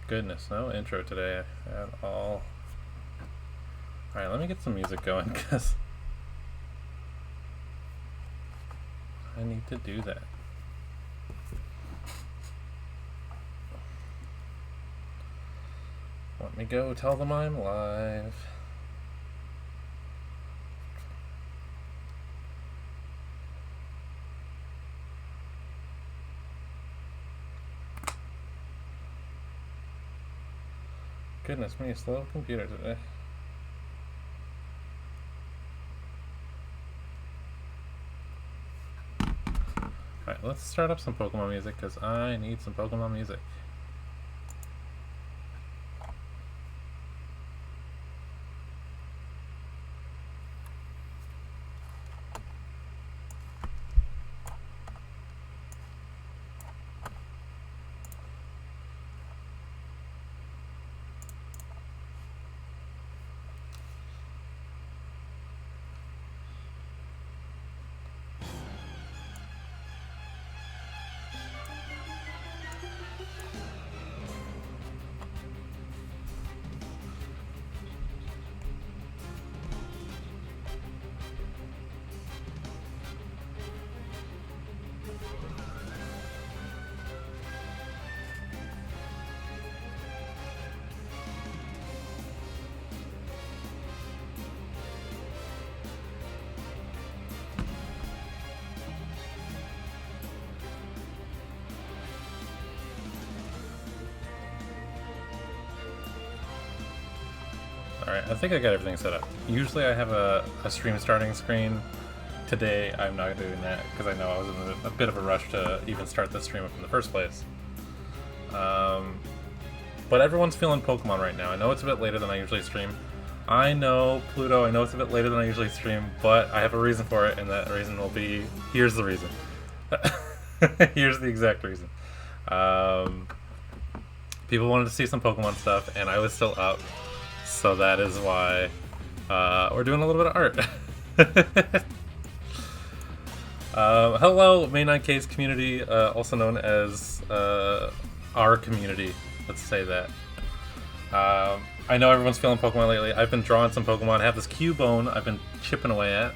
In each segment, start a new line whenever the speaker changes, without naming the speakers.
Goodness, no intro today at all. Alright, let me get some music going because I need to do that. Let me go tell them I'm live. Goodness me, slow computer today. Alright, let's start up some Pokemon music because I need some Pokemon music. Alright, I think I got everything set up. Usually I have a stream starting screen. Today I'm not doing that because I know I was in a bit of a rush to even start the stream up in the first place. But everyone's feeling Pokemon right now. I know it's a bit later than I usually stream. I know, Pluto, I know it's a bit later than I usually stream, but I have a reason for it, and that reason will be... Here's the reason. Here's the exact reason. People wanted to see some Pokemon stuff, and I was still up. So that is why we're doing a little bit of art. Hello, May9K's community, also known as our community. Let's say that. I know everyone's feeling Pokemon lately. I've been drawing some Pokemon. I have this Cubone I've been chipping away at.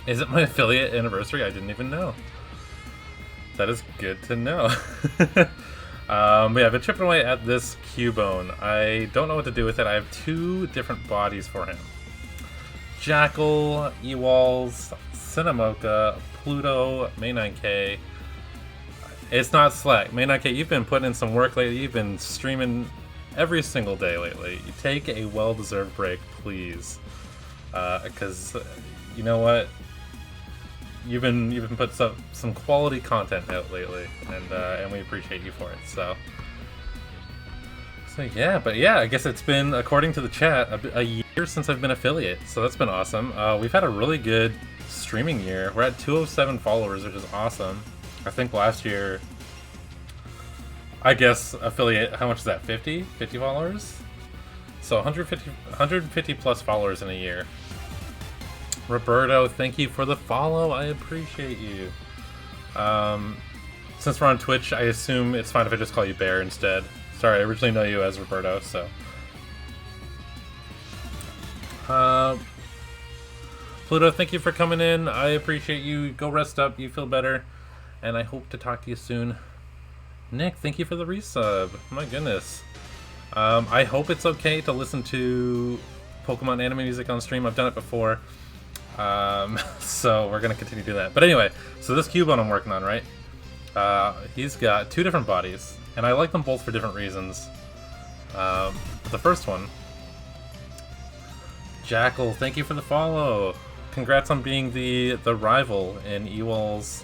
Is it my affiliate anniversary? I didn't even know. That is good to know. Yeah, I've been chipping away at this Cubone. I don't know what to do with it. I have two different bodies for him. Jackal, Ewalls, Cinemoka, Pluto, May9K. It's not slack. May9K, you've been putting in some work lately. You've been streaming every single day lately. You take a well-deserved break, please. Because, you know what? You've been putting some quality content out lately, and we appreciate you for it. So yeah, but yeah, I guess it's been, according to the chat, a year since I've been affiliate. So that's been awesome. We've had a really good streaming year. We're at 207 followers, which is awesome. I think last year, I guess affiliate, how much is that? 50 followers. So 150 plus followers in a year. Roberto, thank you for the follow. I appreciate you. Since we're on Twitch, I assume it's fine if I just call you Bear instead. Sorry, I originally know you as Roberto, so. Pluto, thank you for coming in. I appreciate you. Go rest up. You feel better. And I hope to talk to you soon. Nick, thank you for the resub. My goodness. I hope it's okay to listen to Pokemon anime music on stream. I've done it before. So we're gonna continue to do that. But anyway, so this Cubone I'm working on, right? He's got two different bodies, and I like them both for different reasons. The first one, Jackal, thank you for the follow. Congrats on being the rival in Ewell's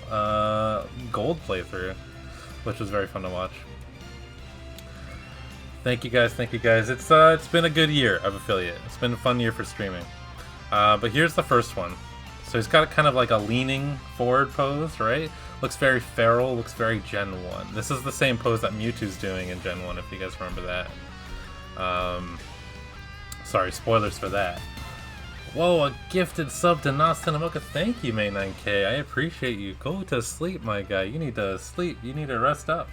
gold playthrough, which was very fun to watch. Thank you guys, thank you guys. It's been a good year of affiliate. It's been a fun year for streaming. But here's the first one. So he's got kind of like a leaning forward pose, right? Looks very feral, looks very Gen 1. This is the same pose that Mewtwo's doing in Gen 1, if you guys remember that. Sorry, spoilers for that. Whoa, a gifted sub to Nas Cinemoka. Thank you, May9K. I appreciate you. Go to sleep, my guy. You need to sleep. You need to rest up.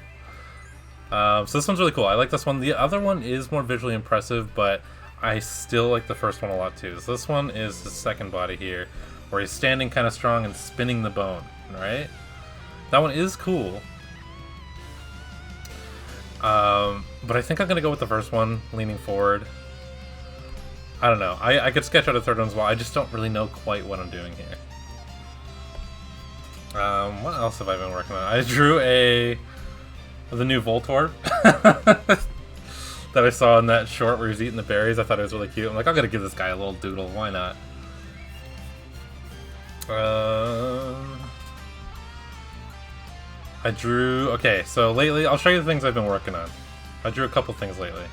So this one's really cool. I like this one. The other one is more visually impressive, but I still like the first one a lot too. So this one is the second body here, where he's standing kind of strong and spinning the bone, right? That one is cool. But I think I'm going to go with the first one, leaning forward. I don't know. I could sketch out a third one as well. I just don't really know quite what I'm doing here. What else have I been working on? I drew the new Voltorb that I saw in that short where he's eating the berries. I thought it was really cute. I'm like, I'm gonna give this guy a little doodle. Why not? I drew... Okay, so lately, I'll show you the things I've been working on. I drew a couple things lately.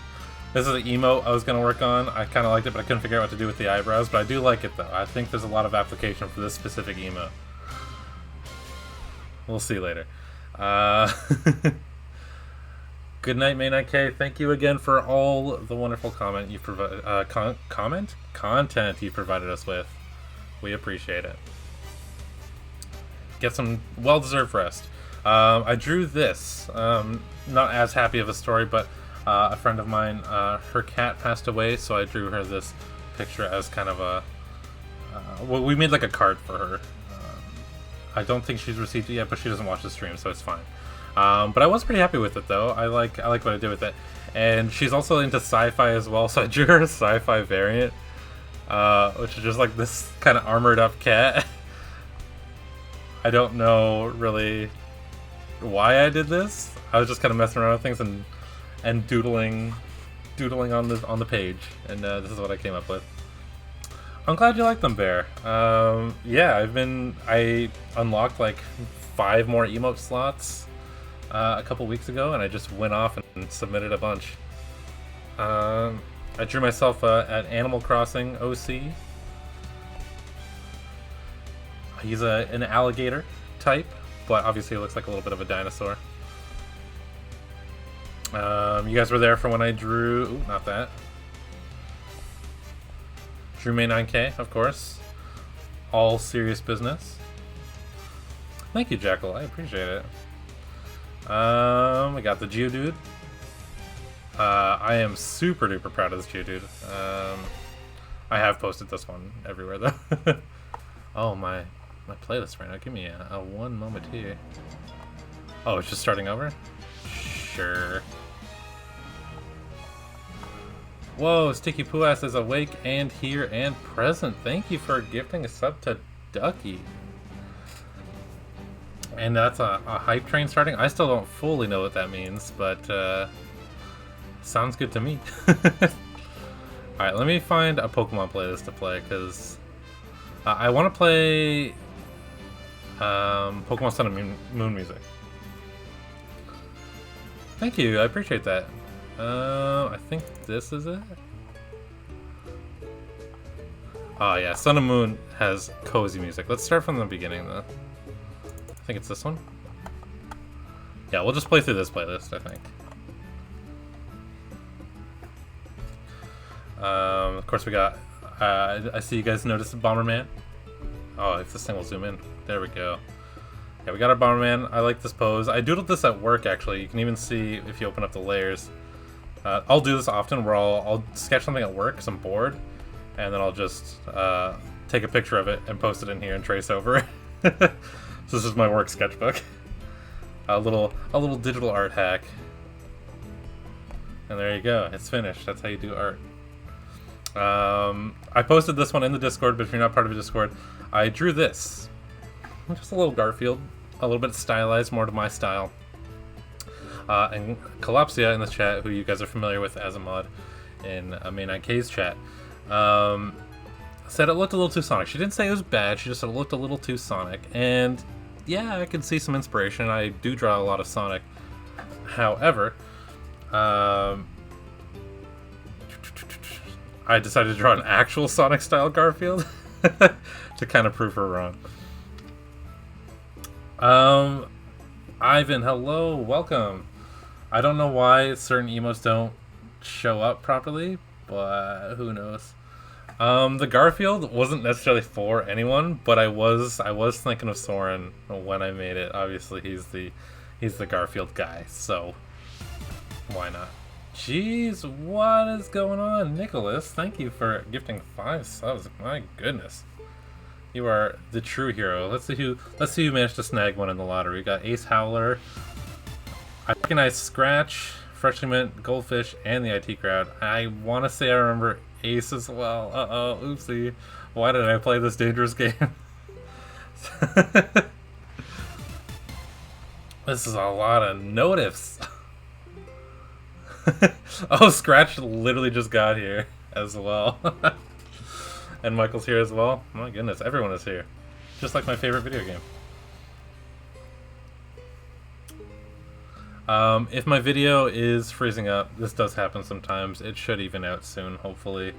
This is an emote I was going to work on. I kind of liked it, but I couldn't figure out what to do with the eyebrows. But I do like it, though. I think there's a lot of application for this specific emote. We'll see later. Good night, May9K. Thank you again for all the wonderful content you provided us with. We appreciate it. Get some well-deserved rest. I drew this. Not as happy of a story, but a friend of mine, her cat passed away, so I drew her this picture as kind of a... well, we made like a card for her. I don't think she's received it yet, but she doesn't watch the stream, so it's fine. But I was pretty happy with it, though. I like what I did with it. And she's also into sci-fi as well, so I drew her a sci-fi variant, which is just like this kind of armored up cat. I don't know really why I did this. I was just kind of messing around with things and doodling on the page, and this is what I came up with. I'm glad you like them, Bear. Yeah, I unlocked like 5 more emote slots a couple weeks ago, and I just went off and submitted a bunch. I drew myself at Animal Crossing OC. He's an alligator type, but obviously he looks like a little bit of a dinosaur. You guys were there for when I drew... Ooh, not that. Drew May9K, of course. All serious business. Thank you, Jackal. I appreciate it. We got the Geodude. I am super duper proud of this Geodude. I have posted this one everywhere, though. Oh, my playlist right now. Give me a one moment here. Oh, it's just starting over? Sure. Whoa, Sticky Poo Ass is awake and here and present. Thank you for gifting a sub to Ducky. And that's a hype train starting. I still don't fully know what that means, but sounds good to me. Alright, let me find a Pokemon playlist to play, because I want to play Pokemon Sun and Moon music. Thank you, I appreciate that. I think this is it. Oh yeah, Sun and Moon has cozy music. Let's start from the beginning though. I think it's this one. Yeah, we'll just play through this playlist, I think. Of course we got, I see you guys noticed Bomberman. Oh, if this thing will zoom in. There we go. Yeah, we got our Bomberman. I like this pose. I doodled this at work, actually. You can even see if you open up the layers. I'll do this often where I'll sketch something at work because I'm bored, and then I'll just take a picture of it and post it in here and trace over it. So this is my work sketchbook. A little digital art hack. And there you go. It's finished. That's how you do art. I posted this one in the Discord, but if you're not part of the Discord, I drew this. Just a little Garfield. A little bit stylized, more to my style. And Collapsia in the chat, who you guys are familiar with as a mod in May9K's chat, said it looked a little too Sonic. She didn't say it was bad, she just said it looked a little too Sonic. And yeah, I can see some inspiration. I do draw a lot of Sonic. However, I decided to draw an actual Sonic-style Garfield to kind of prove her wrong. Ivan, hello, welcome. I don't know why certain emotes don't show up properly, but who knows. The Garfield wasn't necessarily for anyone, but I was thinking of Soren when I made it. Obviously, he's the Garfield guy, so Why not? Jeez, what is going on, Nicholas? Thank you for gifting 5 subs. My goodness, you are the true hero. Let's see who managed to snag one in the lottery. We got Ace Howler. I recognize Scratch, Freshly Mint, Goldfish, and the IT crowd. I want to say I remember Ace as well. Uh-oh, oopsie. Why did I play this dangerous game? This is a lot of notifs. Oh, Scratch literally just got here as well. And Michael's here as well. My goodness, everyone is here. Just like my favorite video game. If my video is freezing up, this does happen sometimes. It should even out soon, hopefully.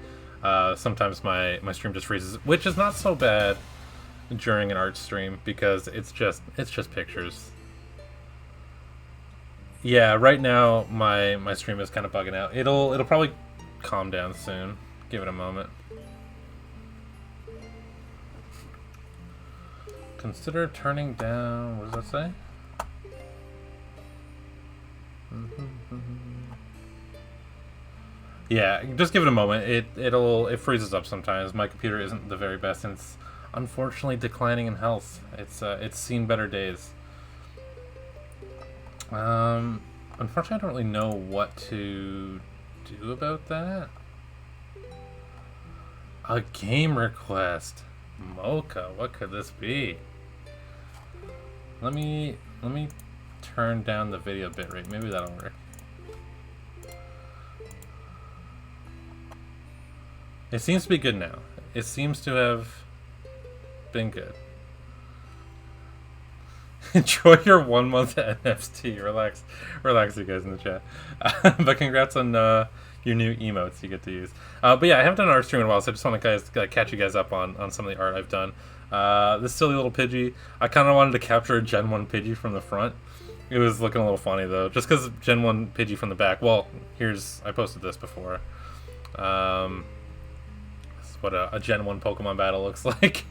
Sometimes my stream just freezes, which is not so bad during an art stream because it's just pictures. Yeah, right now my stream is kind of bugging out. It'll probably calm down soon. Give it a moment. Consider turning down. What does that say? Yeah, just give it a moment. It freezes up sometimes. My computer isn't the very best, and it's unfortunately declining in health. It's seen better days. Unfortunately, I don't really know what to do about that. A game request, Mocha. What could this be? Let me turn down the video bitrate. Maybe that'll work. It seems to be good now. It seems to have been good. Enjoy your 1 month NFT. Relax, you guys in the chat. But congrats on your new emotes you get to use. But yeah, I haven't done an art stream in a while, so I just want to catch you guys up on some of the art I've done. This silly little Pidgey. I kind of wanted to capture a Gen 1 Pidgey from the front. It was looking a little funny though, just because Gen 1 Pidgey from the back. Well, I posted this before. This is what a Gen 1 Pokemon battle looks like.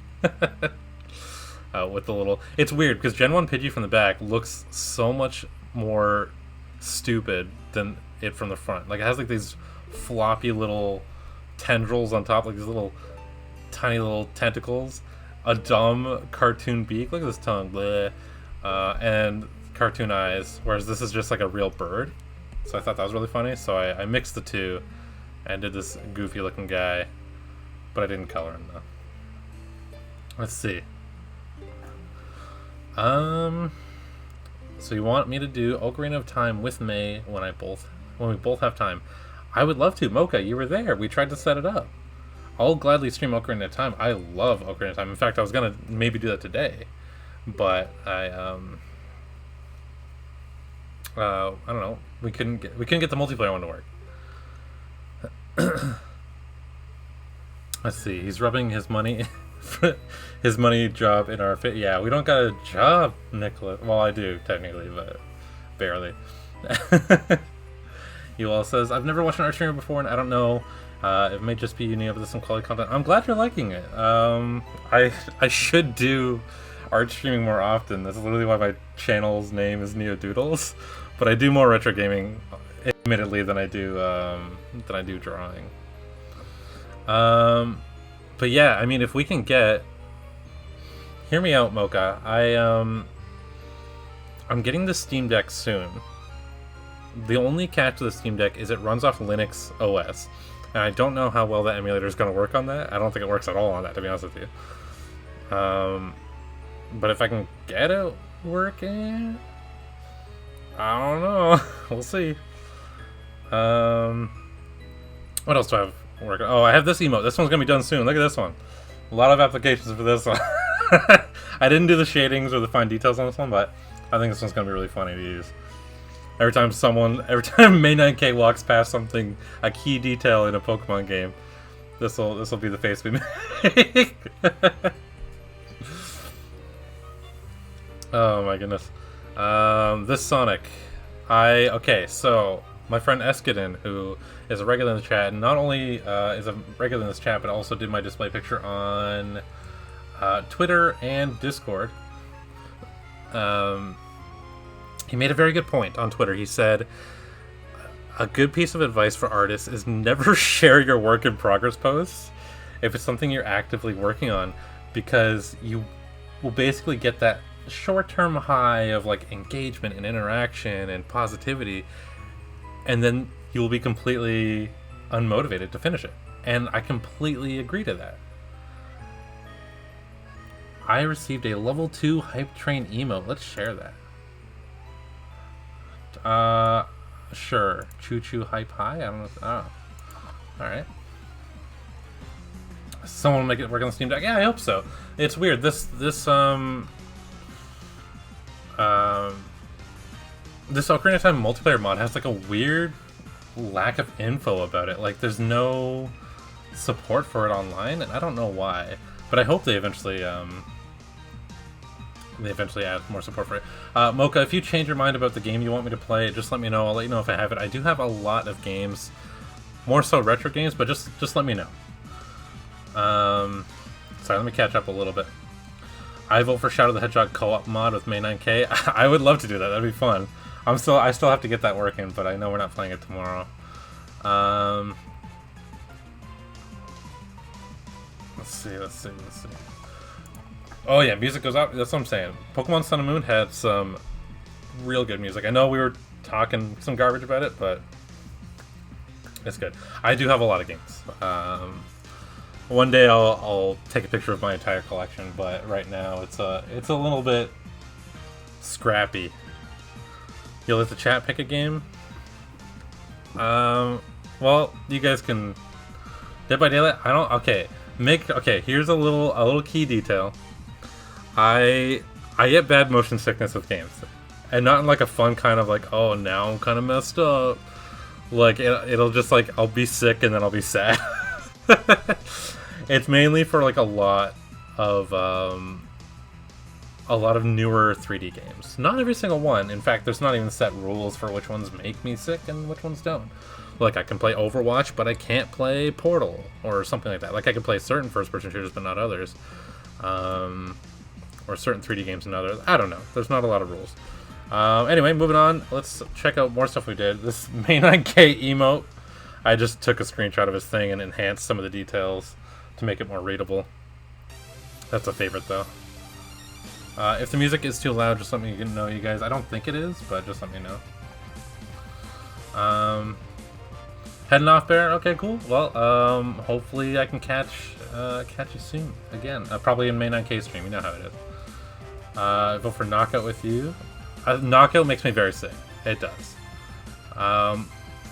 With the little... It's weird, because Gen 1 Pidgey from the back looks so much more stupid than it from the front. Like, it has, like, these floppy little tendrils on top, like these little tiny little tentacles, a dumb cartoon beak, look at this tongue, bleh, and cartoon eyes, whereas this is just, like, a real bird. So I thought that was really funny, so I mixed the two and did this goofy-looking guy, but I didn't color him, though. Let's see. So you want me to do Ocarina of Time with May when we both have time? I would love to. Mocha, you were there. We tried to set it up. I'll gladly stream Ocarina of Time. I love Ocarina of Time. In fact, I was gonna maybe do that today, but I don't know. We couldn't get the multiplayer one to work. Let's see. He's rubbing his money. His money job in our fit. Yeah, we don't got a job, Nicholas. Well, I do technically, but barely. You all says, I've never watched an art streamer before, and I don't know. It may just be you need some quality content. I'm glad you're liking it. I should do art streaming more often. That's literally why my channel's name is Neodoodles. But I do more retro gaming, admittedly, than I do drawing. But yeah, I mean, if we can get... Hear me out, Mocha. I'm getting the Steam Deck soon. The only catch to the Steam Deck is it runs off Linux OS. And I don't know how well that emulator is going to work on that. I don't think it works at all on that, to be honest with you. But if I can get it working... I don't know. We'll see. What else do I have working? Oh, I have this emote. This one's going to be done soon. Look at this one. A lot of applications for this one. I didn't do the shadings or the fine details on this one, but I think this one's going to be really funny to use. Every time May9K walks past something, a key detail in a Pokemon game, this will be the face we make. Oh my goodness. This Sonic. Okay, so my friend Eskidin, who is a regular in the chat, and not only is a regular in this chat, but also did my display picture on Twitter and Discord. He made a very good point on Twitter. He said, a good piece of advice for artists is never share your work in progress posts if it's something you're actively working on, because you will basically get that short-term high of like engagement and interaction and positivity, and then you will be completely unmotivated to finish it. And I completely agree to that. I received a level 2 hype train emote. Let's share that. Sure. Choo choo hype high? I don't know. Oh. Alright. Someone will make it work on the Steam Deck? Yeah, I hope so. It's weird. This Ocarina of Time multiplayer mod has like a weird lack of info about it. Like, there's no support for it online, and I don't know why. But I hope they eventually add more support for it. Mocha, if you change your mind about the game you want me to play, just let me know. I'll let you know if I have it. I do have a lot of games, more so retro games, but just let me know. Sorry, let me catch up a little bit. I vote for Shadow the Hedgehog co-op mod with May 9K. I would love to do that. That'd be fun. I still have to get that working, but I know we're not playing it tomorrow. Let's see. Oh yeah, music goes up. That's what I'm saying. Pokemon Sun and Moon had some real good music. I know we were talking some garbage about it, but it's good. I do have a lot of games. One day I'll take a picture of my entire collection, but right now it's a little bit scrappy. You'll let the chat pick a game. Well, you guys can. Dead by Daylight. I don't. Okay. Okay. Here's a little key detail. I get bad motion sickness with games, and not in like a fun kind of like, oh, now I'm kind of messed up. Like it'll just like I'll be sick and then I'll be sad. It's mainly for like a lot of newer 3D games. Not every single one. In fact, there's not even set rules for which ones make me sick and which ones don't. Like, I can play Overwatch, but I can't play Portal or something like that. Like, I can play certain first-person shooters, but not others. Or certain 3D games and others. I don't know. There's not a lot of rules. Anyway, moving on. Let's check out more stuff we did. This May 9K emote. I just took a screenshot of his thing and enhanced some of the details to make it more readable. That's a favorite, though. If the music is too loud, just let me know, you guys. I don't think it is, but just let me know. Heading off, Bear. Okay, cool. Well, hopefully I can catch you soon again. Probably in May 9K stream. You know how it is. Vote for Knockout with you. Knockout makes me very sick. It does.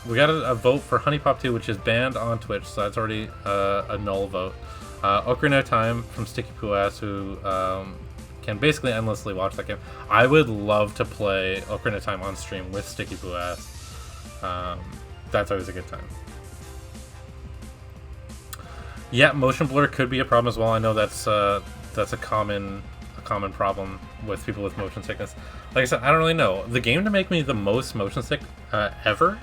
We got a vote for Honey Pop 2, which is banned on Twitch, so that's already a null vote. Ocarina of Time from Sticky Poo Ass, who can basically endlessly watch that game. I would love to play Ocarina of Time on stream with Sticky Poo Ass. That's always a good time. Yeah, motion blur could be a problem as well. I know that's a common problem with people with motion sickness. Like I said, I don't really know. The game to make me the most motion sick ever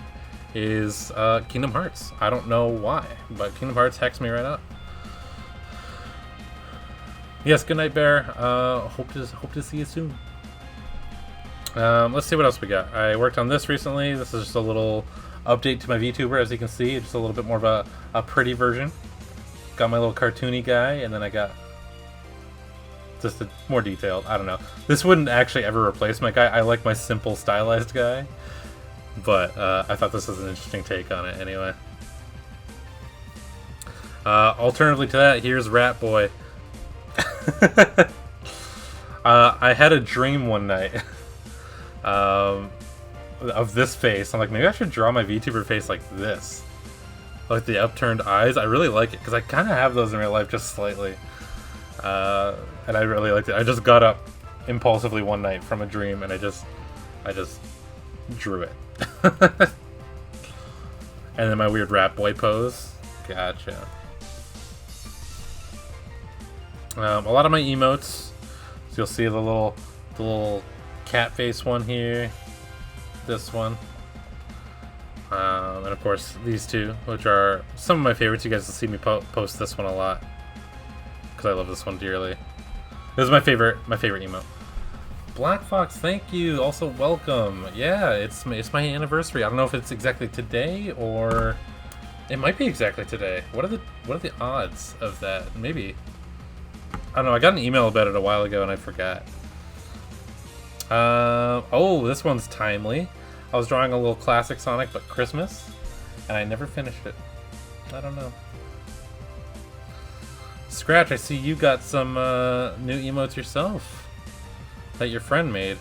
is Kingdom Hearts. I don't know why, but Kingdom Hearts hacks me right up. Yes, good night, Bear. Hope to see you soon. Let's see what else we got. I worked on this recently. This is just a little update to my VTuber, as you can see. Just a little bit more of a pretty version. Got my little cartoony guy, and then I got just a more detailed. I don't know. This wouldn't actually ever replace my guy. I like my simple, stylized guy. But I thought this was an interesting take on it anyway. Alternatively to that, here's Rat Boy. I had a dream one night of this face. I'm like, maybe I should draw my VTuber face like this. Like the upturned eyes. I really like it, because I kind of have those in real life, just slightly. And I really liked it. I just got up impulsively one night from a dream, and I just drew it. And then my weird Rat Boy pose. Gotcha. A lot of my emotes. So you'll see the little cat face one here. This one. And of course these two, which are some of my favorites. You guys will see me post this one a lot, because I love this one dearly. This is my favorite emote. Black Fox, thank you. Also, welcome. Yeah, it's my anniversary. I don't know if it's exactly today or it might be exactly today. What are the odds of that? Maybe. I don't know. I got an email about it a while ago and I forgot. Oh, this one's timely. I was drawing a little classic Sonic, but Christmas, and I never finished it. I don't know. Scratch, I see you got some new emotes yourself that your friend made.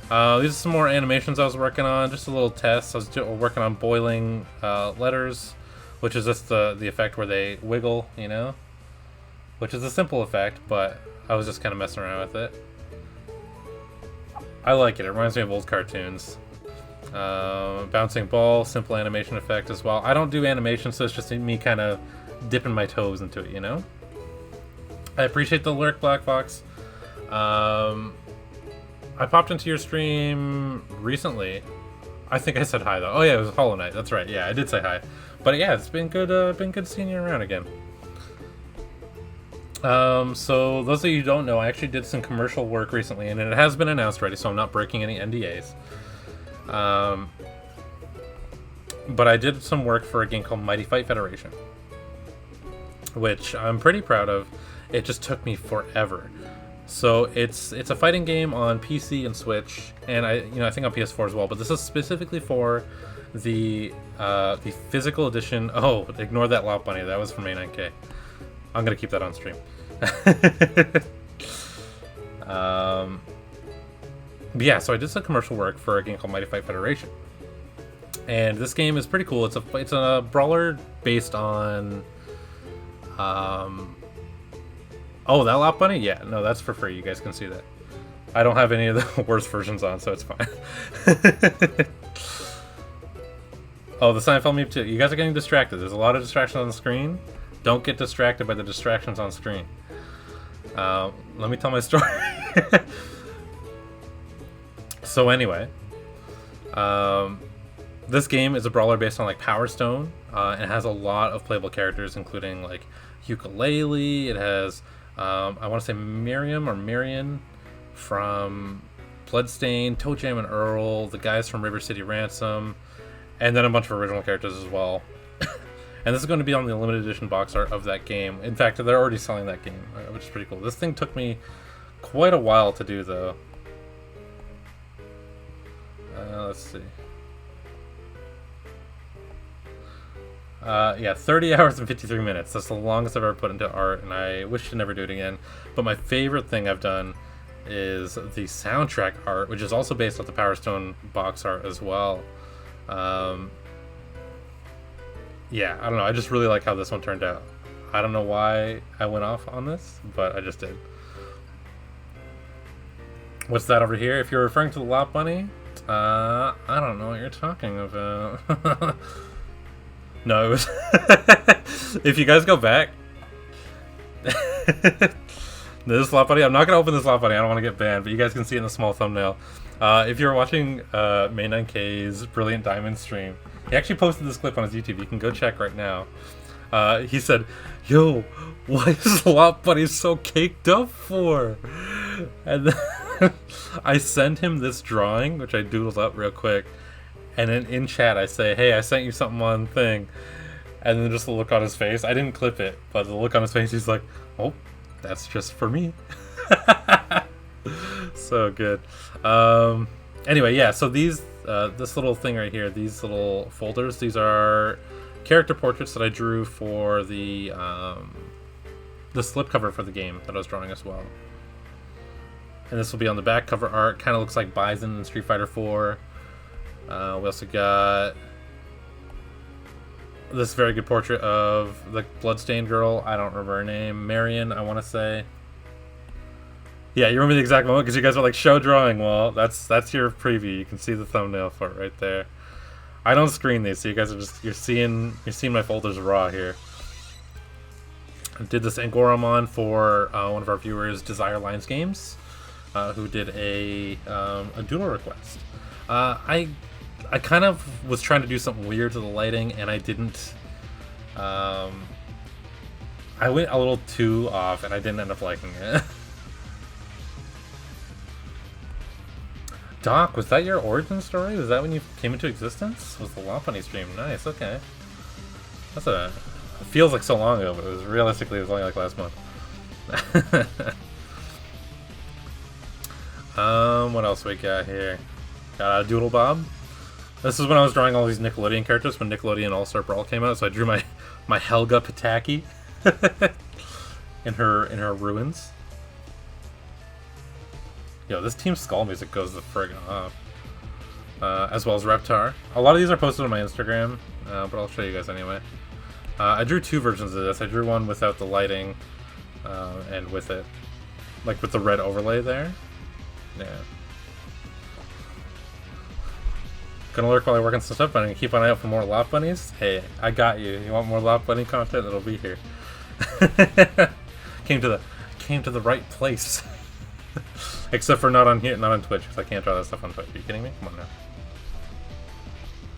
These are some more animations I was working on, just a little test. I was working on boiling letters, which is just the effect where they wiggle, you know? Which is a simple effect, but I was just kind of messing around with it. I like it. It reminds me of old cartoons. Bouncing ball, simple animation effect as well. I don't do animation, so it's just me kind of dipping my toes into it, you know? I appreciate the lurk, Black Fox. I popped into your stream recently. I think I said hi though. Oh yeah, it was Hollow Knight. That's right. Yeah, I did say hi. But yeah, it's been good. Been good seeing you around again. So those of you who don't know, I actually did some commercial work recently, and it has been announced already, so I'm not breaking any NDAs. But I did some work for a game called Mighty Fight Federation, which I'm pretty proud of. It just took me forever. So it's a fighting game on PC and Switch, and I think on PS4 as well. But this is specifically for the physical edition. Oh, ignore that Lot Bunny. That was from A9K. I'm gonna keep that on stream. But yeah, so I did some commercial work for a game called Mighty Fight Federation, and this game is pretty cool. It's a brawler based on oh, that Lot Bunny? Yeah, no, that's for free. You guys can see that. I don't have any of the worst versions on, so it's fine. Oh, the Seinfeld meme too. You guys are getting distracted. There's a lot of distractions on the screen. Don't get distracted by the distractions on screen. Let me tell my story. So anyway, this game is a brawler based on like Power Stone. It has a lot of playable characters, including like Ukulele. It has I want to say Miriam or Marion from Bloodstained, Toe Jam and Earl, the guys from River City Ransom, and then a bunch of original characters as well. And this is going to be on the limited edition box art of that game. In fact, they're already selling that game, which is pretty cool. This thing took me quite a while to do, though. Let's see. Yeah, 30 hours and 53 minutes. That's the longest I've ever put into art, and I wish to never do it again. But my favorite thing I've done is the soundtrack art, which is also based off the Power Stone box art as well. Yeah, I don't know. I just really like how this one turned out. I don't know why I went off on this, but I just did. What's that over here? If you're referring to the Lot Bunny, I don't know what you're talking about. No, it was... If you guys go back... This Lot Bunny, I'm not going to open this Lot Bunny, I don't want to get banned, but you guys can see it in the small thumbnail. If you're watching May9K's Brilliant Diamond stream, he actually posted this clip on his YouTube, you can go check right now. He said, "Yo, why is Lot Bunny so caked up for?" And then I send him this drawing, which I doodled up real quick, and then in chat I say, "Hey, I sent you something on thing," and then just the look on his face, I didn't clip it, but the look on his face, he's like, "Oh, that's just for me." So good. Anyway, yeah, so these this little thing right here, these little folders, these are character portraits that I drew for the slipcover for the game that I was drawing as well. And this will be on the back cover art. Kind of looks like Bison in Street Fighter 4. We also got this very good portrait of the Bloodstained girl. I don't remember her name. Marion, I want to say. Yeah, you remember the exact moment because you guys are like, show drawing. Well, that's your preview. You can see the thumbnail for it right there. I don't screen these, so you guys are just you're seeing my folders raw here. I did this Angoramon for one of our viewers, Desire Lines Games, who did a doodle request. I kind of was trying to do something weird to the lighting, and I didn't. I went a little too off, and I didn't end up liking it. Doc, was that your origin story? Was that when you came into existence? Was the Lopunny stream? Nice, okay. That's a... It feels like so long ago, but it was realistically, it was only like last month. What else we got here? Got a Doodle Bob. This is when I was drawing all these Nickelodeon characters when Nickelodeon All-Star Brawl came out, so I drew my Helga Pataki in her ruins. Yo, this Team Skull music goes the friggin' off. As well as Reptar. A lot of these are posted on my Instagram, but I'll show you guys anyway. I drew two versions of this. I drew one without the lighting, and with it. Like with the red overlay there. Yeah. Gonna lurk while I work on some stuff, but I'm gonna keep an eye out for more Lot Bunnies. Hey, I got you. You want more Lot Bunny content? It'll be here. Came to the right place. Except for not on here, not on Twitch, because I can't draw that stuff on Twitch. Are you kidding me? Come on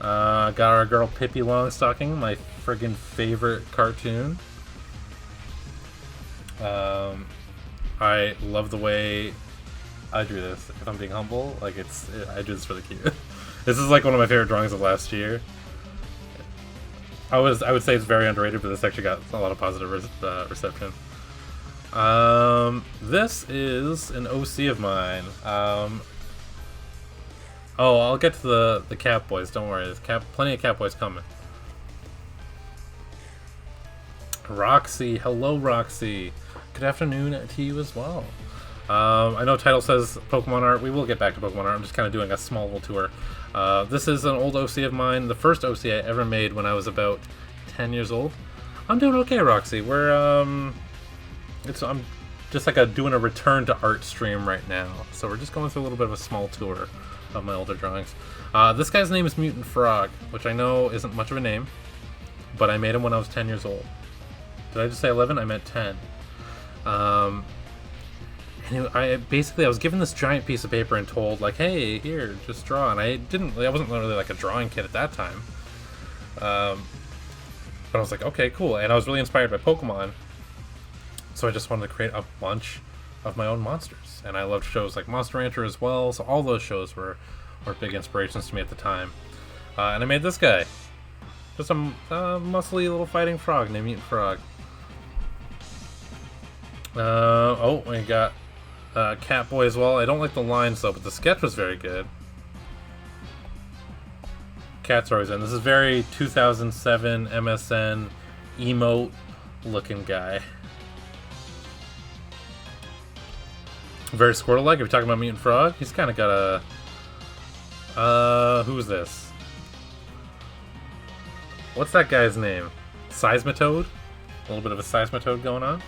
now. Got our girl Pippi Longstocking, my friggin' favorite cartoon. I love the way I drew this. If I'm being humble, like I drew this really cute. This is like one of my favorite drawings of last year. I would say it's very underrated, but this actually got a lot of positive reception. This is an OC of mine. Oh, I'll get to the Cat Boys. Don't worry, there's plenty of Cat Boys coming. Roxy, hello Roxy. Good afternoon to you as well. I know title says Pokemon art. We will get back to Pokemon art. I'm just kind of doing a small little tour. This is an old OC of mine. The first OC I ever made when I was about 10 years old. I'm doing okay, Roxy. I'm just like doing a return to art stream right now. So we're just going through a little bit of a small tour of my older drawings. This guy's name is Mutant Frog, which I know isn't much of a name, but I made him when I was 10 years old. Did I just say 11? I meant 10. And I was given this giant piece of paper and told, like, hey, here, just draw. And I wasn't really like a drawing kid at that time. But I was like, okay, cool. And I was really inspired by Pokemon. So I just wanted to create a bunch of my own monsters. And I loved shows like Monster Rancher as well. So all those shows were big inspirations to me at the time. And I made this guy. Just a muscly little fighting frog named Mutant Frog. We got Catboy as well. I don't like the lines though, but the sketch was very good. Cats are always in. This is very 2007 MSN emote looking guy. Very Squirtle-like. If you're talking about Mutant Frog, he's kind of got a... who's this? What's that guy's name? Seismitoad? A little bit of a Seismitoad going on.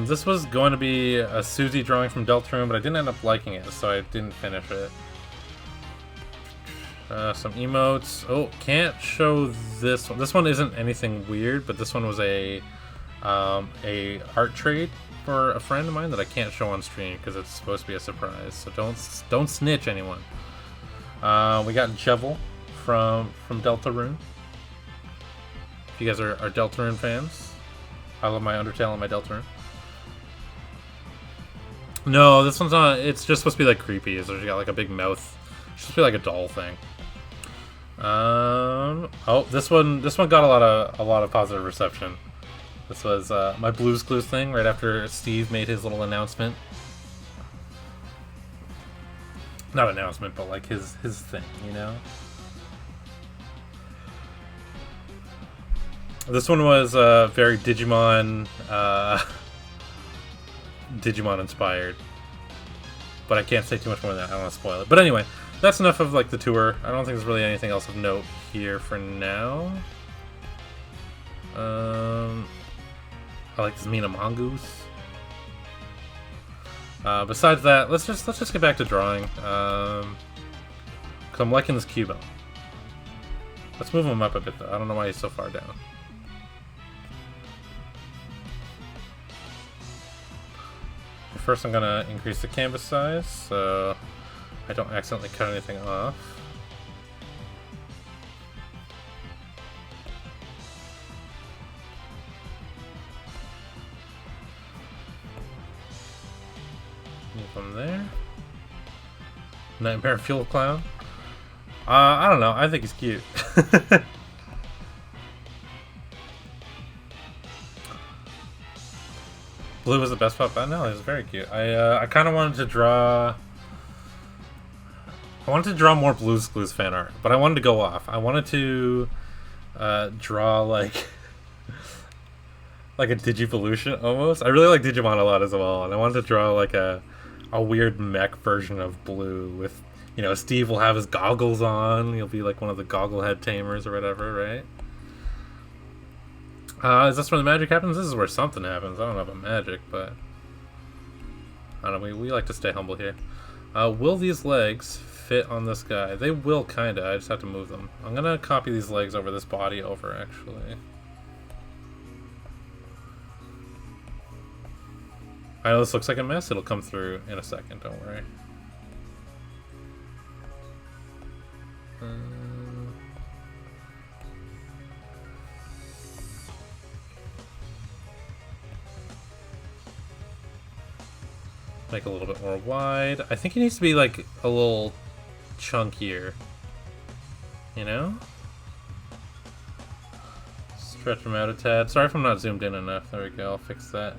This was going to be a Susie drawing from Deltarune, but I didn't end up liking it, so I didn't finish it. Some emotes. Oh, can't show this one. This one isn't anything weird, but this one was a art trade for a friend of mine that I can't show on stream because it's supposed to be a surprise. So don't snitch, anyone. We got Jevil from Deltarune. If you guys are Deltarune fans, I love my Undertale and my Deltarune. No, this one's not. It's just supposed to be like creepy. So she got like a big mouth. It's supposed to be like a doll thing. Oh, this one got a lot of positive reception. This was my Blue's Clues thing right after Steve made his little announcement. Not announcement, but like his thing, you know. This one was very Digimon inspired, but I can't say too much more than that. I don't want to spoil it. But anyway, that's enough of like the tour. I don't think there's really anything else of note here for now. I like this Mina Mongoose. Besides that, let's just get back to drawing. Cause I'm liking this Cubo. Let's move him up a bit though. I don't know why he's so far down. First I'm gonna increase the canvas size so I don't accidentally cut anything off. Move them there. Nightmare Fuel Clown. I don't know. I think he's cute. Blue was the best pup. I know, he was very cute. I kind of wanted to draw. I wanted to draw more Blue's Clues fan art, but I wanted to go off. I wanted to draw like a Digivolution almost. I really like Digimon a lot as well, and I wanted to draw like a weird mech version of Blue with, you know, Steve will have his goggles on. He'll be like one of the Gogglehead Tamers or whatever, right? Is this where the magic happens? This is where something happens. I don't know about magic, but I don't know. We like to stay humble here. Will these legs fit on this guy? They will, kinda. I just have to move them. I'm gonna copy these legs over this body over, actually. I know this looks like a mess. It'll come through in a second. Don't worry. Make a little bit more wide. I think he needs to be like a little chunkier. You know? Stretch him out a tad. Sorry if I'm not zoomed in enough. There we go. I'll fix that.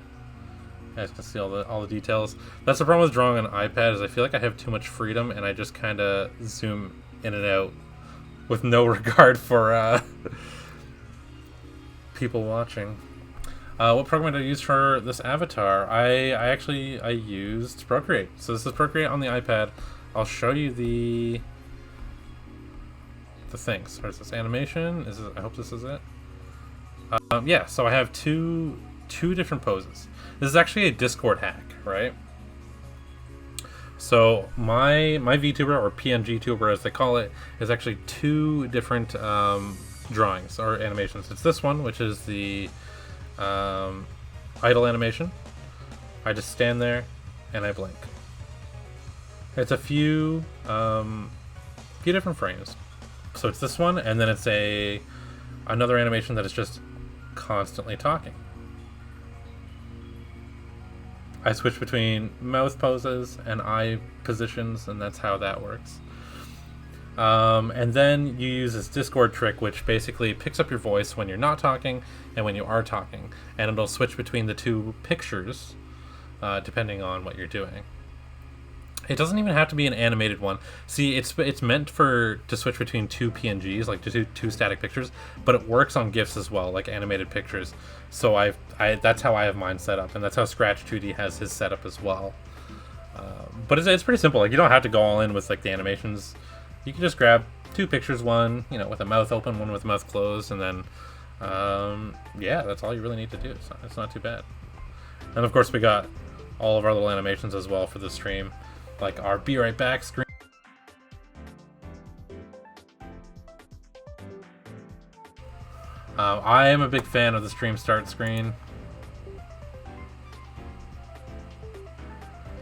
You guys can see all the details. That's the problem with drawing on an iPad, is I feel like I have too much freedom and I just kind of zoom in and out with no regard for people watching. What program did I use for this avatar? I used Procreate. So this is Procreate on the iPad. I'll show you the things. Where's this animation? I hope this is it. Yeah, so I have two different poses. This is actually a Discord hack, right? So my VTuber, or PNG tuber as they call it, is actually two different drawings or animations. It's this one, which is the idle animation. I just stand there and I blink. It's a few different frames. So it's this one, and then it's another animation that is just constantly talking. I switch between mouth poses and eye positions, and that's how that works. And then you use this Discord trick, which basically picks up your voice when you're not talking and when you are talking, and it'll switch between the two pictures depending on what you're doing. It doesn't even have to be an animated one. See, it's meant to switch between two PNGs, like two static pictures, but it works on GIFs as well, like animated pictures. So that's how I have mine set up, and that's how Scratch 2D has his setup as well. But it's pretty simple. Like, you don't have to go all in with like the animations. You can just grab two pictures, one with a mouth open, one with the mouth closed, and then yeah, that's all you really need to do. It's not too bad. And of course, we got all of our little animations as well for the stream, like our "Be Right Back" screen. I am a big fan of the stream start screen.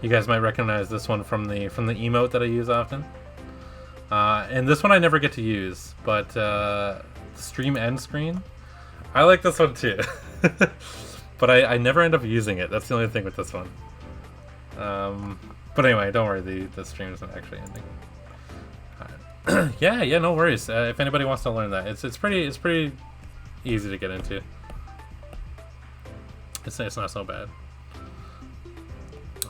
You guys might recognize this one from the emote that I use often. And this one I never get to use, but the stream end screen, I like this one too. But I never end up using it. That's the only thing with this one. But anyway, don't worry, the stream isn't actually ending. Right. yeah, no worries. If anybody wants to learn that, it's pretty easy to get into. It's not so bad.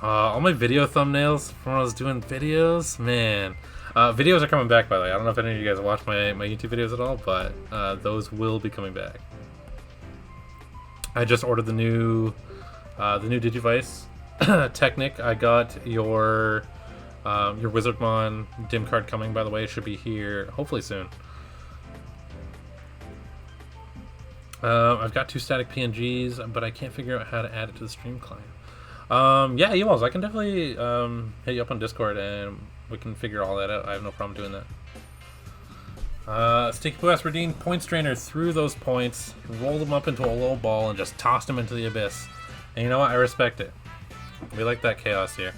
All my video thumbnails from when I was doing videos, man. Videos are coming back, by the way. I don't know if any of you guys watch my YouTube videos at all, but those will be coming back. I just ordered the new Digivice Technic. I got your Wizardmon dim card coming, by the way. It should be here hopefully soon. I've got two static PNGs, but I can't figure out how to add it to the stream client. Yeah, Ewalls, I can definitely hit you up on Discord and we can figure all that out. I have no problem doing that. Sticky Poo asked Radine, point strainer threw those points, rolled them up into a low ball, and just tossed them into the abyss. And you know what? I respect it. We like that chaos here.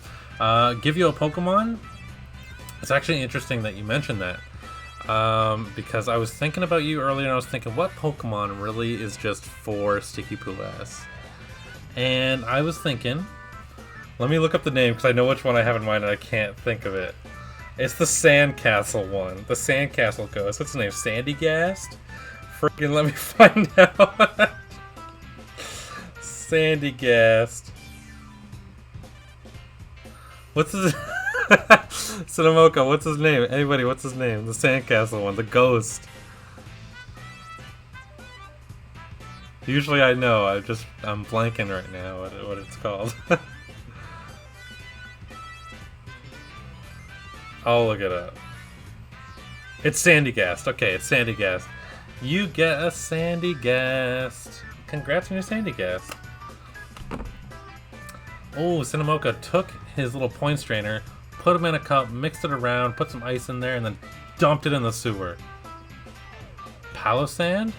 Give you a Pokemon? It's actually interesting that you mentioned that. Because I was thinking about you earlier, and I was thinking, what Pokemon really is just for Sticky Poo ass? And I was thinking, let me look up the name, because I know which one I have in mind, and I can't think of it. It's the Sandcastle one. The Sandcastle ghost. What's his name? Sandygast? Freaking let me find out. Sandygast. What's his... Cinemoka, what's his name? Anybody, what's his name? The Sandcastle one. The ghost. Usually I know. I'm blanking right now what it's called. I'll look it up. It's Sandygast. Okay, it's Sandygast. You get a Sandygast. Congrats on your Sandygast. Oh, Cinemoka took his little point strainer, put him in a cup, mixed it around, put some ice in there, and then dumped it in the sewer. Palossand?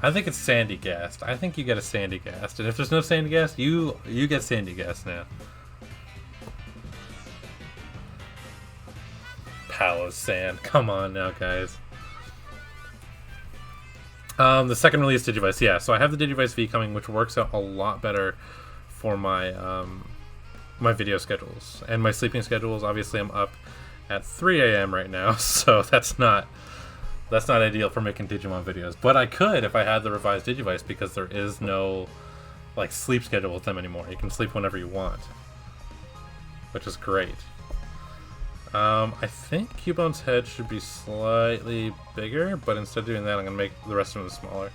I think it's Sandygast. I think you get a Sandygast. And if there's no Sandygast, you get Sandygast now. Palossand. Come on now, guys. The second release Digivice. Yeah, so I have the Digivice V coming, which works out a lot better for my my video schedules. And my sleeping schedules. Obviously, I'm up at 3 a.m. right now, so that's not ideal for making Digimon videos. But I could if I had the revised Digivice, because there is no like sleep schedule with them anymore. You can sleep whenever you want, which is great. I think Cubone's head should be slightly bigger, but instead of doing that, I'm going to make the rest of them smaller.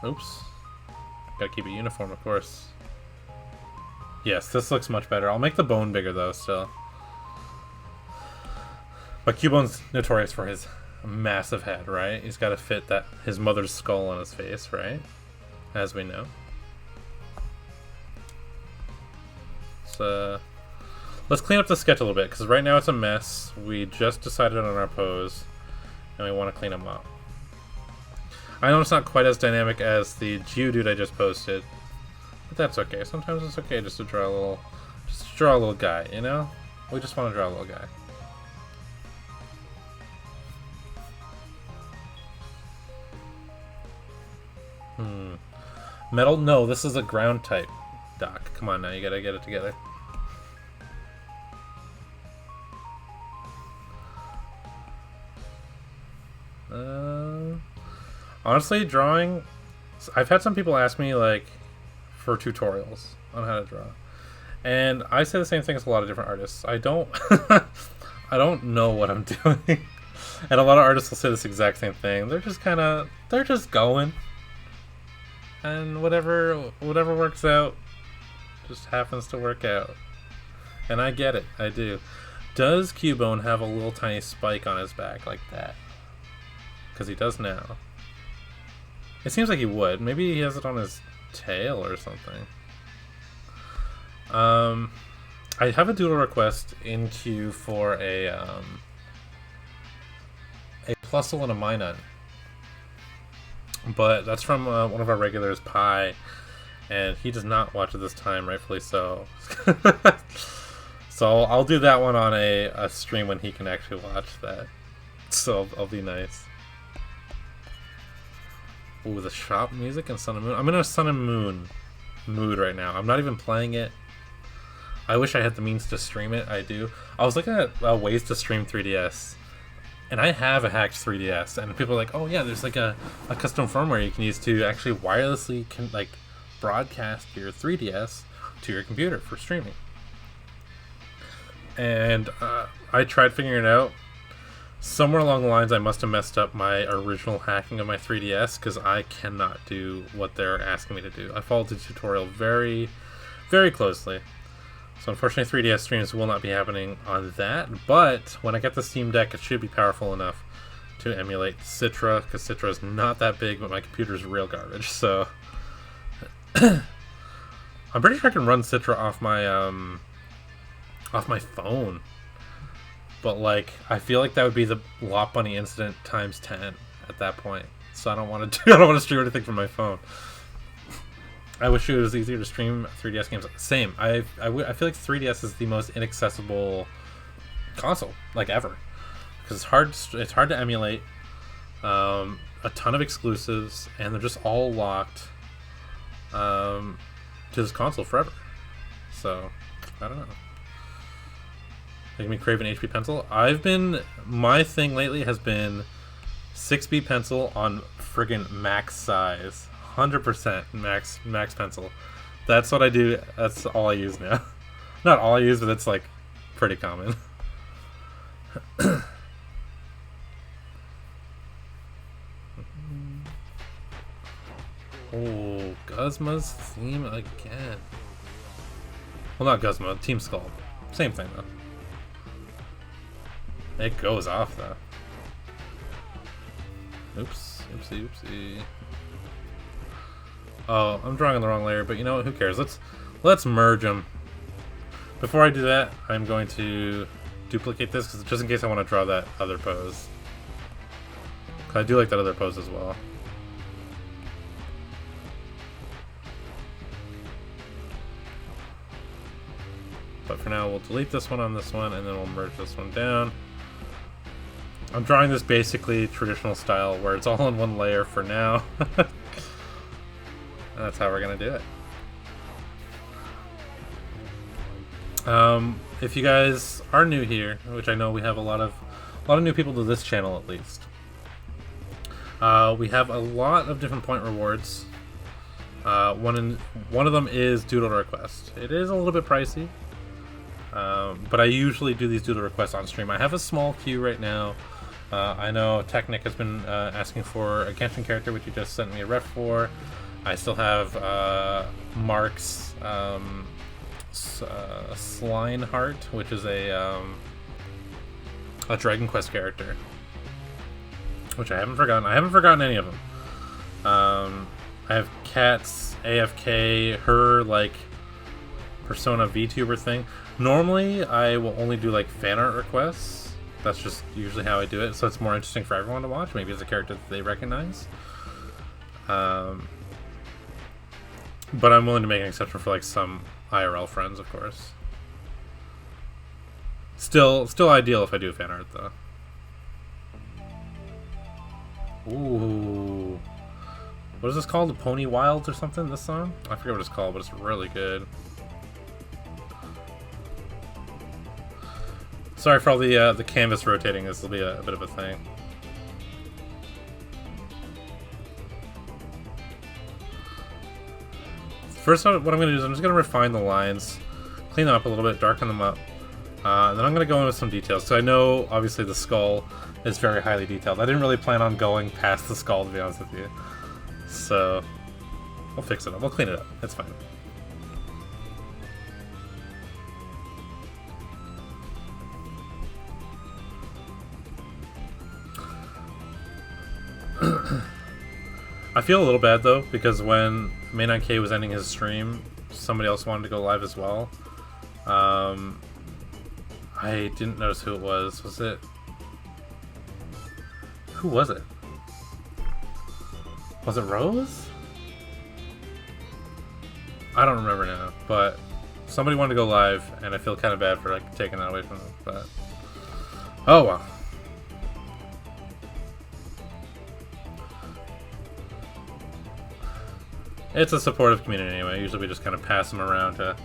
Oops. Gotta keep it uniform, of course. Yes, this looks much better. I'll make the bone bigger, though, still. But Cubone's notorious for his massive head, right? He's got to fit his mother's skull on his face, right? As we know. So let's clean up the sketch a little bit, because right now it's a mess. We just decided on our pose, and we want to clean them up. I know it's not quite as dynamic as the Geodude I just posted, but that's okay. Sometimes it's okay just to draw a little guy, you know? We just want to draw a little guy. Metal? No, this is a ground type, Doc. Come on now, you gotta get it together. Honestly, drawing... I've had some people ask me, like, for tutorials on how to draw. And I say the same thing as a lot of different artists. I don't... I don't know what I'm doing. And a lot of artists will say this exact same thing. They're just kind of... They're just going. And whatever works out just happens to work out. And I get it. I do. Does Cubone have a little tiny spike on his back like that? Because he does now. It seems like he would. Maybe he has it on his tail or something. I have a doodle request in queue for a Plusle and a Minun. But that's from one of our regulars, Pi, and he does not watch it this time, rightfully so. So I'll do that one on a stream when he can actually watch that. So I'll be nice. Ooh, the shop music and Sun and Moon. I'm in a Sun and Moon mood right now. I'm not even playing it. I wish I had the means to stream it. I do. I was looking at ways to stream 3DS. And I have a hacked 3DS, and people are like, "Oh yeah, there's like a custom firmware you can use to actually wirelessly broadcast your 3DS to your computer for streaming." And I tried figuring it out. Somewhere along the lines, I must have messed up my original hacking of my 3DS, because I cannot do what they're asking me to do. I followed the tutorial very, very closely. So unfortunately 3DS streams will not be happening on that, but when I get the Steam Deck, it should be powerful enough to emulate Citra, because Citra is not that big, but my computer's real garbage, so... I'm pretty sure I can run Citra off my phone. But, like, I feel like that would be the Lot Bunny incident times 10 at that point. So I don't want to stream anything from my phone. I wish it was easier to stream 3DS games. Same. I feel like 3DS is the most inaccessible console, like, ever, because it's hard to emulate. A ton of exclusives, and they're just all locked. to this console forever. So, I don't know. Making me crave an HP pencil. My thing lately has been 6B pencil on friggin' max size. 100% max pencil. That's what I do. That's all I use now. Not all I use, but it's like pretty common. Oh, Guzma's theme again. Well, not Guzma, Team Skull. Same thing, though. It goes off, though. Oops. Oopsie, oopsie. Oh, I'm drawing on the wrong layer, but you know what? Who cares? Let's merge them. Before I do that, I'm going to duplicate this, just in case I want to draw that other pose. I do like that other pose as well. But for now, we'll delete this one on this one, and then we'll merge this one down. I'm drawing this basically traditional style, where it's all in one layer for now. That's how we're gonna do it. If you guys are new here, which I know we have a lot of new people to this channel at least, we have a lot of different point rewards. One of them is Doodle Request. It is a little bit pricey, but I usually do these Doodle Requests on stream. I have a small queue right now. I know Technic has been asking for a Genshin character, which he just sent me a ref for. I still have Mark's Slineheart, which is a Dragon Quest character, which I haven't forgotten. I haven't forgotten any of them. I have Kat's AFK, her like Persona VTuber thing. Normally, I will only do like fan art requests. That's just usually how I do it, so it's more interesting for everyone to watch. Maybe it's a character that they recognize. But I'm willing to make an exception for like some IRL friends, of course. Still ideal if I do fan art, though. Ooh. What is this called? The Pony Wilds or something? This song? I forget what it's called, but it's really good. Sorry for all the canvas rotating. This will be a bit of a thing. First, what I'm going to do is I'm just going to refine the lines, clean them up a little bit, darken them up, and then I'm going to go in with some details. So I know, obviously, the skull is very highly detailed. I didn't really plan on going past the skull, to be honest with you. So, we'll fix it up. We'll clean it up. It's fine. I feel a little bad though, because when Main9K was ending his stream, somebody else wanted to go live as well. I didn't notice who it was. Was it? Who was it? Was it Rose? I don't remember now, but somebody wanted to go live, and I feel kind of bad for like taking that away from them. But oh well. It's a supportive community anyway. Usually we just kind of pass them around to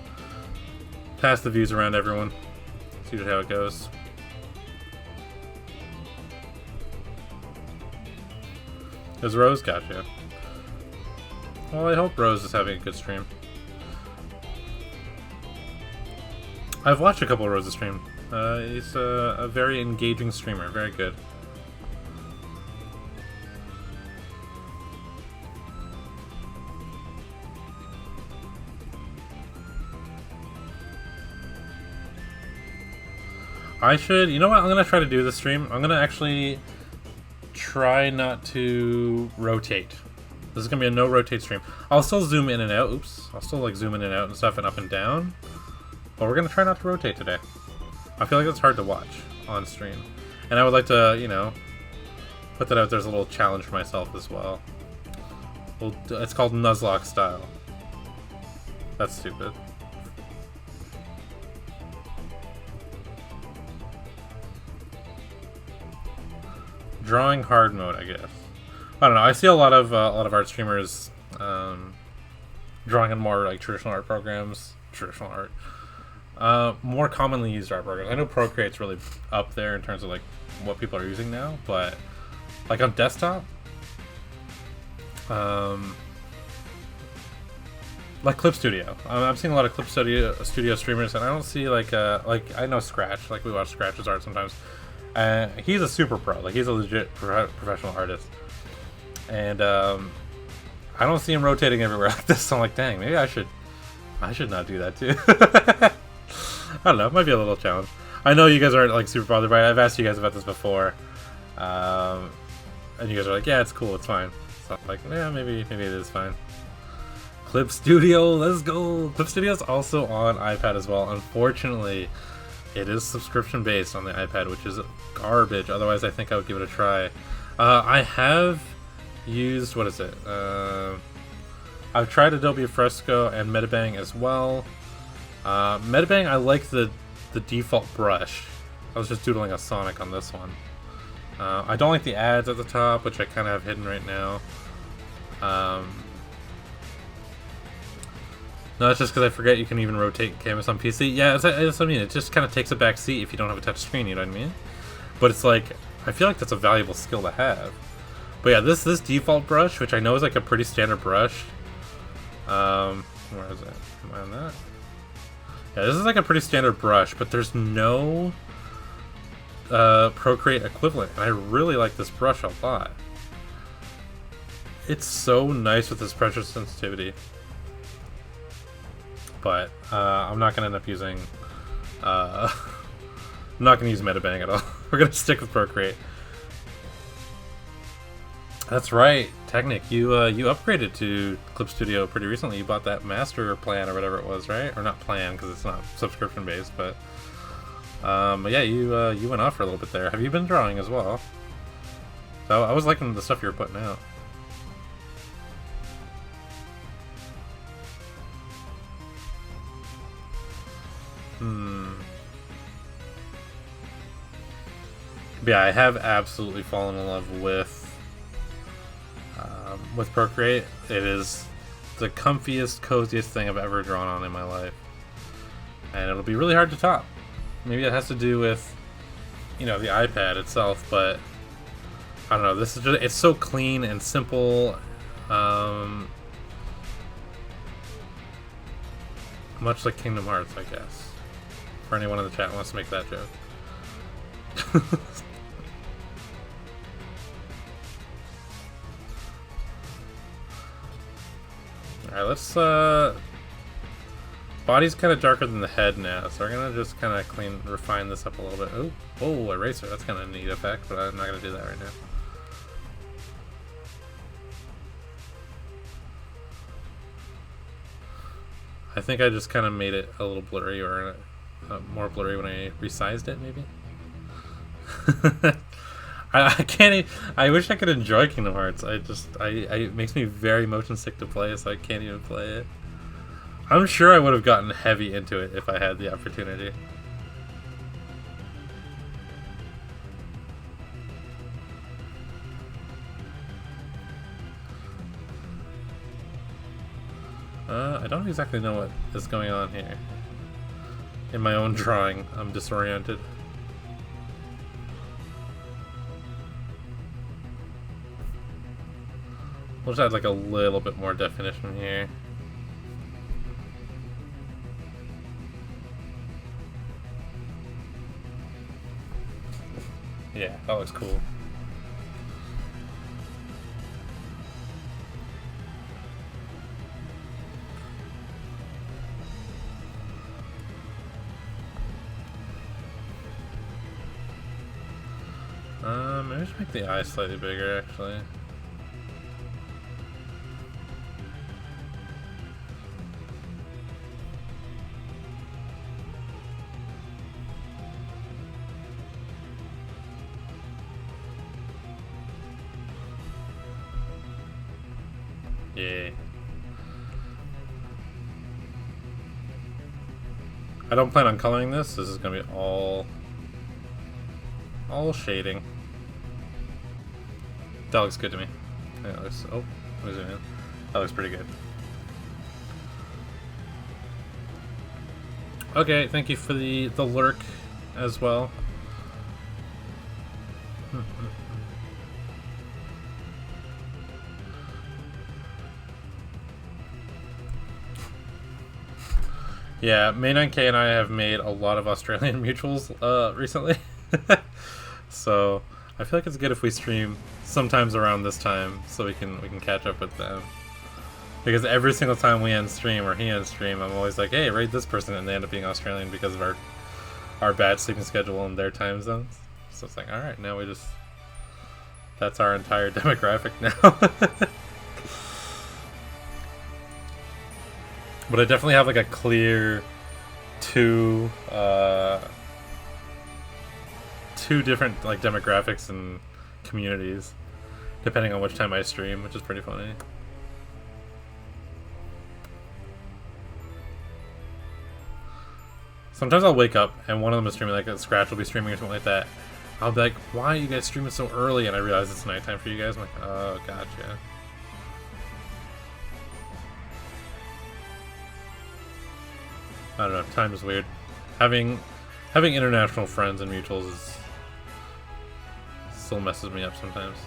pass the views around everyone. That's usually how it goes. Is Rose? Gotcha. Well, I hope Rose is having a good stream. I've watched a couple of Rose's stream. He's a very engaging streamer. Very good. You know what I'm going to try to do this stream? I'm going to actually try not to rotate. This is going to be a no rotate stream. I'll still zoom in and out. Oops. I'll still like zoom in and out and stuff and up and down. But we're going to try not to rotate today. I feel like it's hard to watch on stream. And I would like to, you know, put that out there as a little challenge for myself as well. It's called Nuzlocke style. That's stupid. Drawing hard mode, I guess. I don't know. I see a lot of art streamers drawing in more like traditional art programs, more commonly used art programs. I know Procreate's really up there in terms of like what people are using now, but like on desktop, like Clip Studio. I'm seeing a lot of Clip Studio streamers, and I don't see like I know Scratch. Like we watch Scratch's art sometimes. He's a super pro. Like he's a legit professional artist, and I don't see him rotating everywhere like this. So I'm like, dang, maybe I should not do that too. I don't know. It might be a little challenge. I know you guys aren't like super bothered by it. I've asked you guys about this before, and you guys are like, yeah, it's cool, it's fine. So I'm like, yeah, maybe it is fine. Clip Studio, let's go. Clip Studio is also on iPad as well. Unfortunately, it is subscription based on the iPad, which is garbage. Otherwise, I think I would give it a try. I have used, what is it? I've tried Adobe Fresco and Metabang as well. Metabang, I like the default brush. I was just doodling a Sonic on this one. I don't like the ads at the top, which I kind of have hidden right now. No, that's just because I forget you can even rotate canvas on PC. Yeah, that's what I mean. It just kind of takes a back seat if you don't have a touch screen, you know what I mean? But it's like, I feel like that's a valuable skill to have. But yeah, this default brush, which I know is like a pretty standard brush. Where is it? Am I on that? Yeah, this is like a pretty standard brush, but there's no Procreate equivalent. And I really like this brush a lot. It's so nice with this pressure sensitivity. But I'm not going to end up using... I'm not going to use Metabang at all. We're going to stick with Procreate. That's right, Technic. You upgraded to Clip Studio pretty recently. You bought that master plan or whatever it was, right? Or not plan, because it's not subscription based, but yeah, you went off for a little bit there. Have you been drawing as well? So I was liking the stuff you were putting out. Yeah, I have absolutely fallen in love with Procreate. It is the comfiest, coziest thing I've ever drawn on in my life, and it'll be really hard to top. Maybe it has to do with, you know, the iPad itself, but I don't know. This is just—it's so clean and simple. Much like Kingdom Hearts, I guess. For anyone in the chat who wants to make that joke. Alright, let's, body's kind of darker than the head now, so we're gonna just kind of refine this up a little bit. Oh, eraser, that's kind of a neat effect, but I'm not gonna do that right now. I think I just kind of made it a little blurry, or more blurry when I resized it, maybe? I can't. I wish I could enjoy Kingdom Hearts. It makes me very motion sick to play, so I can't even play it. I'm sure I would have gotten heavy into it if I had the opportunity. I don't exactly know what is going on here. In my own drawing, I'm disoriented. We'll just add like a little bit more definition here. Yeah, that looks cool. Maybe just make the eye slightly bigger, actually. Yeah. I don't plan on coloring this. This is gonna be all shading. That looks good to me. That looks, oh, what is it, man? That looks pretty good. Okay, thank you for the lurk as well. Yeah, May9K and I have made a lot of Australian mutuals recently. So I feel like it's good if we stream sometimes around this time so we can catch up with them. Because every single time we end stream or he ends stream, I'm always like, hey, rate this person, and they end up being Australian because of our bad sleeping schedule and their time zones. So it's like, alright, now we just... That's our entire demographic now. But I definitely have like a clear two different like demographics and communities depending on which time I stream, which is pretty funny. Sometimes I'll wake up and one of them is streaming, like Scratch will be streaming or something like that. I'll be like, why are you guys streaming so early? And I realize it's nighttime for you guys. I'm like, oh, gotcha. I don't know, time is weird. Having international friends and mutuals is still messes me up sometimes.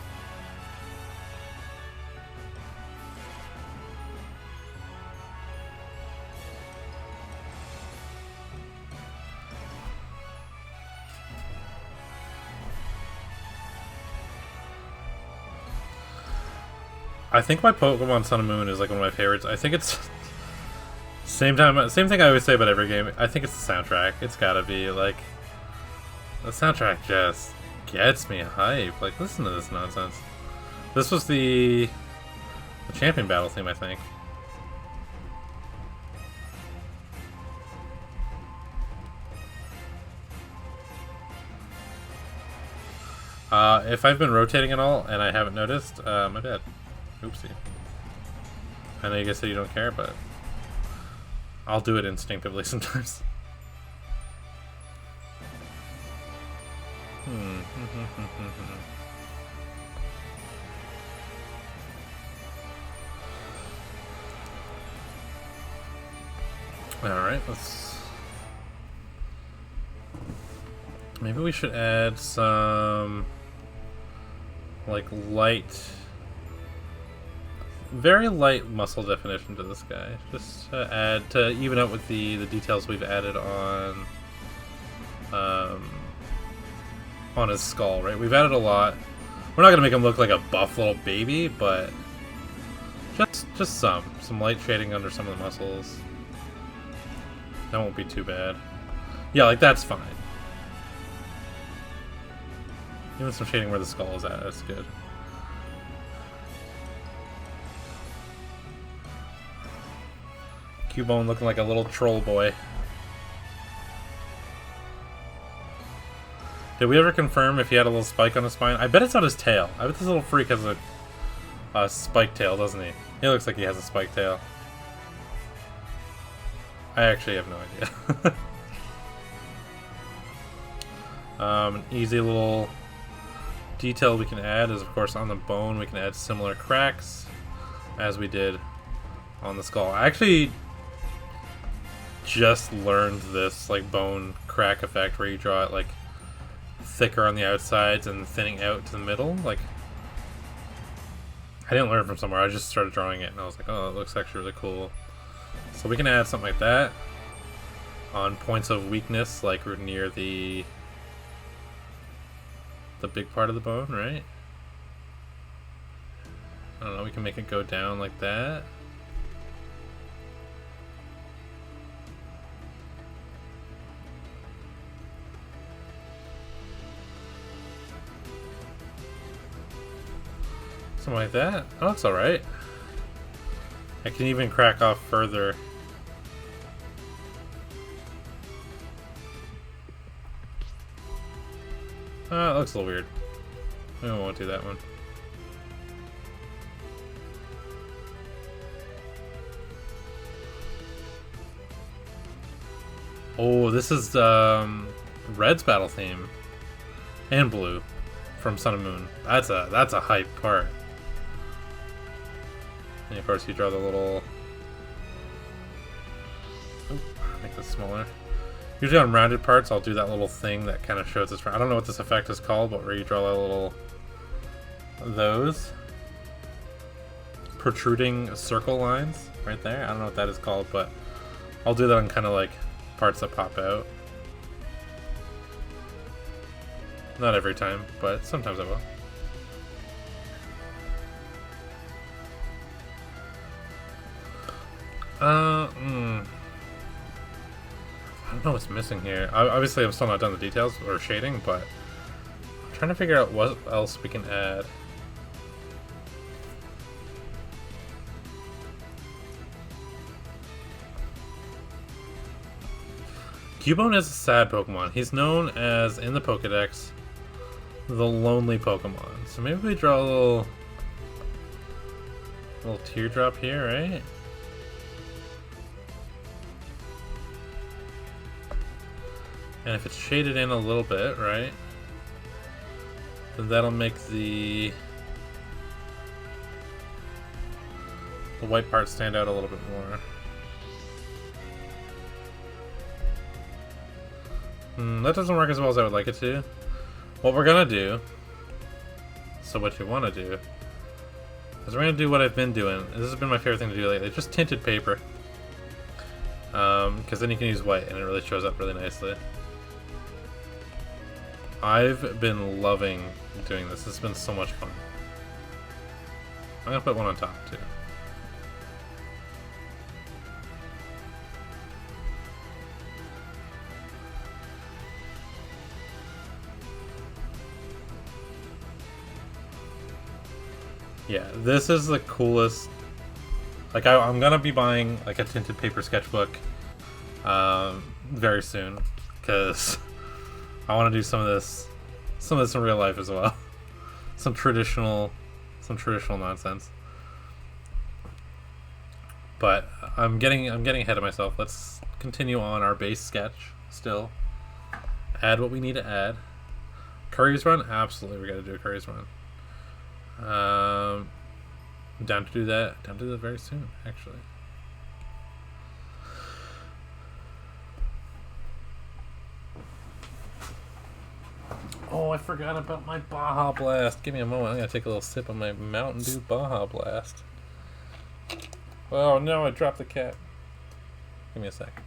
I think my Pokemon Sun and Moon is like one of my favorites. I think it's same thing I always say about every game. I think it's the soundtrack. It's gotta be like the soundtrack just gets me hype. Like, listen to this nonsense. This was the champion battle theme, I think. If I've been rotating at all and I haven't noticed, my bad. Oopsie. I know you guys say you don't care, but I'll do it instinctively sometimes. Alright, let's... Maybe we should add some... like, light... very light muscle definition to this guy. Just to add, to even out with the details we've added on his skull, right? We've added a lot. We're not gonna make him look like a buff little baby, but just some light shading under some of the muscles. That won't be too bad. Yeah, like that's fine. Even some shading where the skull is at, that's good. Cubone looking like a little troll boy. Did we ever confirm if he had a little spike on his spine? I bet it's not his tail. I bet this little freak has a spike tail, doesn't he? He looks like he has a spike tail. I actually have no idea. An easy little detail we can add is, of course, on the bone we can add similar cracks as we did on the skull. I actually just learned this like bone crack effect where you draw it like thicker on the outsides and thinning out to the middle. Like, I didn't learn it from somewhere. I just started drawing it and I was like, oh, it looks actually really cool. So we can add something like that on points of weakness, like we're near the big part of the bone, right? I don't know, we can make it go down like that. Something like that. Oh, that's alright. I can even crack off further. Oh, it looks a little weird. We won't do that one. Oh, this is Red's battle theme. And Blue from Sun and Moon. That's a hype part. And of course you draw the little... Oop, make this smaller. Usually on rounded parts, I'll do that little thing that kind of shows this. I don't know what this effect is called, but where you draw a little those protruding circle lines right there. I don't know what that is called, but I'll do that on kind of like parts that pop out. Not every time, but sometimes I will. I don't know what's missing here. Obviously, I'm still not done the details or shading, but I'm trying to figure out what else we can add. Cubone is a sad Pokemon. He's known as, in the Pokedex, the lonely Pokemon. So maybe we draw a little teardrop here, right? And if it's shaded in a little bit, right? Then that'll make the white part stand out a little bit more. That doesn't work as well as I would like it to. What we're gonna do, so what you want to do, is we're gonna do what I've been doing. This has been my favorite thing to do lately. Just tinted paper. Because then you can use white and it really shows up really nicely. I've been loving doing this. This has been so much fun. I'm gonna put one on top too. Yeah, this is the coolest. Like, I'm gonna be buying like a tinted paper sketchbook very soon, because I want to do some of this in real life as well. some traditional nonsense. But I'm getting ahead of myself. Let's continue on our base sketch still. Add what we need to add. Curry's Run, absolutely, we got to do a Curry's Run. Down to do that very soon, actually. Oh, I forgot about my Baja Blast. Give me a moment. I'm gonna take a little sip of my Mountain Dew Baja Blast. Oh no, I dropped the cap. Give me a sec.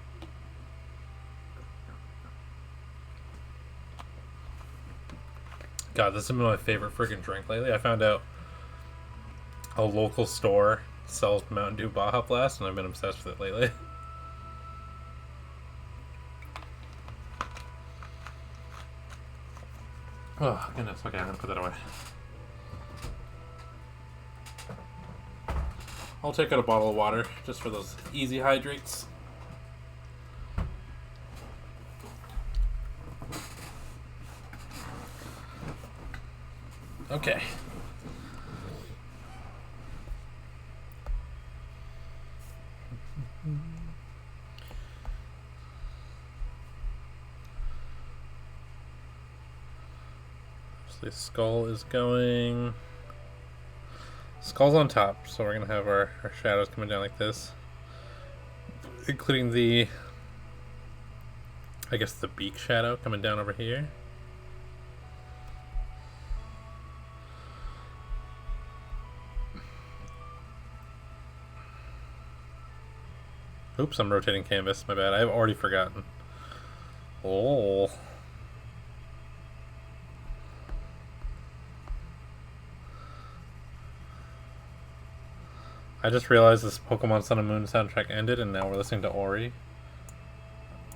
God, this has been my favorite freaking drink lately. I found out a local store sells Mountain Dew Baja Blast, and I've been obsessed with it lately. Oh, goodness. Okay, I'm going to put that away. I'll take out a bottle of water just for those easy hydrates. Okay. So the skull is going. Skull's on top, so we're gonna have our shadows coming down like this, including the, I guess, the beak shadow coming down over here. Oops, I'm rotating canvas. My bad. I've already forgotten. Oh. I just realized this Pokemon Sun and Moon soundtrack ended, and now we're listening to Ori,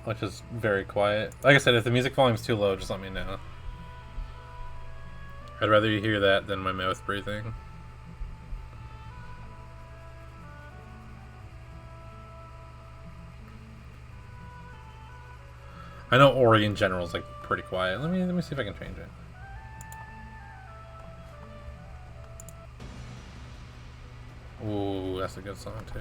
which is very quiet. Like I said, if the music volume's too low, just let me know. I'd rather you hear that than my mouth breathing. I know Ori in general is like pretty quiet. Let me see if I can change it. Ooh, that's a good song too.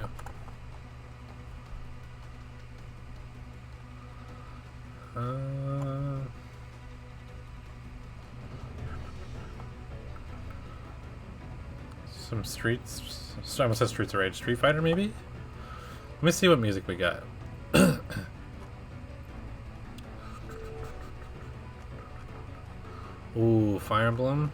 Some streets. I almost said Streets of Rage. Street Fighter, maybe? Let me see what music we got. Ooh, Fire Emblem.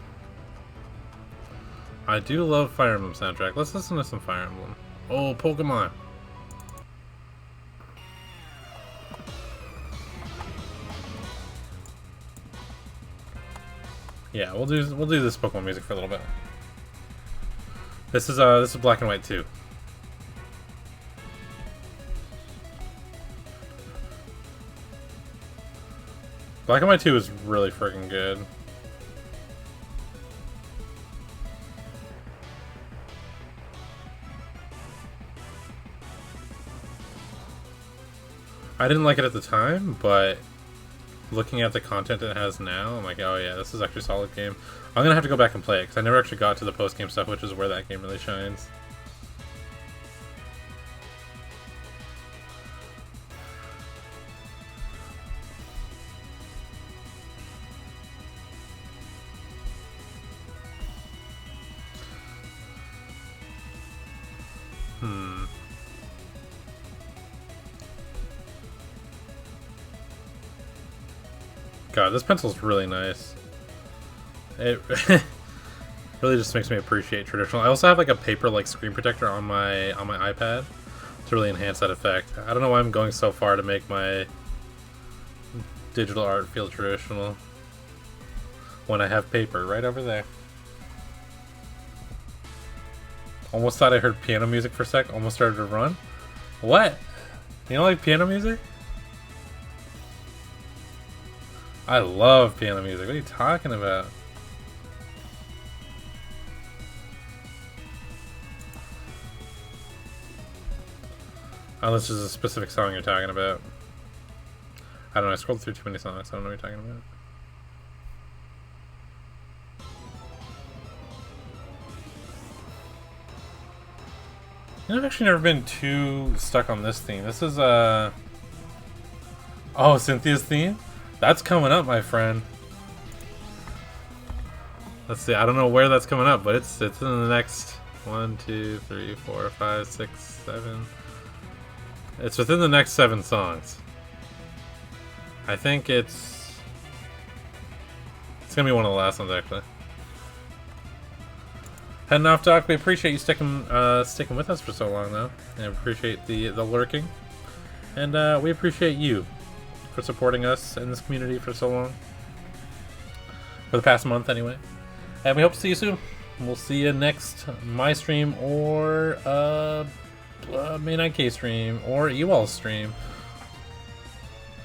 I do love Fire Emblem soundtrack. Let's listen to some Fire Emblem. Oh, Pokemon. Yeah, we'll do this Pokemon music for a little bit. This is Black and White 2. Black and White 2 is really freaking good. I didn't like it at the time, but looking at the content it has now, I'm like, oh yeah, this is actually a solid game. I'm gonna have to go back and play it, because I never actually got to the post-game stuff, which is where that game really shines. God, this pencil's really nice. It really just makes me appreciate traditional. I also have like a paper like screen protector on my iPad to really enhance that effect. I don't know why I'm going so far to make my digital art feel traditional when I have paper right over there. Almost thought I heard piano music for a sec. Almost started to run. What? You don't like piano music? I love piano music. What are you talking about? Unless there's a specific song you're talking about. I don't know, I scrolled through too many songs, I don't know what you're talking about. You know, I've actually never been too stuck on this theme. This is, oh, Cynthia's theme? That's coming up, my friend. Let's see, I don't know where that's coming up, but it's in the next 1, 2, 3, 4, 5, 6, 7. It's within the next 7 songs. I think it's gonna be one of the last ones, actually. Heading off, Doc. We appreciate you sticking with us for so long, though, and appreciate the lurking, and we appreciate you for supporting us in this community for so long, for the past month, anyway. And we hope to see you soon. We'll see you next my stream or Main IK stream or Ewell's stream.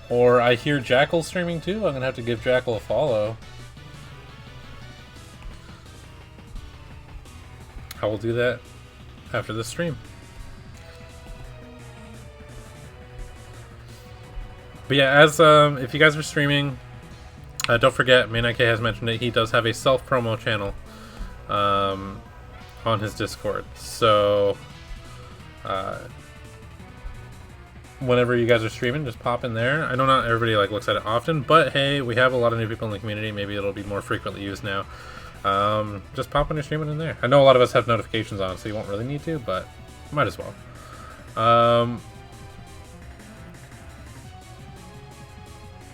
Or I hear Jackal streaming too. I'm gonna have to give Jackal a follow. I will do that after this stream. But yeah, as if you guys are streaming, don't forget, Main IK has mentioned it. He does have a self promo channel on his Discord. So whenever you guys are streaming, just pop in there. I know not everybody like looks at it often, but hey, we have a lot of new people in the community. Maybe it'll be more frequently used now. Just pop when you're streaming in there. I know a lot of us have notifications on, so you won't really need to, but might as well.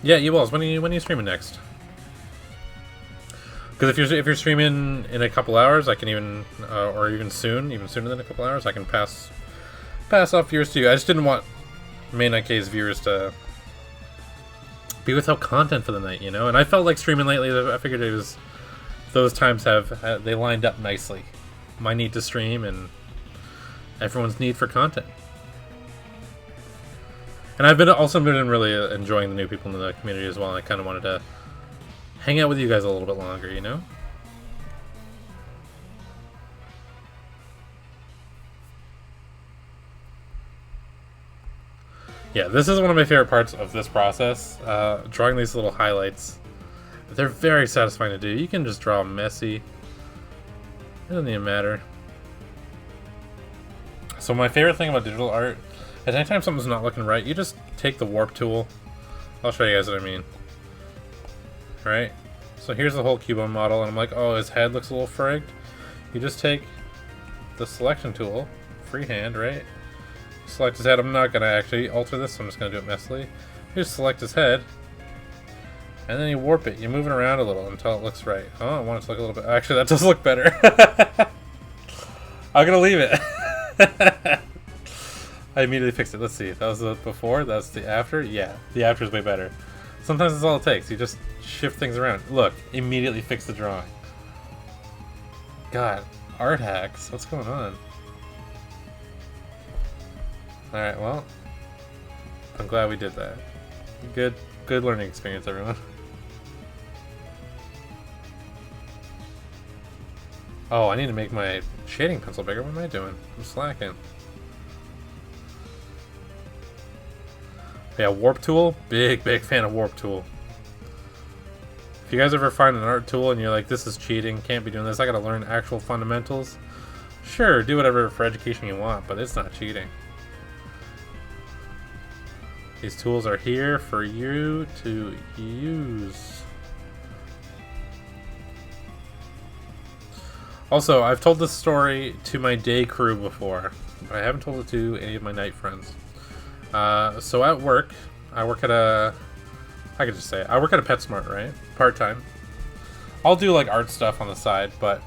Yeah, Ewells, when are you streaming next? Because if you're streaming in a couple hours, I can even, or even sooner than a couple hours, I can pass off viewers to you. I just didn't want Main IK's viewers to be without content for the night, you know. And I felt like streaming lately. I figured it was those times they lined up nicely. My need to stream and everyone's need for content. And I've also been really enjoying the new people in the community as well. I kind of wanted to hang out with you guys a little bit longer, you know? Yeah, this is one of my favorite parts of this process. Drawing these little highlights. They're very satisfying to do. You can just draw messy. It doesn't even matter. So my favorite thing about digital art is anytime something's not looking right, you just take the warp tool. I'll show you guys what I mean. Right? So here's the whole Cubone model, and I'm like, oh, his head looks a little frigged. You just take the selection tool, freehand, right? Select his head. I'm not going to actually alter this, so I'm just going to do it messily. You just select his head, And then you warp it. You move it around a little until it looks right. Oh, I want it to look a little bit... Actually, that does look better. I'm gonna leave it. I immediately fixed it. Let's see. That was the before. That's the after. Yeah, the after is way better. Sometimes that's all it takes. You just shift things around. Look, immediately fix the drawing. God, art hacks. What's going on? Alright, well, I'm glad we did that. Good learning experience, everyone. Oh, I need to make my shading pencil bigger. What am I doing? I'm slacking. Yeah, Warp Tool. Big fan of Warp Tool. If you guys ever find an art tool and you're like, this is cheating, can't be doing this, I gotta learn actual fundamentals. Sure, do whatever for education you want, but it's not cheating. These tools are here for you to use. Also, I've told this story to my day crew before, but I haven't told it to any of my night friends. So at work, I work at a... I could just say it. I work at a PetSmart, right? Part-time. I'll do like art stuff on the side, but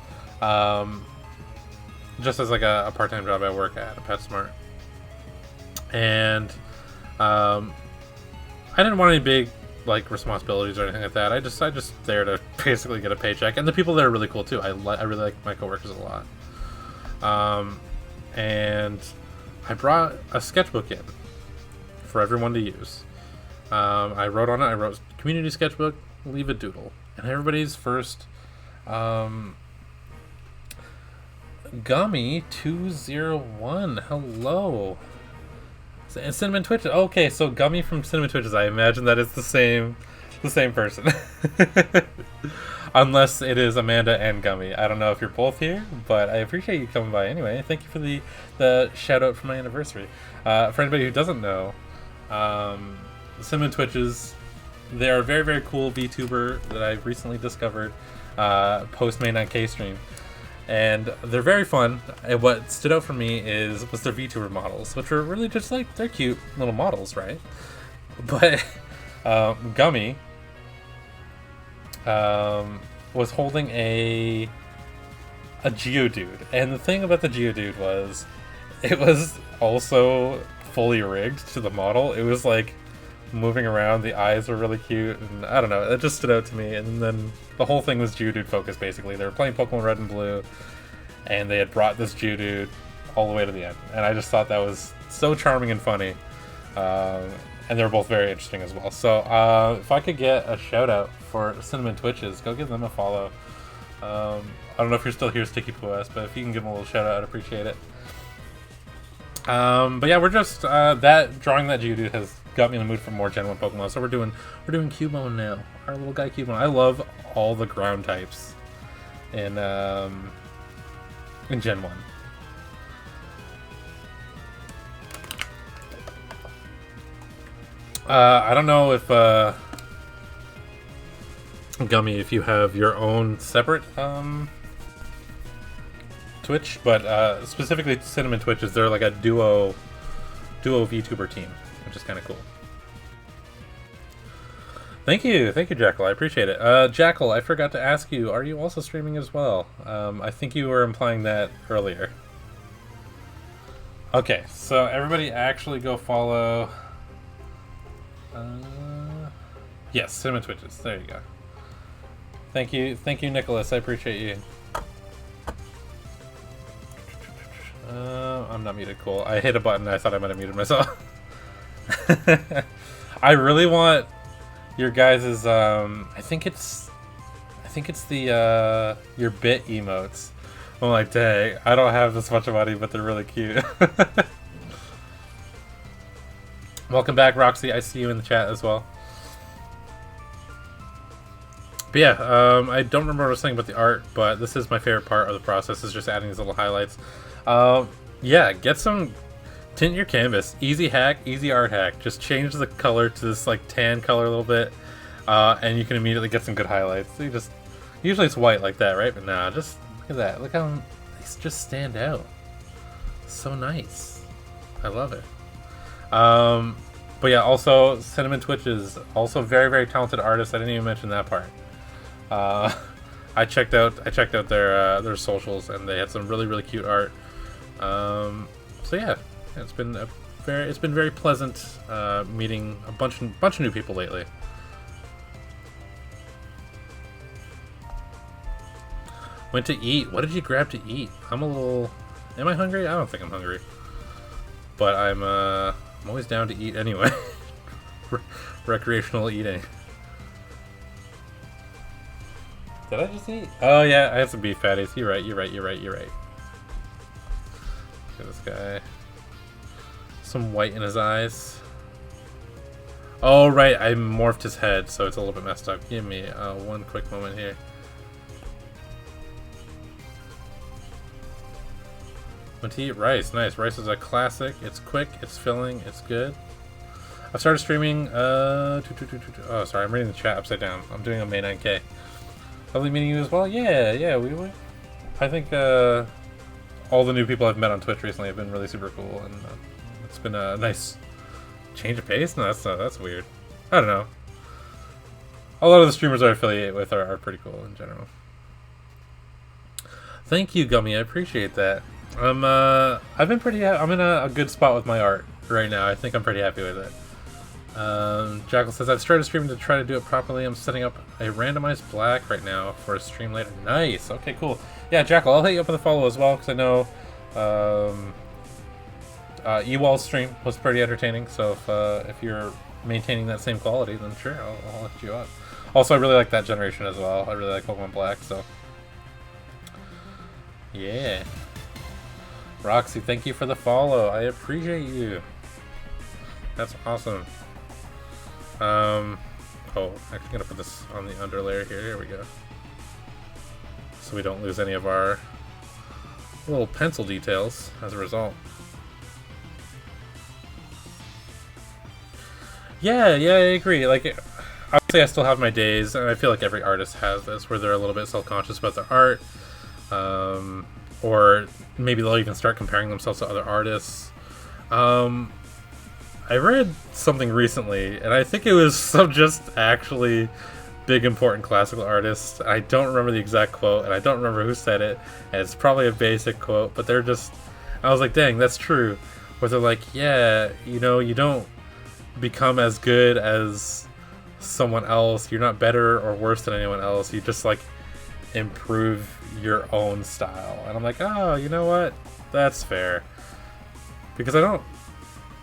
just as like a part-time job, I work at a PetSmart. And I didn't want any big like responsibilities or anything like that. I just there to basically get a paycheck, and the people there are really cool too. I really like my coworkers a lot. And I brought a sketchbook in for everyone to use. I wrote on it. I wrote community sketchbook. Leave a doodle, and everybody's first. Gummy201. Hello. And Cinnamon Twitches. Okay, so Gummy from Cinnamon Twitches. I imagine that is the same person. Unless it is Amanda and Gummy. I don't know if you're both here, but I appreciate you coming by anyway. Thank you for the shout out for my anniversary. For anybody who doesn't know, Cinnamon Twitches, they're a very cool VTuber that I've recently discovered post May 9K stream. And they're very fun. And what stood out for me was their VTuber models, which are really just like, they're cute little models, right? But Gummy was holding a Geodude, and the thing about the Geodude was it was also fully rigged to the model. It was like moving around, the eyes were really cute, and I don't know, it just stood out to me. And then the whole thing was Geodude focused, basically. They were playing Pokemon Red and Blue, and they had brought this Geodude all the way to the end, and I just thought that was so charming and funny. And they were both very interesting as well. So if I could get a shout out for Cinnamon Twitches, go give them a follow. I don't know if you're still here, Sticky Puas, but if you can give them a little shout out, I'd appreciate it. But yeah, we're just drawing that Geodude has got me in the mood for more Gen 1 Pokemon. So we're doing Cubone now. Our little guy Cubone. I love all the ground types in Gen 1. I don't know if Gummy, if you have your own separate Twitch, but specifically Cinnamon Twitches, they're like a duo VTuber team, which is kind of cool. Thank you, Jackal. I appreciate it. Jackal, I forgot to ask you, are you also streaming as well? I think you were implying that earlier. Okay, so everybody actually go follow. Yes, Cinnamon Twitches. There you go. Thank you, Nicholas. I appreciate you. I'm not muted. Cool. I hit a button. I thought I might have muted myself. I really want your guys's. I think it's the your bit emotes. I'm like, dang, I don't have this much money, but they're really cute. Welcome back, Roxy. I see you in the chat as well. But yeah, I don't remember what I was saying about the art, but this is my favorite part of the process, is just adding these little highlights. Yeah, tint your canvas. Easy hack, easy art hack. Just change the color to this like tan color a little bit, and you can immediately get some good highlights. So usually it's white like that, right? But nah, just look at that. Look how these just stand out. So nice. I love it. But yeah, also Cinnamon Twitch is also very very talented artist. I didn't even mention that part. I checked out their socials, and they had some really really cute art. So yeah, it's been very pleasant meeting a bunch of new people lately. Went to eat. What did you grab to eat? I'm Am I hungry? I don't think I'm hungry. But I'm always down to eat anyway. Recreational eating. Did I just eat? Oh yeah, I have some beef patties. You're right. Look at this guy. Some white in his eyes. Oh right, I morphed his head, so it's a little bit messed up. Give me one quick moment here. Went to eat rice. Nice. Rice is a classic. It's quick. It's filling. It's good. I started streaming. Oh, sorry. I'm reading the chat upside down. I'm doing a May 9K. Lovely meeting you as well. Yeah. I think all the new people I've met on Twitch recently have been really super cool, and it's been a nice change of pace. No, that's weird. I don't know. A lot of the streamers I affiliate with are pretty cool in general. Thank you, Gummy. I appreciate that. I've been pretty. I'm in a good spot with my art right now. I think I'm pretty happy with it. Jackal says I've started streaming to try to do it properly. I'm setting up a randomized black right now for a stream later. Nice. Okay, cool. Yeah, Jackal, I'll hit you up with a follow as well because I know Ewall's stream was pretty entertaining. So if you're maintaining that same quality, then sure, I'll hit you up. Also, I really like that generation as well. I really like Pokemon Black. So yeah. Roxy, thank you for the follow. I appreciate you. That's awesome. Oh, actually gonna put this on the underlayer here. Here we go. So we don't lose any of our little pencil details as a result. Yeah, I agree. Like, obviously I still have my days, and I feel like every artist has this, where they're a little bit self-conscious about their art. Or maybe they'll even start comparing themselves to other artists. I read something recently, and I think it was some just actually big important classical artists. I don't remember the exact quote, and I don't remember who said it, and it's probably a basic quote, but they're just... I was like, dang, that's true. Where they're like, yeah, you know, you don't become as good as someone else. You're not better or worse than anyone else. You just, like, improve your own style. And I'm like, oh, you know what? That's fair. Because I don't...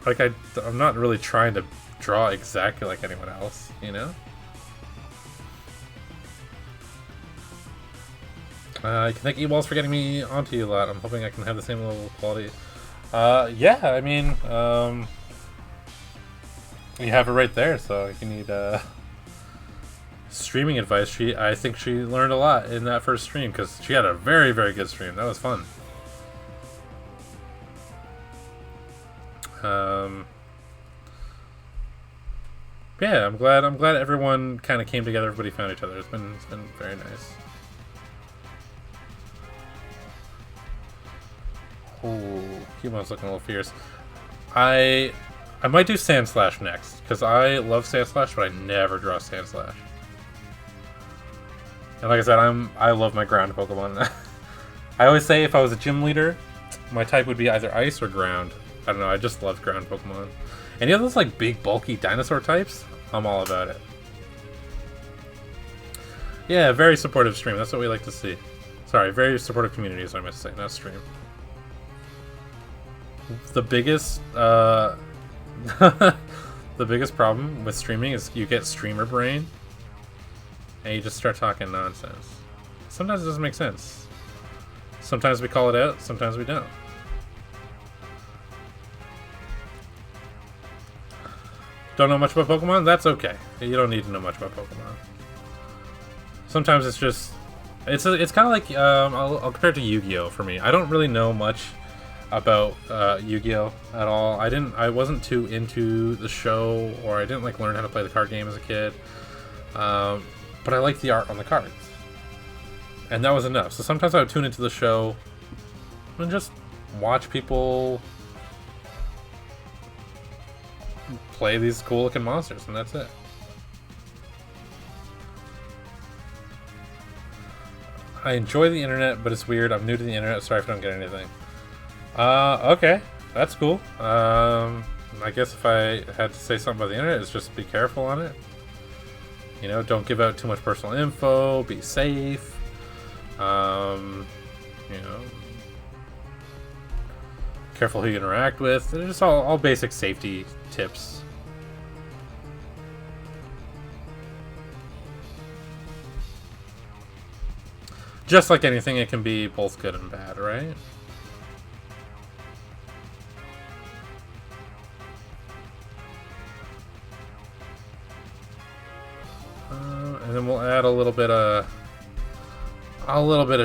Like, I'm not really trying to draw exactly like anyone else, you know? I can thank Ewalls for getting me onto you a lot. I'm hoping I can have the same level of quality. Yeah, I mean, you have it right there, so if you need streaming advice, I think she learned a lot in that first stream, because she had a very, very good stream. That was fun. Yeah, I'm glad everyone kind of came together. Everybody found each other. It's been very nice. Oh, Cubo's looking a little fierce. I might do Sandslash next, because I love Sandslash, but I never draw Sandslash. And like I said, I love my ground Pokemon. I always say if I was a gym leader, my type would be either ice or ground. I don't know, I just love ground Pokemon. Any of those like big bulky dinosaur types, I'm all about it. Yeah, very supportive stream, that's what we like to see. Sorry, very supportive community is what I meant to say, not stream. The biggest the biggest problem with streaming is you get streamer brain and you just start talking nonsense. Sometimes it doesn't make sense. Sometimes we call it out, sometimes we don't. Don't know much about Pokemon? That's okay. You don't need to know much about Pokemon. Sometimes it's just... It's kind of like... I'll compare it to Yu-Gi-Oh! For me. I don't really know much about Yu-Gi-Oh! At all. I wasn't too into the show, or I didn't like learn how to play the card game as a kid. But I liked the art on the cards. And that was enough. So sometimes I would tune into the show and just watch people play these cool looking monsters, and that's it. I enjoy the internet, but it's weird. I'm new to the internet. Sorry if I don't get anything. Okay. That's cool. I guess if I had to say something about the internet, it's just be careful on it. You know, don't give out too much personal info. Be safe. You know, careful who you interact with. They're just all basic safety tips. Just like anything, it can be both good and bad, right? And then we'll add a little bit of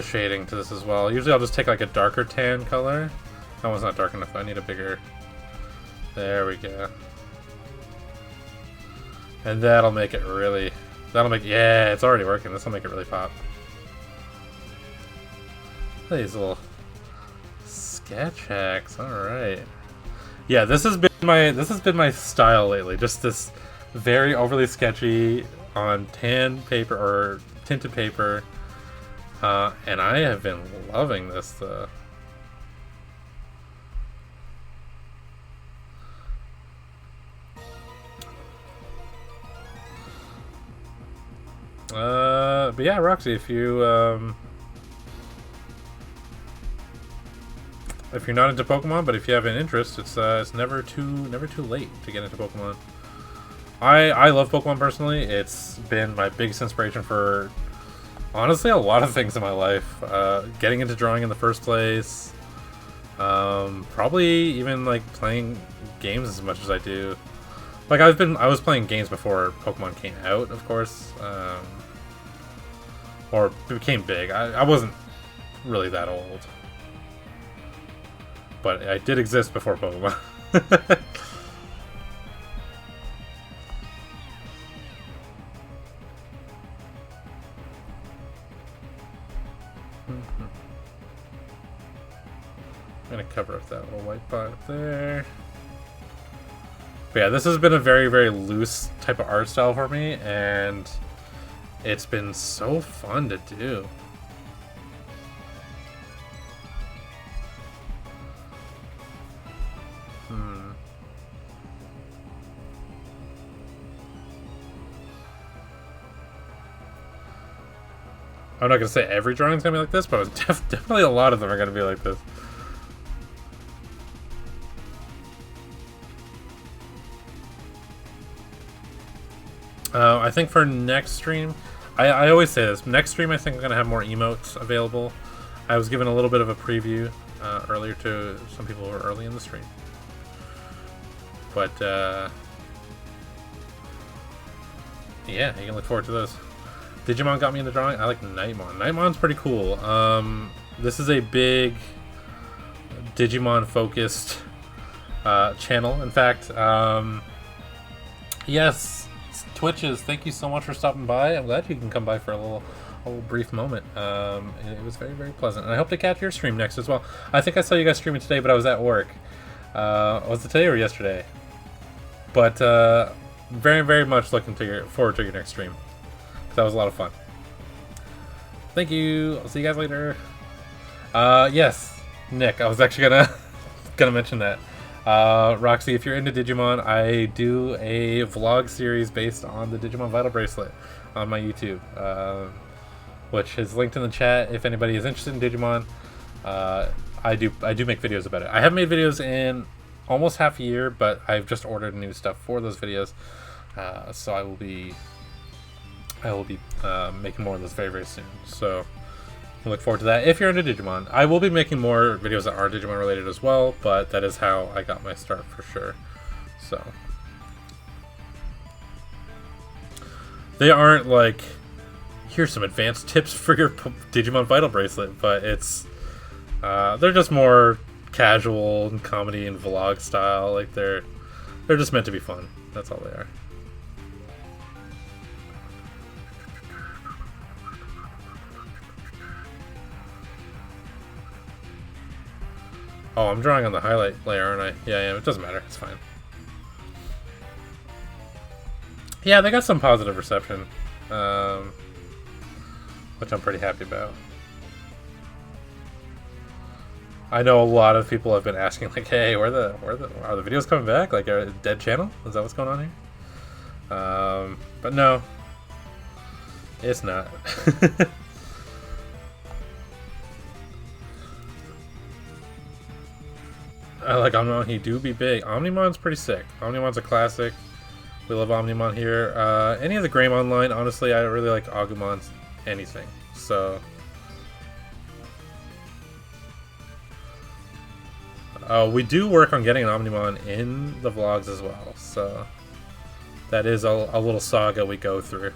shading to this as well. Usually I'll just take like a darker tan color. That one's not dark enough. I need a bigger. There we go. And that'll make it really. Yeah, it's already working. This will make it really pop. These little sketch hacks. All right. Yeah, this has been my style lately. Just this very overly sketchy on tan paper or tinted paper, and I have been loving this. But yeah, Roxy, if you're not into Pokemon, but if you have an interest, it's never too late to get into Pokemon. I love Pokemon personally. It's been my biggest inspiration for honestly a lot of things in my life. Getting into drawing in the first place, probably even like playing games as much as I do. Like I was playing games before Pokemon came out, of course, or became big. I wasn't really that old. But I did exist before Pokemon. I'm gonna cover up that little white part up there. But yeah, this has been a very, very loose type of art style for me, and it's been so fun to do. I'm not going to say every drawing's going to be like this, but definitely a lot of them are going to be like this. I think for next stream, I always say this, next stream I think I'm going to have more emotes available. I was given a little bit of a preview earlier to some people who were early in the stream. But, yeah, you can look forward to those. Digimon got me into drawing. I like Nightmon. Nightmon's pretty cool. This is a big Digimon-focused channel. In fact, yes, Twitches, thank you so much for stopping by. I'm glad you can come by for a little brief moment. It was very, very pleasant. And I hope to catch your stream next as well. I think I saw you guys streaming today, but I was at work. Was it today or yesterday? But very, very much looking forward to your next stream. That was a lot of fun. Thank you. I'll see you guys later. Yes, Nick. I was actually gonna mention that. Roxy, if you're into Digimon, I do a vlog series based on the Digimon Vital Bracelet on my YouTube, which is linked in the chat. If anybody is interested in Digimon, I do make videos about it. I haven't made videos in almost half a year, but I've just ordered new stuff for those videos, so I will be making more of this very, very soon. So I look forward to that. If you're into Digimon, I will be making more videos that are Digimon related as well, but that is how I got my start for sure. So they aren't like, here's some advanced tips for your Digimon Vital Bracelet, but it's they're just more casual and comedy and vlog style. Like they're just meant to be fun. That's all they are. Oh, I'm drawing on the highlight layer, aren't I? Yeah, it doesn't matter. It's fine. Yeah, they got some positive reception, which I'm pretty happy about. I know a lot of people have been asking, like, "Hey, are the videos coming back? Like, a dead channel? Is that what's going on here?" But no, it's not. I like Omnimon. He do be big. Omnimon's pretty sick. Omnimon's a classic. We love Omnimon here. Any of the Greymon line, honestly, I really like Agumon's anything. So. We do work on getting an Omnimon in the vlogs as well, so that is a little saga we go through.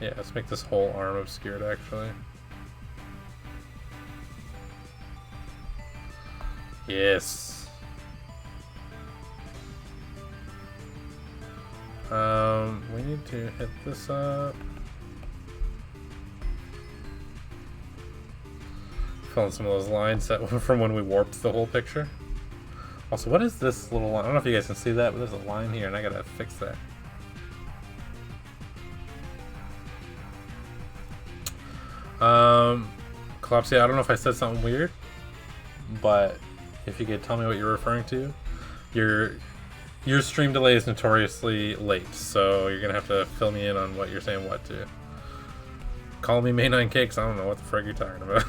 Yeah, let's make this whole arm obscured, actually. Yes. We need to hit this up. Fill in some of those lines that were from when we warped the whole picture. Also, what is this little line? I don't know if you guys can see that, but there's a line here, and I gotta fix that. Collapsia, I don't know if I said something weird, but if you could tell me what you're referring to. Your stream delay is notoriously late, so you're gonna have to fill me in on what you're saying what to. Call me May 9 Cakes, I don't know what the frig you're talking about.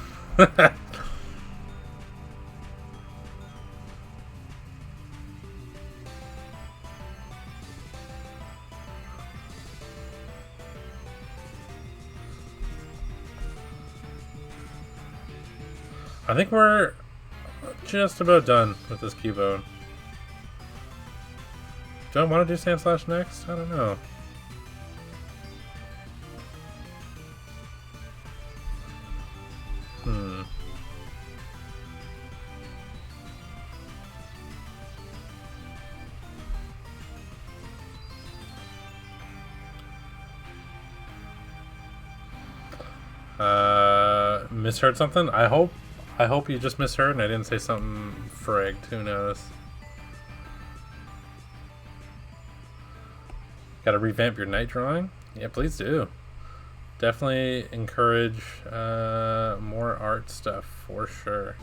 I think we're just about done with this Cubone. Do I want to do Sandslash next? I don't know. Misheard something? I hope you just misheard and I didn't say something frigged. Who knows? Gotta revamp your night drawing? Yeah, please do. Definitely encourage more art stuff for sure.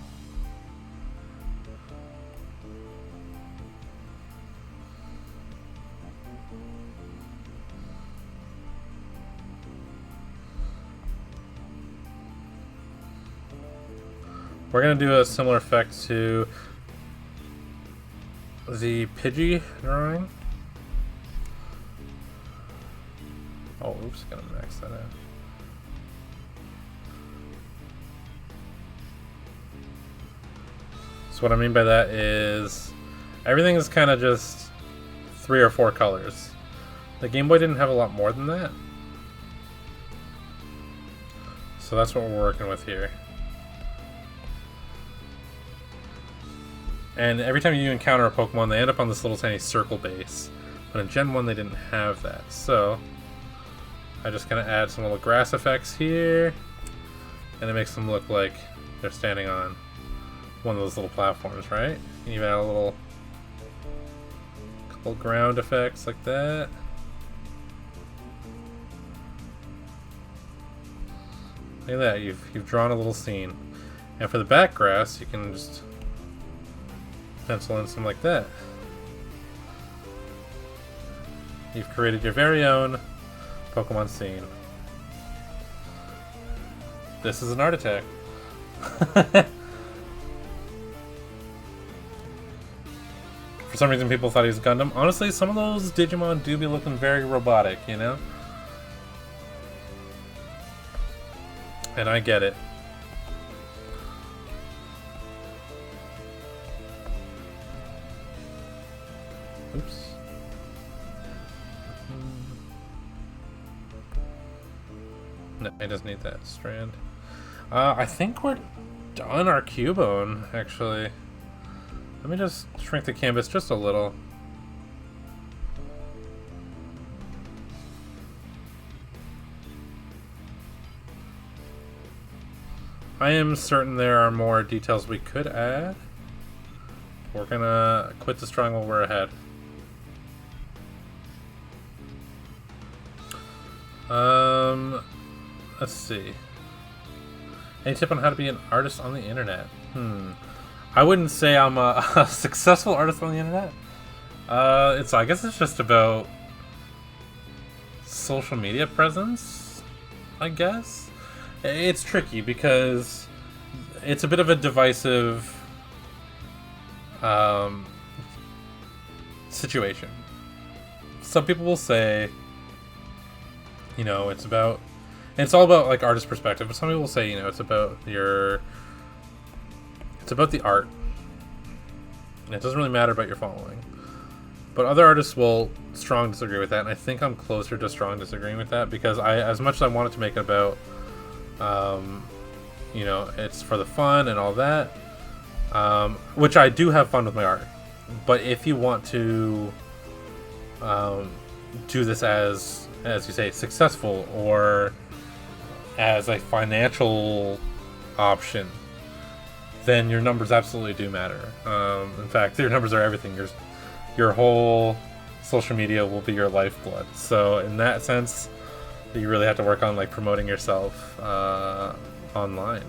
We're going to do a similar effect to the Pidgey drawing. Oh, oops, going to max that out. So what I mean by that is everything is kind of just 3 or 4 colors. The Game Boy didn't have a lot more than that. So that's what we're working with here. And every time you encounter a Pokemon, they end up on this little tiny circle base. But in Gen 1, they didn't have that. So I just kind of add some little grass effects here. And it makes them look like they're standing on one of those little platforms, right? And you add a couple ground effects like that. Look at that, you've drawn a little scene. And for the back grass, you can just pencil in some like that. You've created your very own Pokemon scene. This is an art attack. For some reason people thought he was Gundam. Honestly, some of those Digimon do be looking very robotic, you know? And I get it. Oops. No, I just need that strand. I think we're done our Cubone, actually. Let me just shrink the canvas just a little. I am certain there are more details we could add. We're gonna quit the strong while we're ahead. Let's see. Any tip on how to be an artist on the internet? I wouldn't say I'm a successful artist on the internet. I guess it's just about social media presence, I guess. It's tricky because it's a bit of a divisive situation. Some people will say, it's all about like artist perspective, but some people will say, it's about the art. And it doesn't really matter about your following. But other artists will strong disagree with that, and I think I'm closer to strong disagreeing with that because as much as I wanted to make it about, it's for the fun and all that, which I do have fun with my art. But if you want to do this as you say, successful or as a financial option, then your numbers absolutely do matter. In fact, your numbers are everything. Your whole social media will be your lifeblood. So in that sense, you really have to work on like promoting yourself online,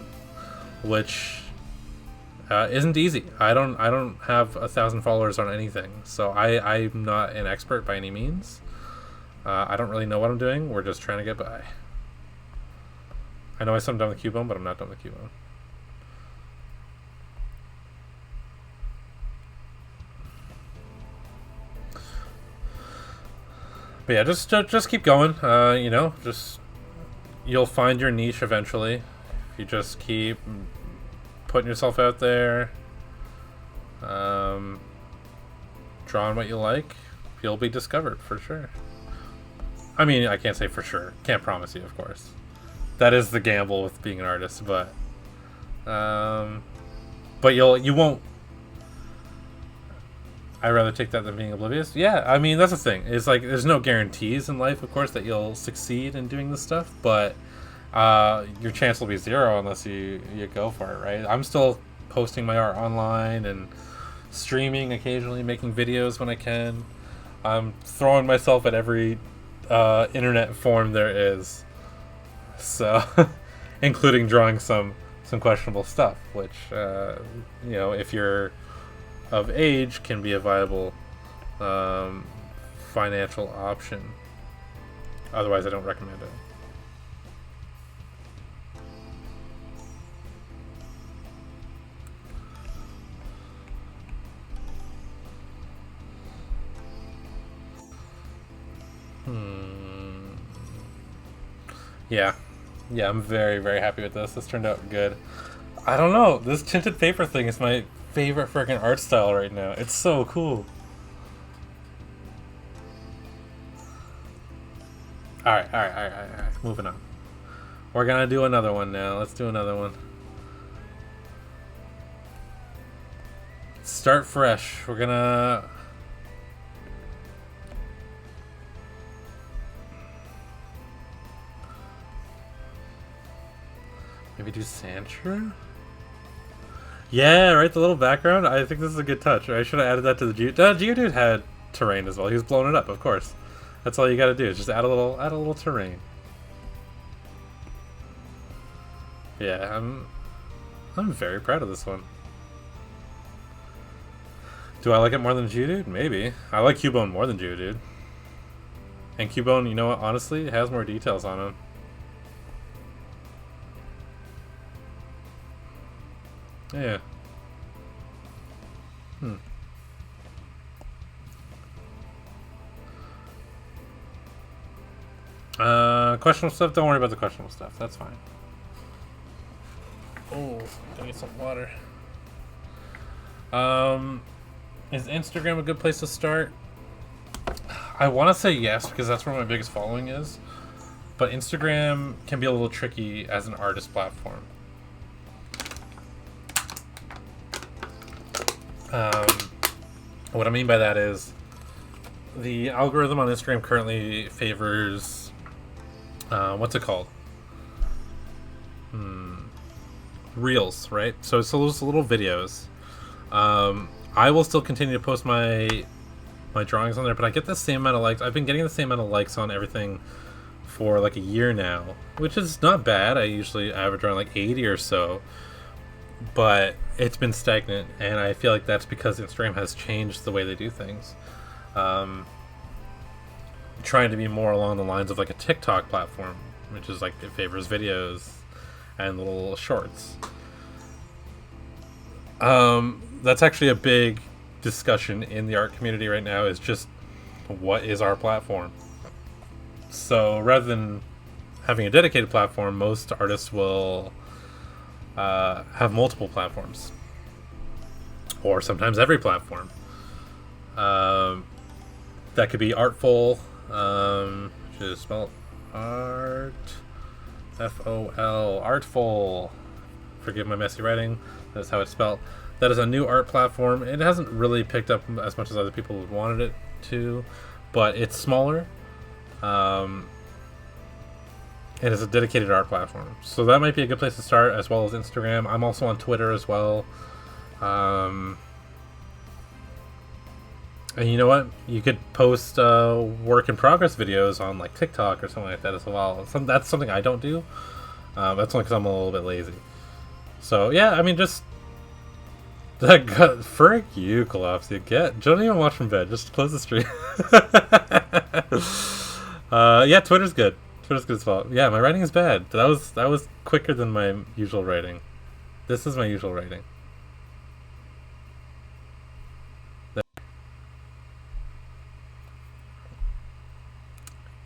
which isn't easy. I don't have 1,000 followers on anything, so I'm not an expert by any means. I don't really know what I'm doing. We're just trying to get by. I know I said I'm done with Cubone, but I'm not done with Cubone. But yeah, just keep going. You'll find your niche eventually. If you just keep putting yourself out there, drawing what you like, you'll be discovered for sure. I mean, I can't say for sure. Can't promise you, of course. That is the gamble with being an artist, but you won't. I'd rather take that than being oblivious. Yeah, I mean, that's the thing. It's like there's no guarantees in life, of course, that you'll succeed in doing this stuff, but your chance will be zero unless you go for it, right? I'm still posting my art online and streaming occasionally, making videos when I can. I'm throwing myself at every internet form there is. So, including drawing some questionable stuff, which, if you're of age, can be a viable financial option. Otherwise, I don't recommend it. Yeah, I'm very, very happy with this. This turned out good. I don't know. This tinted paper thing is my favorite freaking art style right now. It's so cool. Alright. Moving on. We're gonna do another one now. Let's do another one. Start fresh. We're gonna... maybe do Santra? Yeah, right, the little background. I think this is a good touch. I should have added that to the Geodude had terrain as well. He was blowing it up, of course. That's all you gotta do, is just add a little terrain. Yeah, I'm very proud of this one. Do I like it more than Geodude? Maybe. I like Cubone more than Geodude. And Cubone, you know what, honestly, it has more details on him. Yeah. Questionable stuff? Don't worry about the questionable stuff. That's fine. Oh, I need some water. Is Instagram a good place to start? I want to say yes, because that's where my biggest following is. But Instagram can be a little tricky as an artist platform. What I mean by that is the algorithm on Instagram currently favors what's it called? Reels, right? So it's those little videos. I will still continue to post my drawings on there, but I get the same amount of likes. I've been getting the same amount of likes on everything for like a year now, which is not bad. I usually average around like 80 or so, but it's been stagnant, and I feel like that's because Instagram has changed the way they do things. Trying to be more along the lines of like a TikTok platform, which is like it favors videos and little shorts. That's actually a big discussion in the art community right now, is just what is our platform. So rather than having a dedicated platform, most artists will have multiple platforms, or sometimes every platform. That could be Artful, should have spelled art, F-O-L, Artful. Forgive my messy writing. That's how it's spelled. That is a new art platform. It hasn't really picked up as much as other people wanted it to, but it's smaller. It is a dedicated art platform, so that might be a good place to start, as well as Instagram. I'm also on Twitter as well. And you know what? You could post work in progress videos on like TikTok or something like that as well. That's something I don't do. That's only because I'm a little bit lazy. So yeah, I mean, just frick you, Collapsy. Don't even watch from bed. Just close the stream. Yeah, Twitter's good. Twitter's good as well. Yeah, my writing is bad. That was quicker than my usual writing. This is my usual writing.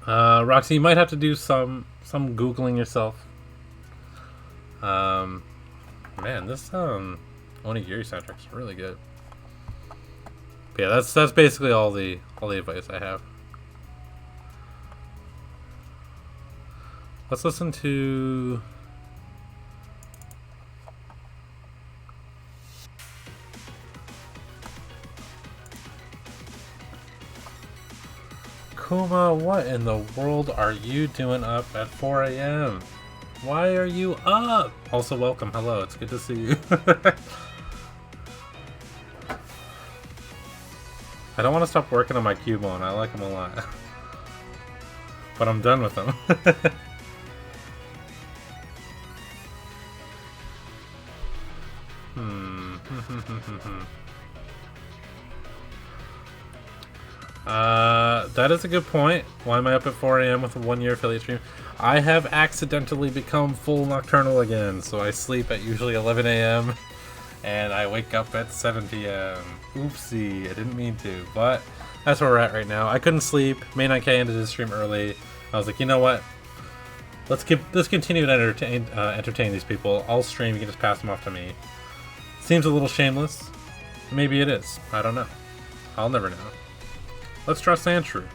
Roxy, you might have to do some Googling yourself. Man, this Onigiri soundtrack's really good. But yeah, that's basically all the advice I have. Let's listen to Kuma. What in the world are you doing up at 4 a.m.? Why are you up? Also, welcome. Hello. It's good to see you. I don't want to stop working on my Cubone. I like them a lot. But I'm done with them. That is a good point. Why am I up at 4 a.m. with a 1-year affiliate stream? I have accidentally become full nocturnal again, so I sleep at usually 11 a.m. and I wake up at 7 p.m. Oopsie, I didn't mean to, but that's where we're at right now. I couldn't sleep. May 9K ended his stream early. I was like, you know what? Let's continue to entertain these people. I'll stream. You can just pass them off to me. Seems a little shameless. Maybe it is. I don't know. I'll never know. Let's trust Andrew.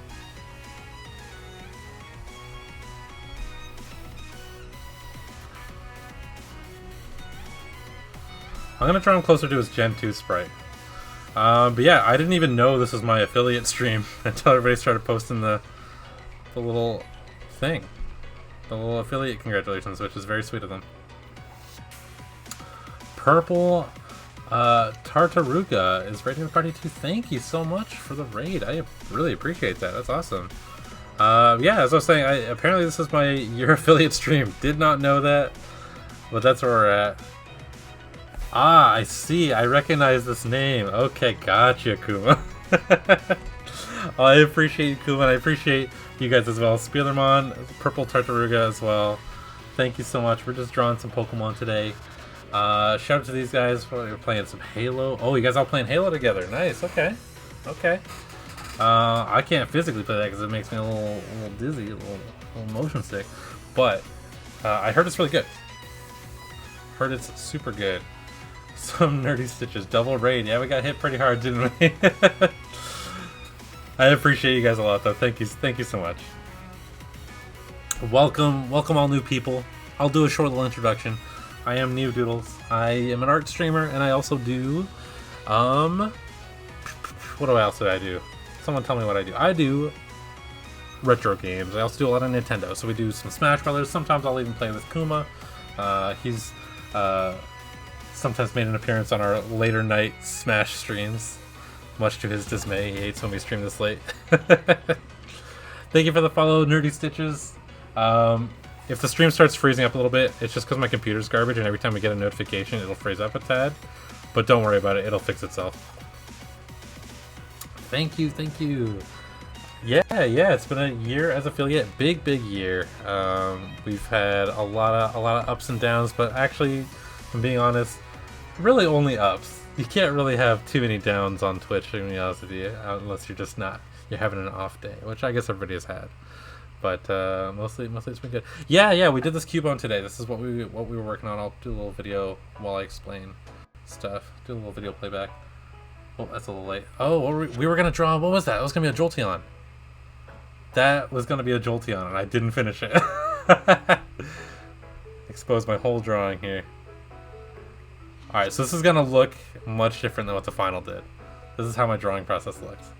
I'm gonna draw him closer to his Gen 2 sprite. But yeah, I didn't even know this was my affiliate stream until everybody started posting the little thing. The little affiliate congratulations, which is very sweet of them. Purple Tartaruga is raiding the party too. Thank you so much for the raid. I really appreciate that. That's awesome. Yeah, as I was saying, apparently this is my year affiliate stream. Did not know that, but that's where we're at. Ah, I see. I recognize this name. Okay, gotcha, Kuma. I appreciate you, Kuma, and I appreciate you guys as well. Spielermon, Purple Tartaruga as well. Thank you so much. We're just drawing some Pokemon today. Shout out to these guys. We're playing some Halo. Oh, you guys all playing Halo together. Nice. Okay. Okay. I can't physically play that because it makes me a little dizzy, a little motion sick. But I heard it's really good. Heard it's super good. Some nerdy stitches. Double raid. Yeah, we got hit pretty hard, didn't we? I appreciate you guys a lot, though. Thank you so much. Welcome all new people. I'll do a short little introduction. I am Neo Doodles. I am an art streamer, and I also do, what else do I do? Someone tell me what I do. I do retro games. I also do a lot of Nintendo. So we do some Smash Brothers. Sometimes I'll even play with Kuma. He's sometimes made an appearance on our later night Smash streams. Much to his dismay, he hates when we stream this late. Thank you for the follow, Nerdy Stitches. If the stream starts freezing up a little bit, it's just because my computer's garbage, and every time we get a notification, it'll freeze up a tad. But don't worry about it, it'll fix itself. Thank you, thank you. Yeah, it's been a year as affiliate, big year. We've had a lot of ups and downs, but actually, if I'm being honest, really only ups. You can't really have too many downs on Twitch, to be honest with you, unless you're just you're having an off day, which I guess everybody has had. But mostly it's been good. Yeah, we did this Cubone today. This is what we were working on. I'll do a little video while I explain stuff. Do a little video playback. Oh, that's a little late. Oh, we were gonna draw. What was that? It was gonna be a Jolteon. That was gonna be a Jolteon, and I didn't finish it. Expose my whole drawing here. Alright, so this is gonna look much different than what the final did. This is how my drawing process looks.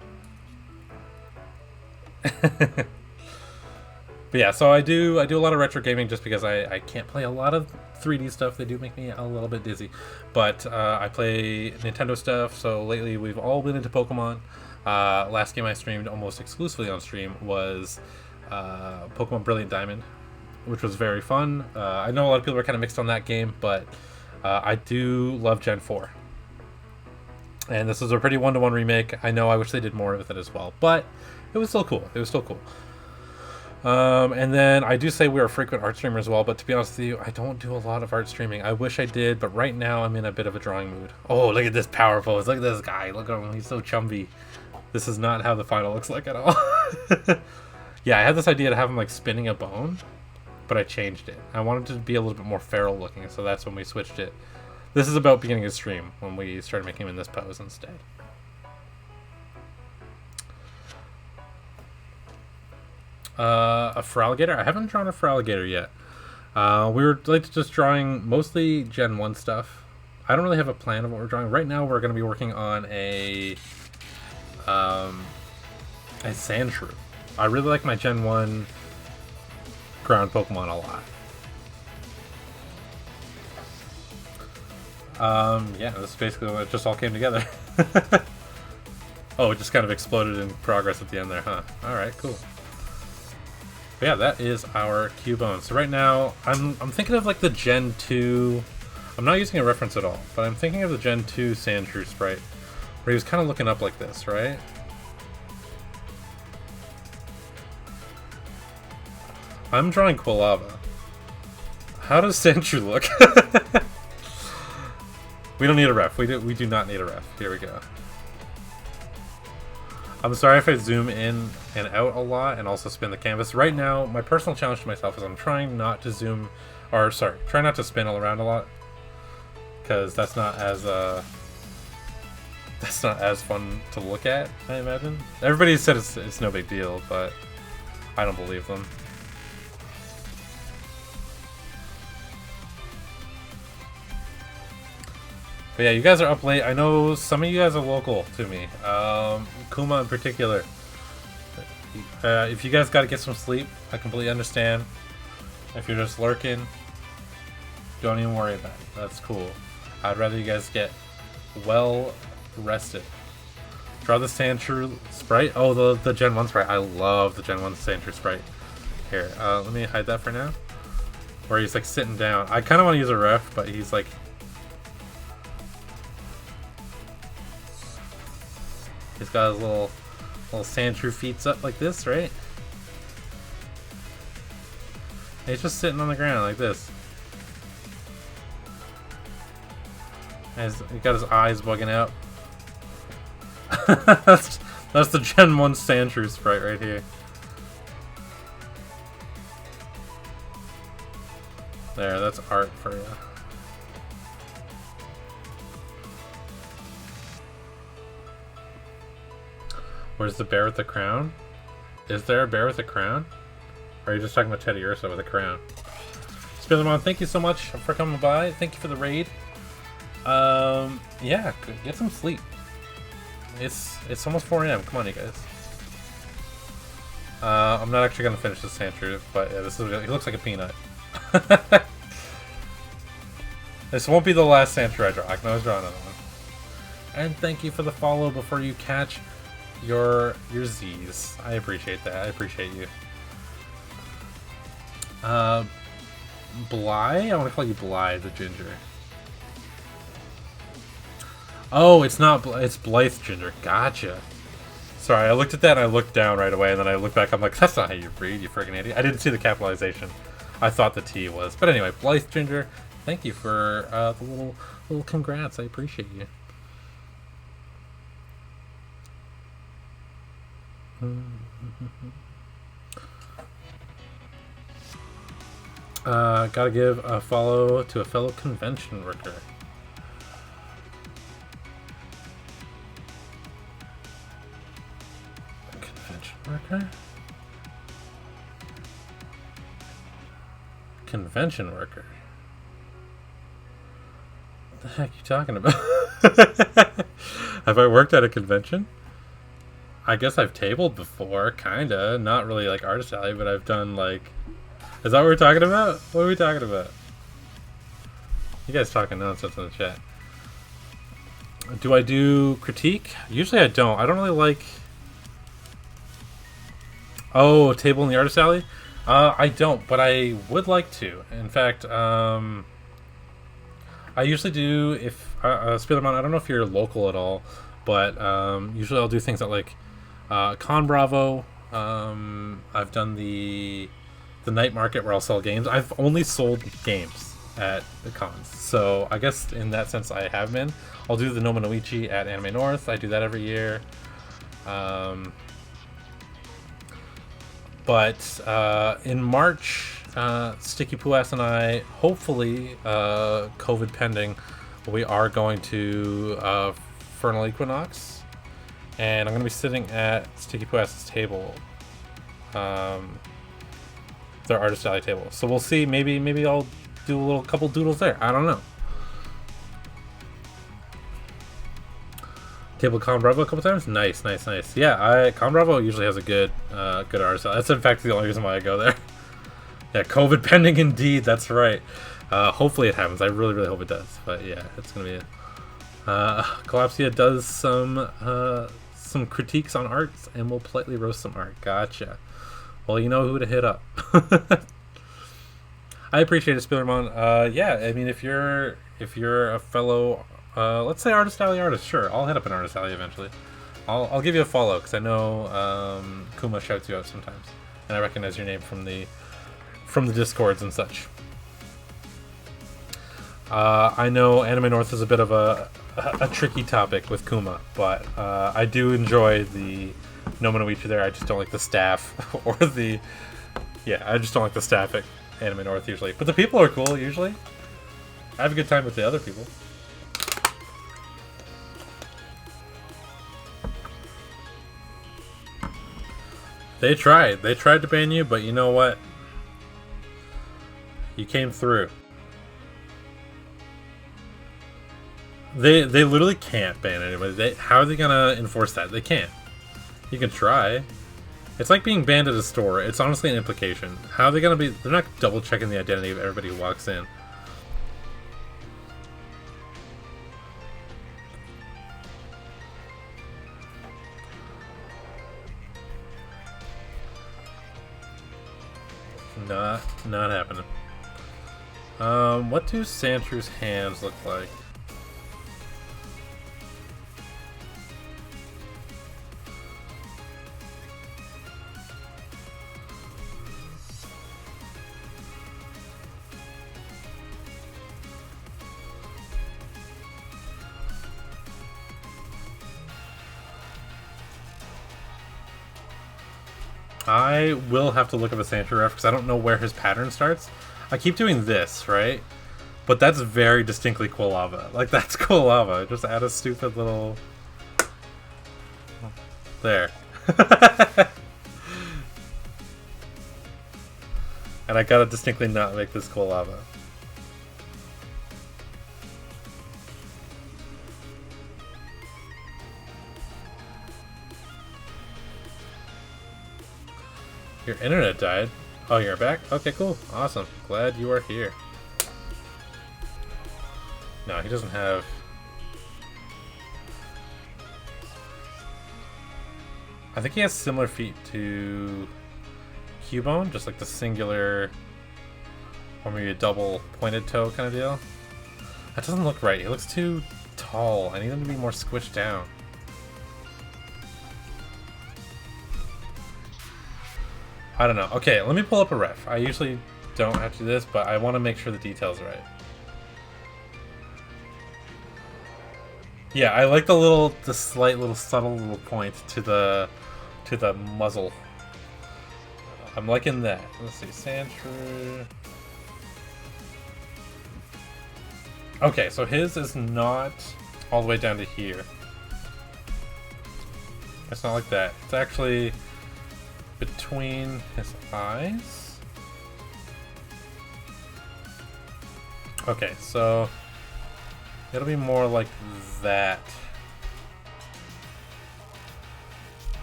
But yeah, so I do a lot of retro gaming just because I can't play a lot of 3D stuff. They do make me a little bit dizzy. But I play Nintendo stuff, so lately we've all been into Pokemon. Last game I streamed almost exclusively on stream was Pokemon Brilliant Diamond, which was very fun. I know a lot of people are kind of mixed on that game, but I do love Gen 4. And this was a pretty one-to-one remake. I know I wish they did more with it as well, but it was still cool. And then I do say we're a frequent art streamer as well, but to be honest with you, I don't do a lot of art streaming. I wish I did, but right now I'm in a bit of a drawing mood. Oh, look at this power pose. Look at this guy. Look at him. He's so chumby. This is not how the final looks like at all. Yeah, I had this idea to have him like spinning a bone, but I changed it. I wanted it to be a little bit more feral looking, so that's when we switched it. This is about beginning of stream, when we started making him in this pose instead. A Feraligatr? I haven't drawn a Feraligatr yet. We were like just drawing mostly Gen 1 stuff. I don't really have a plan of what we're drawing. Right now we're going to be working on a Sandshrew. I really like my Gen 1 ground Pokemon a lot. Yeah, this is basically when it just all came together. Oh, it just kind of exploded in progress at the end there, huh? Alright, cool. But yeah, that is our Cubone. So right now, I'm thinking of like the Gen 2... I'm not using a reference at all, but I'm thinking of the Gen 2 Sandshrew sprite, where he was kind of looking up like this, right? I'm drawing Quilava. How does Sandshrew look? We don't need a ref. We do not need a ref. Here we go. I'm sorry if I zoom in and out a lot and also spin the canvas. Right now, my personal challenge to myself is I'm trying not to zoom, or sorry, try not to spin all around a lot, because that's not as fun to look at, I imagine. Everybody said it's no big deal, but I don't believe them. But yeah, you guys are up late. I know some of you guys are local to me. Kuma in particular. If you guys gotta get some sleep, I completely understand. If you're just lurking, don't even worry about it. That's cool. I'd rather you guys get well rested. Draw the Sandshrew sprite. Oh, the Gen 1 sprite. I love the Gen 1 Sandshrew sprite. Here, let me hide that for now. Where he's like sitting down. I kind of want to use a ref, but he's like... He's got his little Sandshrew feet up like this, right? And he's just sitting on the ground like this. And he got his eyes bugging out. that's the Gen 1 Sandshrew sprite right here. There, that's art for you. Where's the bear with the crown? Is there a bear with a crown? Or are you just talking about Teddy Ursa with a crown? Spinnermon, thank you so much for coming by. Thank you for the raid. Yeah, get some sleep. It's almost 4 AM. Come on, you guys. I'm not actually gonna finish this Sandshrew, but yeah, he looks like a peanut. This won't be the last Sandshrew I draw. I can always draw another one. And thank you for the follow before you catch your Z's. I appreciate that. I appreciate you. Bly? I want to call you Bly the Ginger. Oh, it's not. It's Blythe Ginger. Gotcha. Sorry, I looked at that and I looked down right away, and then I looked back. I'm like, that's not how you read, you friggin' idiot. I didn't see the capitalization. I thought the T was. But anyway, Blythe Ginger, thank you for the little congrats. I appreciate you. Gotta give a follow to a fellow convention worker. Convention worker? Convention worker? What the heck are you talking about? Have I worked at a convention? I guess I've tabled before, kinda. Not really like Artist Alley, but I've done like... Is that what we're talking about? What are we talking about? You guys talking nonsense in the chat. Do I do critique? Usually I don't. I don't really like... Oh, table in the Artist Alley? I don't, but I would like to. In fact, I usually do if... Spiderman, I don't know if you're local at all, but usually I'll do things at like Con Bravo. I've done the night market where I'll sell games. I've only sold games at the cons, so I guess in that sense I have been. I'll do the Nomanoichi at Anime North. I do that every year. But in March, Sticky Poo-Ass and I, hopefully, COVID pending, we are going to Fernal Equinox, and I'm going to be sitting at Sticky Poo-Ass's table, their Artist Alley table. So we'll see. Maybe I'll do a couple doodles there. I don't know. Table Con Bravo a couple times. Nice. Yeah, Con Bravo usually has a good Artist Alley. That's in fact the only reason why I go there. Yeah, COVID pending indeed. That's right. Hopefully it happens. I really hope it does. But yeah, it's gonna be it. Collapsia does some critiques on art, and will politely roast some art. Gotcha. Well, you know who to hit up. I appreciate it, Spillermon. Yeah, I mean, if you're a fellow, let's say Artist Alley artist, sure, I'll hit up an Artist Alley eventually. I'll give you a follow because I know Kuma shouts you out sometimes, and I recognize your name from the Discords and such. I know Anime North is a bit of a tricky topic with Kuma, but I do enjoy the Nomanoichi there. I just don't like the staff or the... Yeah, I just don't like the staff at Anime North usually. But the people are cool usually. I have a good time with the other people. They tried. They tried to ban you, but you know what? You came through. They literally can't ban anybody. How are they gonna enforce that? They can't. You can try. It's like being banned at a store. It's honestly an implication. How are they gonna be? They're not double checking the identity of everybody who walks in. Not happening. What do Sandshrews hands look like? I will have to look up a Sandshrew ref because I don't know where his pattern starts. I keep doing this, right? But that's very distinctly Quilava. Like, that's Quilava. Just add a stupid little... There. And I gotta distinctly not make this Quilava. Your internet died. Oh, you're back? Okay, cool. Awesome. Glad you are here. No, he doesn't have... I think he has similar feet to Cubone, just like the singular or maybe a double pointed toe kind of deal. That doesn't look right. He looks too tall. I need him to be more squished down. I don't know. Okay, let me pull up a ref. I usually don't have to do this, but I want to make sure the detail's right. Yeah, I like the slight little subtle little point to the muzzle. I'm liking that. Let's see, Sandshrew. Okay, so his is not all the way down to here. It's not like that. It's actually between his eyes. Okay, so it'll be more like that.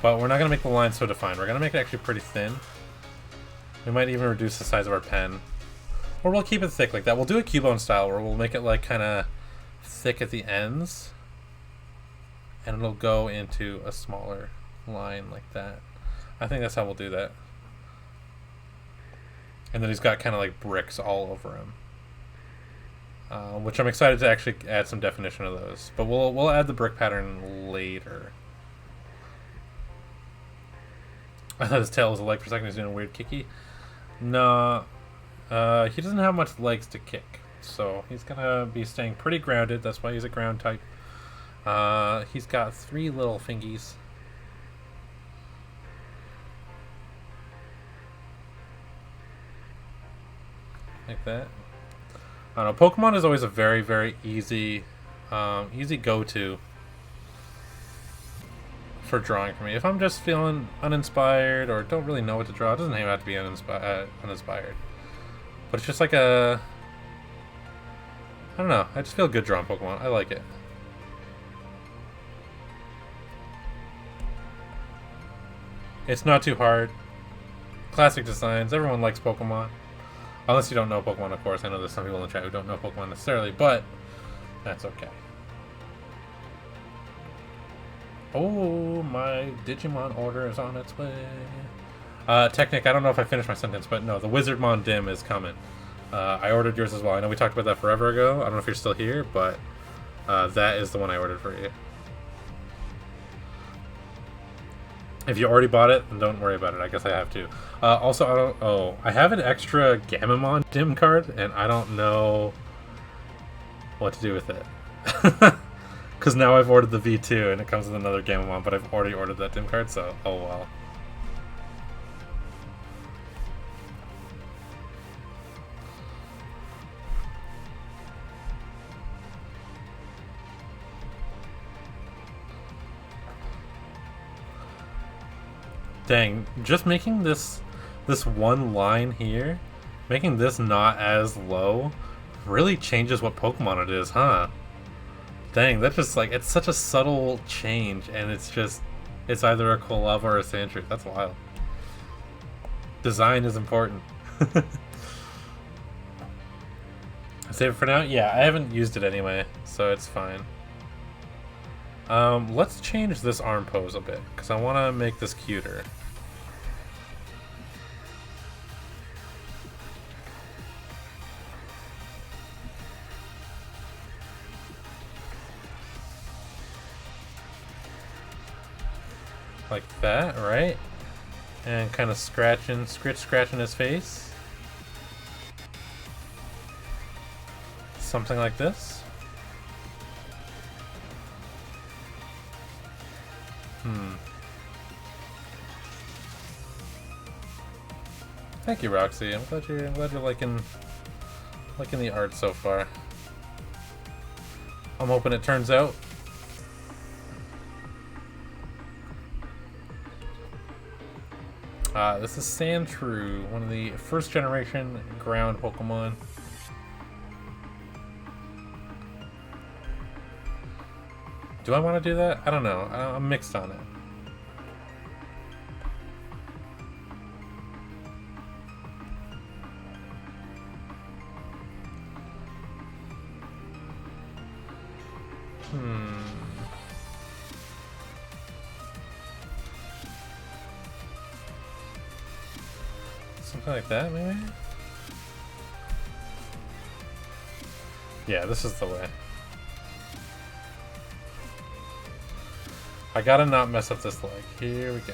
But we're not going to make the line so defined. We're going to make it actually pretty thin. We might even reduce the size of our pen. Or we'll keep it thick like that. We'll do a Cubone style where we'll make it like kind of thick at the ends. And it'll go into a smaller line like that. I think that's how we'll do that. And then he's got kind of like bricks all over him. Which I'm excited to actually add some definition of those. But we'll add the brick pattern later. I thought his tail was a leg for a second. He's doing a weird kicky. No. He doesn't have much legs to kick. So he's going to be staying pretty grounded. That's why he's a ground type. He's got 3 little fingies. Like that. I don't know. Pokemon is always a very, very easy go-to for drawing for me. If I'm just feeling uninspired or don't really know what to draw, it doesn't even have to be uninspired. But it's just like I don't know. I just feel good drawing Pokemon. I like it. It's not too hard. Classic designs. Everyone likes Pokemon. Unless you don't know Pokemon, of course. I know there's some people in the chat who don't know Pokemon necessarily, but that's okay. Oh, my Digimon order is on its way. Technic, I don't know if I finished my sentence, but no, the Wizardmon Dim is coming. I ordered yours as well. I know we talked about that forever ago. I don't know if you're still here, but that is the one I ordered for you. If you already bought it, then don't worry about it. I guess I have to. Also, I have an extra Gamamon Dim card, and I don't know what to do with it. Because now I've ordered the V2, and it comes with another Gamamon, but I've already ordered that Dim card, so oh well. Dang, just making this one line here, making this not as low, really changes what Pokemon it is, huh? Dang, that's just like, it's such a subtle change, and it's either a Quilava or a Sandshrew. That's wild. Design is important. Save it for now? Yeah, I haven't used it anyway, so it's fine. Let's change this arm pose a bit, because I want to make this cuter. Like that, right? And kind of scratching his face. Something like this. Thank you, Roxy. I'm glad you're liking the art so far. I'm hoping it turns out. This is Sandshrew, one of the first generation ground Pokemon. Do I want to do that? I don't know. I'm mixed on it. Something like that, maybe? Yeah, this is the way. I gotta not mess up this leg. Here we go.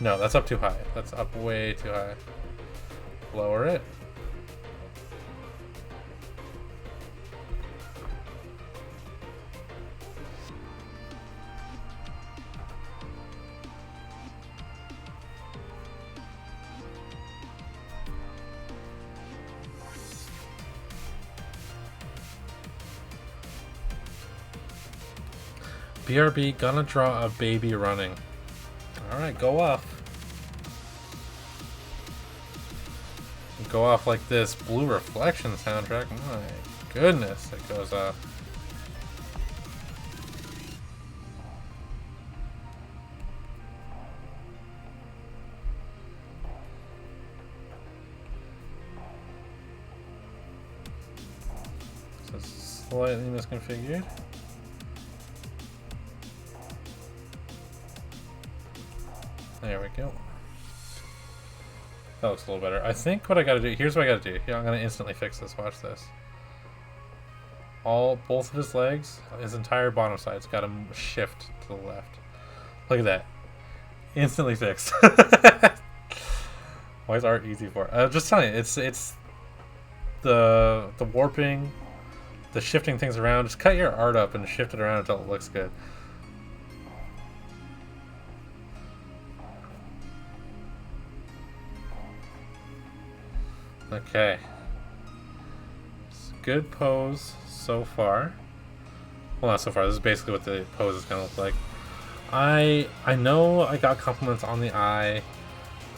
No, that's up too high. That's up way too high. Lower it. BRB, gonna draw a baby running. Alright, go off. Go off like this. Blue Reflection soundtrack. My goodness, it goes off. So slightly misconfigured. There we go. That looks a little better. I think what I gotta do, here's what I gotta do. Here, I'm gonna instantly fix this. Watch this. Both of his legs, his entire bottom side's gotta shift to the left. Look at that. Instantly fixed. Why is art easy for? Just telling you, it's the warping, the shifting things around. Just cut your art up and shift it around until it looks good. Okay. It's a good pose so far. Well, not so far. This is basically what the pose is going to look like. I know I got compliments on the eye.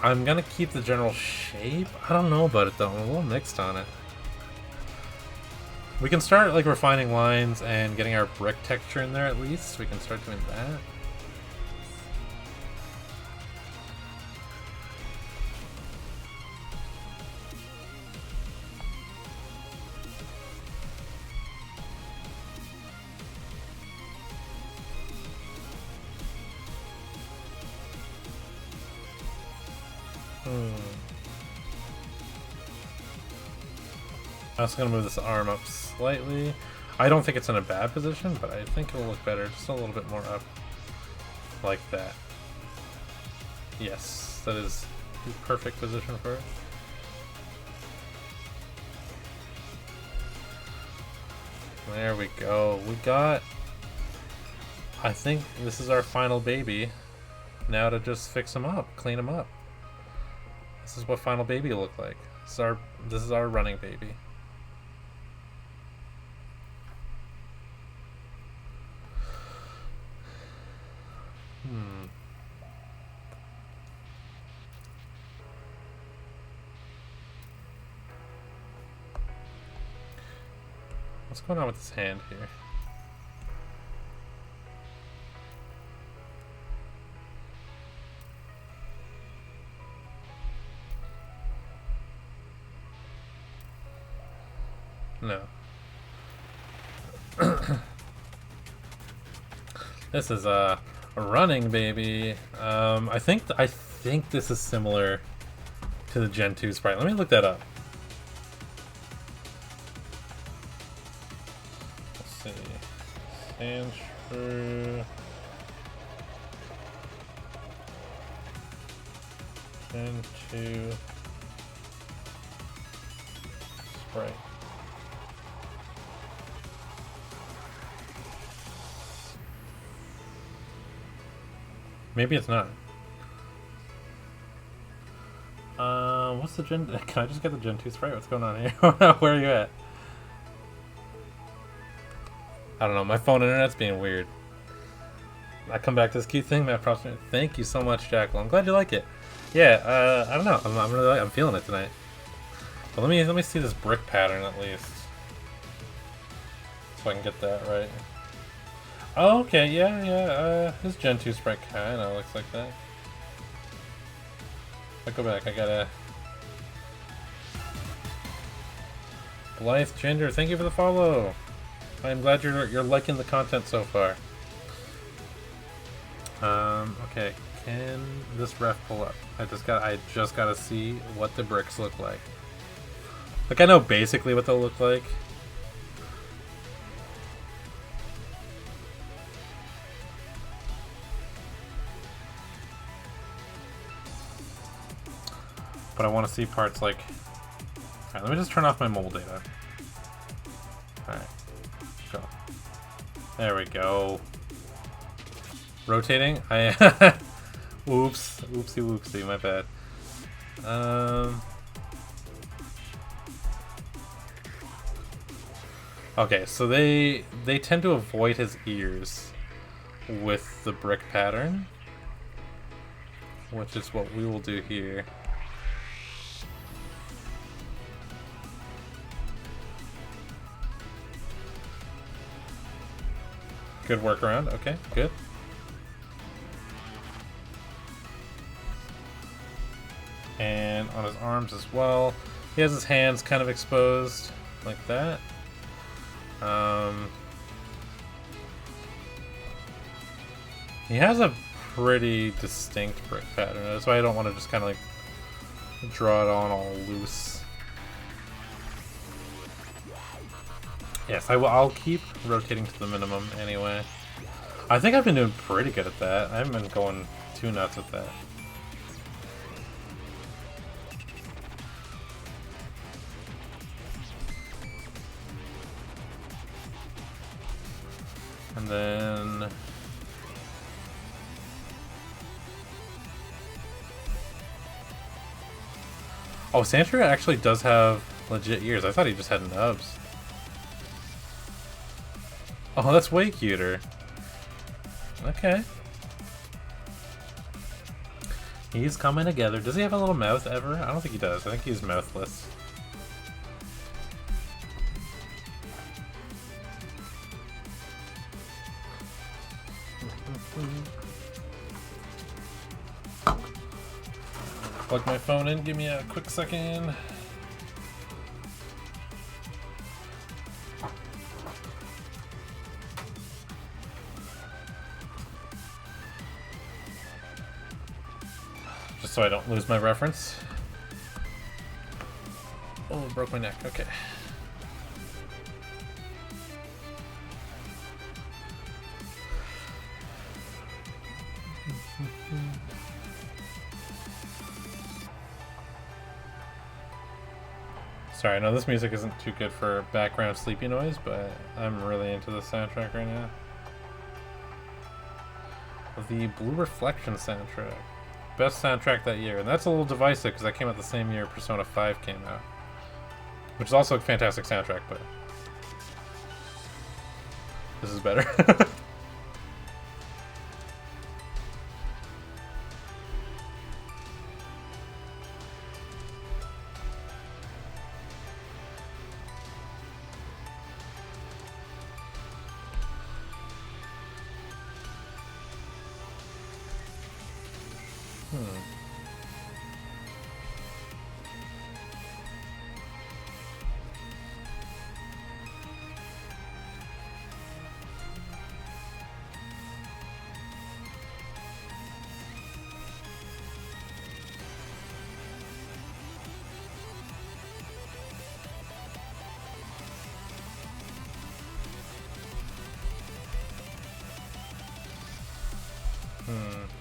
I'm going to keep the general shape. I don't know about it, though. I'm a little mixed on it. We can start, like, refining lines and getting our brick texture in there, at least. We can start doing that. I'm also going to move this arm up slightly. I don't think it's in a bad position, but I think it'll look better just a little bit more up. Like that. Yes, that is the perfect position for it. There we go. We got... I think this is our final baby. Now to just fix him up, clean him up. This is what final baby will look like. This is our running baby. What's going on with this hand here? No. This is a running baby. I think this is similar to the Gen 2 sprite. Let me look that up. Let's see. Sandshrew. Gen 2 sprite. Maybe it's not. What's the Gen... Can I just get the Gen 2 sprite? What's going on here? Where are you at? I don't know. My phone internet's being weird. I come back to this cute thing. Thank you so much, Jackal. I'm glad you like it. Yeah, I don't know. I'm feeling it tonight. But let me see this brick pattern at least, so I can get that right. Oh, okay, yeah. This Gen 2 sprite kinda looks like that. I go back, I gotta... Blythe Gender, thank you for the follow! I'm glad you're liking the content so far. Okay. Can this ref pull up? I just gotta see what the bricks look like. Like, I know basically what they'll look like. But I want to see parts like... Alright, let me just turn off my mobile data. Alright. Go. There we go. Rotating? Oops. Oopsie whoopsie, my bad. Okay, so they tend to avoid his ears with the brick pattern, which is what we will do here. Good workaround. Okay, good. And on his arms as well. He has his hands kind of exposed like that. He has a pretty distinct brick pattern. That's why I don't want to just kind of like draw it on all loose. Yes, I'll keep rotating to the minimum anyway. I think I've been doing pretty good at that. I haven't been going too nuts with that. And then... Oh, Sandshrew actually does have legit ears. I thought he just had nubs. Oh, that's way cuter. Okay. He's coming together. Does he have a little mouth ever? I don't think he does. I think he's mouthless. Plug my phone in. Give me a quick second. Just so I don't lose my reference. Oh, broke my neck. Okay. Sorry, I know this music isn't too good for background sleepy noise, but I'm really into the soundtrack right now. The Blue Reflection soundtrack. Best soundtrack that year. And that's a little divisive because that came out the same year Persona 5 came out. Which is also a fantastic soundtrack, but this is better.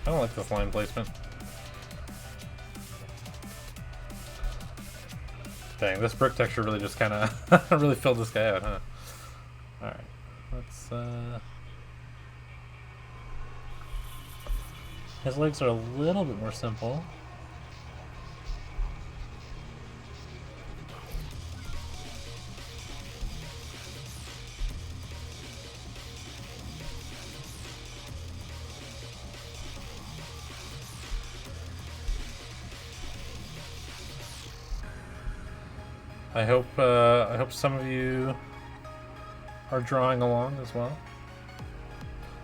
I don't like this line placement. Dang, this brick texture really just kind of really filled this guy out, huh? Alright, let's his legs are a little bit more simple. I hope some of you are drawing along as well,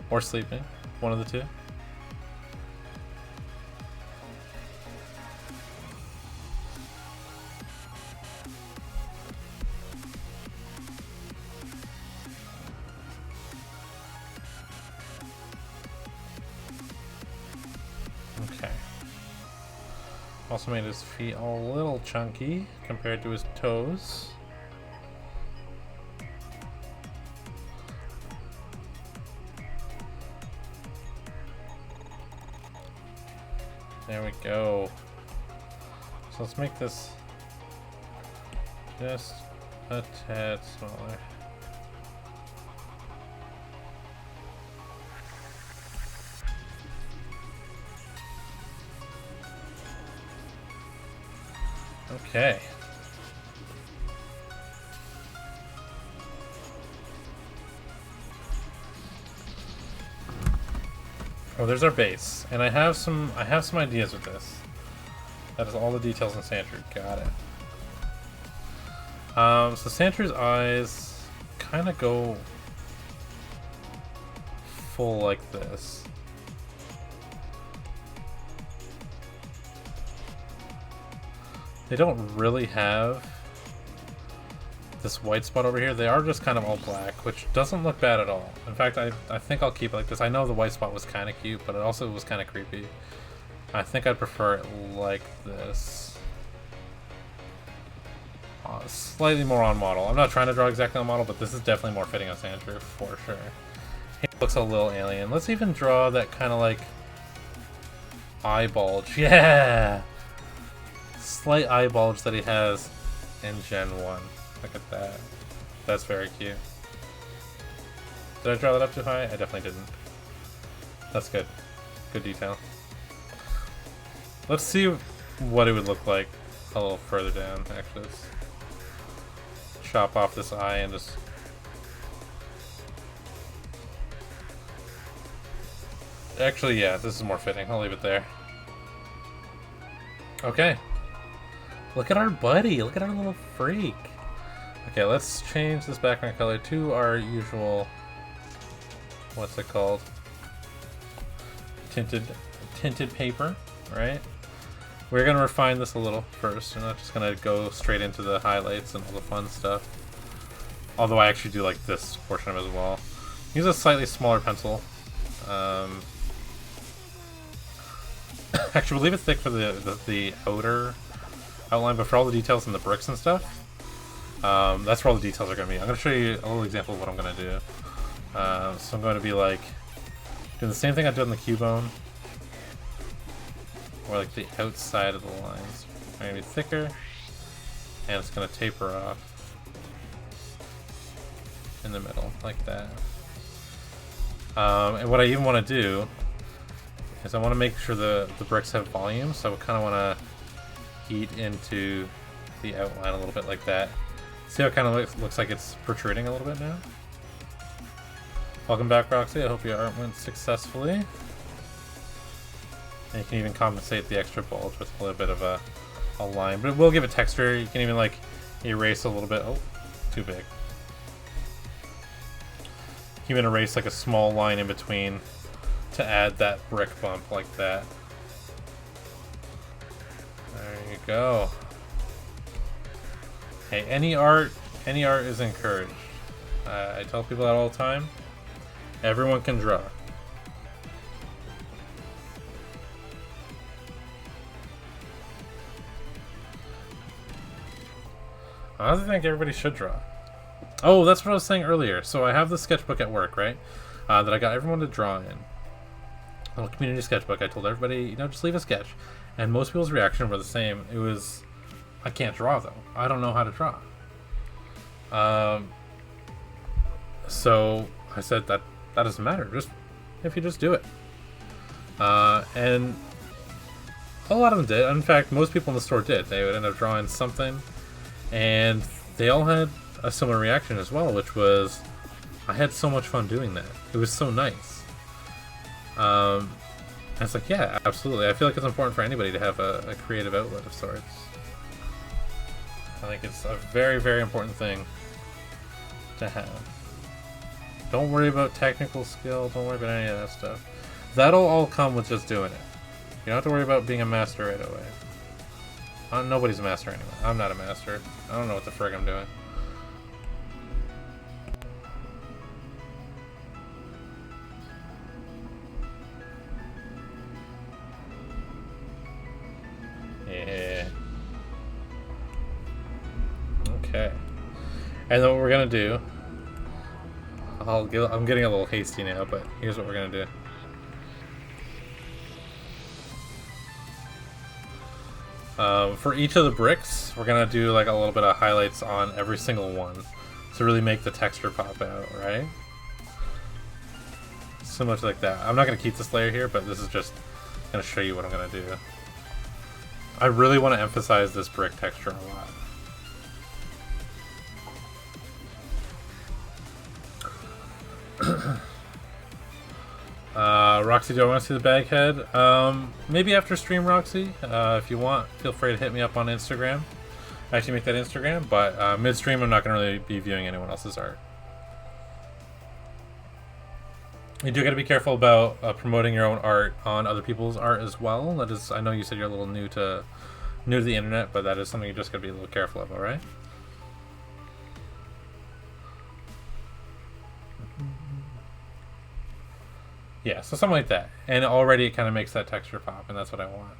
or sleeping, one of the two. Also made his feet a little chunky compared to his toes. There we go. So let's make this just a tad smaller. Okay. Oh, there's our base, and I have some ideas with this. That is all the details in Sandshrew. Got it. So Sandshrews' eyes kind of go full like this. They don't really have this white spot over here. They are just kind of all black, which doesn't look bad at all. In fact, I think I'll keep it like this. I know the white spot was kind of cute, but it also was kind of creepy. I think I'd prefer it like this. Slightly more on model. I'm not trying to draw exactly on model, but this is definitely more fitting on Sandshrew for sure. He looks a little alien. Let's even draw that kind of like eye bulge. Yeah! Slight eye bulge that he has in Gen 1. Look at that. That's very cute. Did I draw that up too high? I definitely didn't. That's good. Good detail. Let's see what it would look like a little further down, actually. Let's chop off this eye and just... Actually, yeah, this is more fitting. I'll leave it there. Okay. Look at our buddy. Look at our little freak. Okay, let's change this background color to our usual... What's it called? Tinted paper, right? We're going to refine this a little first. We're not just going to go straight into the highlights and all the fun stuff. Although I actually do like this portion of it as well. Use a slightly smaller pencil. Actually, we'll leave it thick for the outer outline, but for all the details and the bricks and stuff, that's where all the details are going to be. I'm going to show you a little example of what I'm going to do. So I'm going to be like doing the same thing I did on the Cubone, or like the outside of the lines. They're going to be thicker, and it's going to taper off in the middle, like that. And what I even want to do is I want to make sure the bricks have volume, so I kind of want to eat into the outline a little bit like that. See how it kind of looks like it's protruding a little bit now? Welcome back, Roxy. I hope your art went successfully. And you can even compensate the extra bulge with a little bit of a line, but it will give it texture. You can even like erase a little bit. Oh, too big. You can even erase like a small line in between to add that brick bump like that. There you go. Hey, any art is encouraged. I tell people that all the time. Everyone can draw. I also think everybody should draw. Oh, that's what I was saying earlier. So I have the sketchbook at work, right? That I got everyone to draw in. A little community sketchbook. I told everybody, you know, just leave a sketch. And most people's reaction were the same. It was, I can't draw though. I don't know how to draw. So I said that doesn't matter. Just if you just do it. And a lot of them did. In fact, most people in the store did. They would end up drawing something, and they all had a similar reaction as well, which was, I had so much fun doing that. It was so nice. And it's like, yeah, absolutely. I feel like it's important for anybody to have a creative outlet of sorts. I think it's a very, very important thing to have. Don't worry about technical skill. Don't worry about any of that stuff. That'll all come with just doing it. You don't have to worry about being a master right away. Nobody's a master anyway. I'm not a master. I don't know what the frig I'm doing. Okay. And then what we're gonna do, I'm getting a little hasty now, but here's what we're gonna do. For each of the bricks, we're gonna do like a little bit of highlights on every single one to really make the texture pop out, right? Similar to like that. I'm not gonna keep this layer here, but this is just gonna show you what I'm gonna do. I really want to emphasize this brick texture a lot. Roxy, do I want to see the bag head? Maybe after stream, Roxy. If you want, feel free to hit me up on Instagram. I actually make that Instagram, but mid-stream I'm not going to really be viewing anyone else's art. You do got to be careful about promoting your own art on other people's art as well. That is, I know you said you're a little new to the internet, but that is something you just got to be a little careful of, alright? Yeah, so something like that. And already it kind of makes that texture pop, and that's what I want.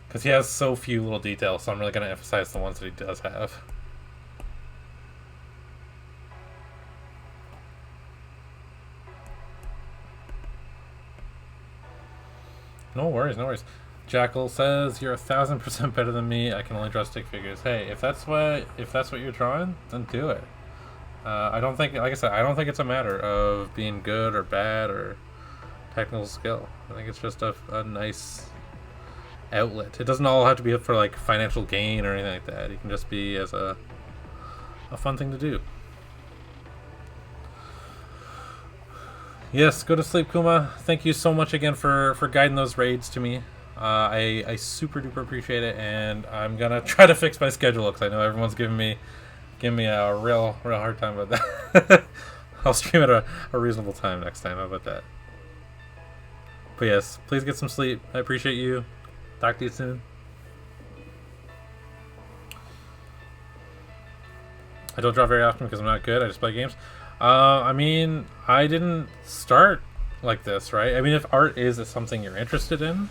Because he has so few little details, so I'm really going to emphasize the ones that he does have. No worries, no worries. Jackal says, "You're 1,000% better than me. I can only draw stick figures." Hey, if that's what you're drawing, then do it. I don't think, like I said, I don't think it's a matter of being good or bad or technical skill. I think it's just a nice outlet. It doesn't all have to be for like financial gain or anything like that. It can just be as a fun thing to do. Yes, go to sleep, Kuma. Thank you so much again for guiding those raids to me. I super duper appreciate it, and I'm gonna try to fix my schedule because I know everyone's giving me a real hard time about that. I'll stream at a reasonable time next time. How about that? But yes, please get some sleep. I appreciate you. Talk to you soon. I don't draw very often because I'm not good. I just play games. I mean, I didn't start like this, right? I mean, if art is something you're interested in,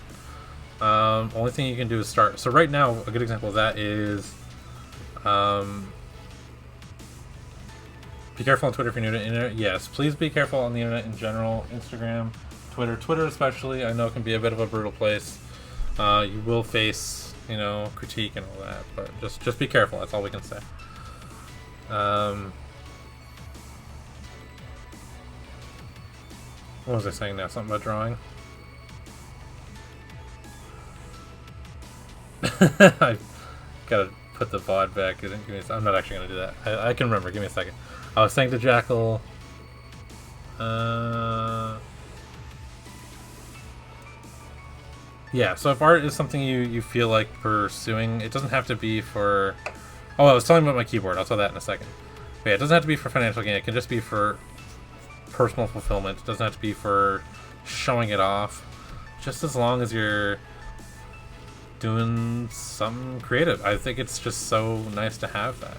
only thing you can do is start. So right now, a good example of that is, be careful on Twitter if you're new to the internet. Yes, please be careful on the internet in general. Instagram, Twitter especially. I know it can be a bit of a brutal place. You will face, critique and all that, but just be careful. That's all we can say. What was I saying now? Something about drawing? I gotta put the VOD back. I'm not actually gonna do that. I can remember. Give me a second. I was saying to Jackal. Yeah, so if art is something you feel like pursuing, it doesn't have to be for... Oh, I was telling about my keyboard. I'll tell that in a second. But yeah, it doesn't have to be for financial gain. It can just be for personal fulfillment. It doesn't have to be for showing it off. Just as long as you're doing something creative. I think it's just so nice to have that.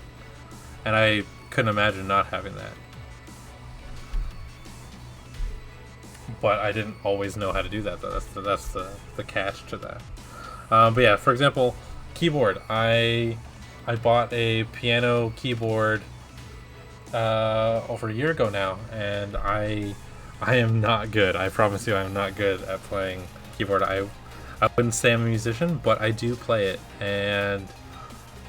And I couldn't imagine not having that. But I didn't always know how to do that, though. That's the catch to that. But yeah, for example, keyboard. I bought a piano keyboard over a year ago now, and I am not good. I promise you, I'm not good at playing keyboard. I wouldn't say I'm a musician, but I do play it, and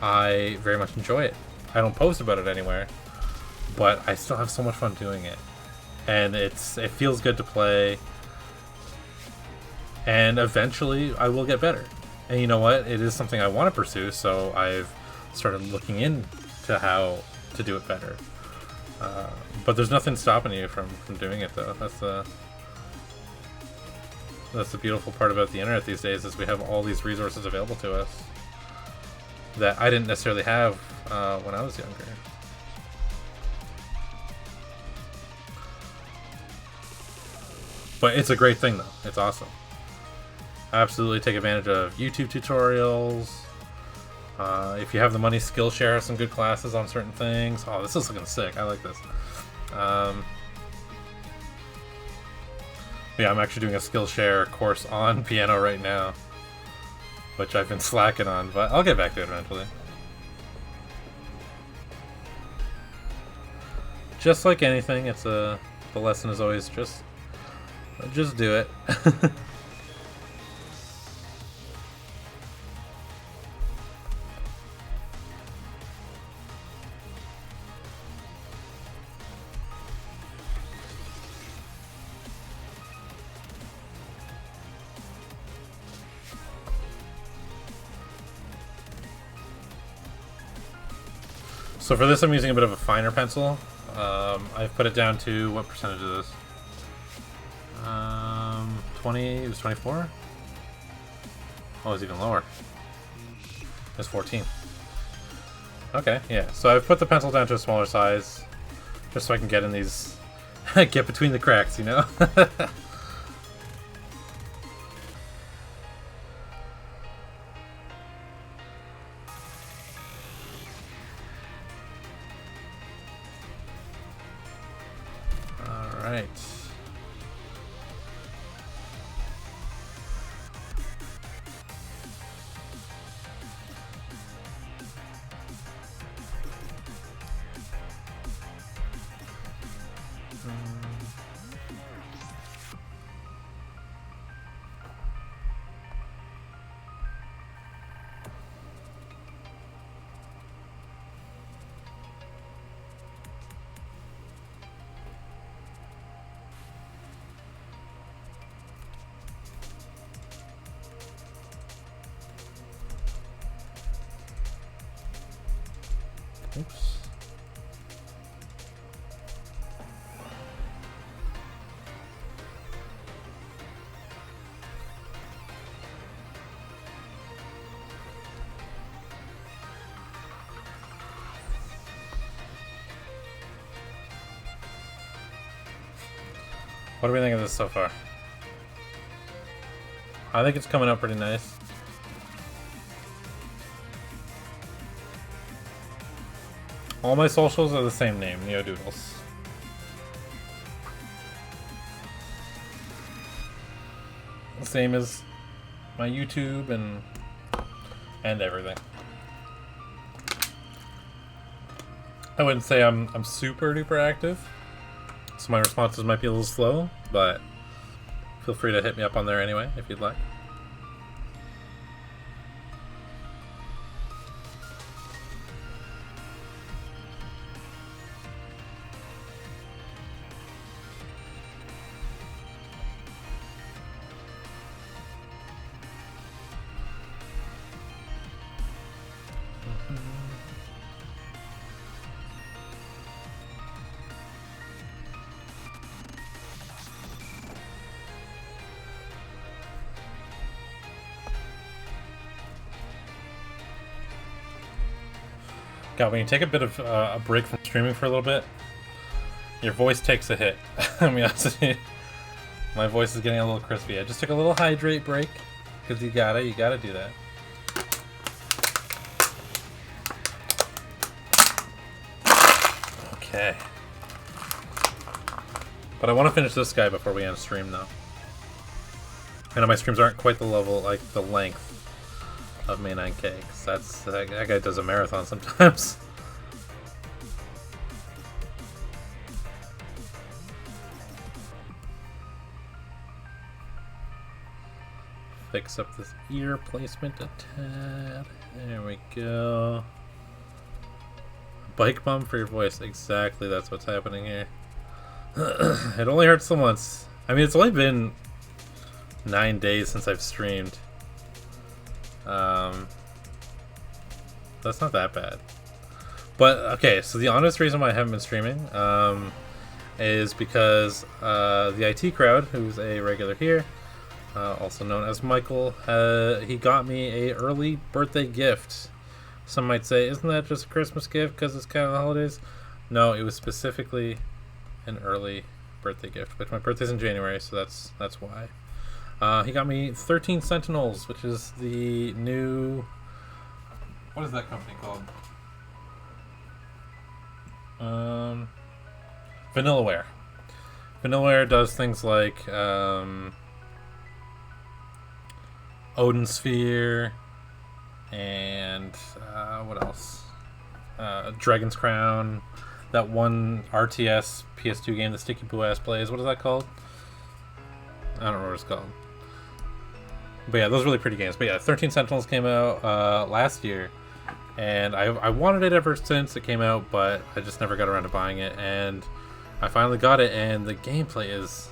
I very much enjoy it. I don't post about it anywhere, but I still have so much fun doing it. And it feels good to play, and eventually I will get better. And you know what? It is something I want to pursue, so I've started looking into how to do it better. But there's nothing stopping you from doing it, though. That's the beautiful part about the internet these days, is we have all these resources available to us that I didn't necessarily have when I was younger. But it's a great thing, though. It's awesome. Absolutely take advantage of YouTube tutorials. If you have the money, Skillshare has some good classes on certain things. Oh, this is looking sick. I like this. Yeah, I'm actually doing a Skillshare course on piano right now, which I've been slacking on, but I'll get back to it eventually. just like anything, it's the lesson is always just do it. So for this, I'm using a bit of a finer pencil. I've put it down to, what percentage is this? 20, it was 24? Oh, it was even lower. It's 14. Okay, yeah. So I've put the pencil down to a smaller size, just so I can get in these, get between the cracks, you know? Alright. Oops. What do we think of this so far? I think it's coming out pretty nice. All my socials are the same name, NeoDoodles. The same as my YouTube and everything. I wouldn't say I'm super duper active, so my responses might be a little slow, but feel free to hit me up on there anyway if you'd like. God, when you take a bit of a break from streaming for a little bit, your voice takes a hit. I mean, honestly, my voice is getting a little crispy. I just took a little hydrate break, because you gotta do that. Okay. But I want to finish this guy before we end stream, though. I know my streams aren't quite the level, like the length of May 9K, because that guy does a marathon sometimes. Fix up this ear placement a tad. There we go. Bike bump for your voice. Exactly, that's what's happening here. It only hurts the once. I mean, it's only been 9 days since I've streamed. That's not that bad. But, okay, so the honest reason why I haven't been streaming is because the IT crowd, who's a regular here, also known as Michael, he got me a early birthday gift. Some might say, isn't that just a Christmas gift because it's kind of the holidays? No, it was specifically an early birthday gift, which my birthday's in January, so that's why. He got me 13 Sentinels, which is the new... What is that company called? Vanillaware. Vanillaware does things like Odin Sphere and what else? Dragon's Crown. that one RTS PS2 game that Sticky Boo Ass plays. What is that called? I don't remember what it's called. But yeah, those are really pretty games. But yeah, 13 Sentinels came out last year, and I wanted it ever since it came out, but I just never got around to buying it, and I finally got it, and the gameplay is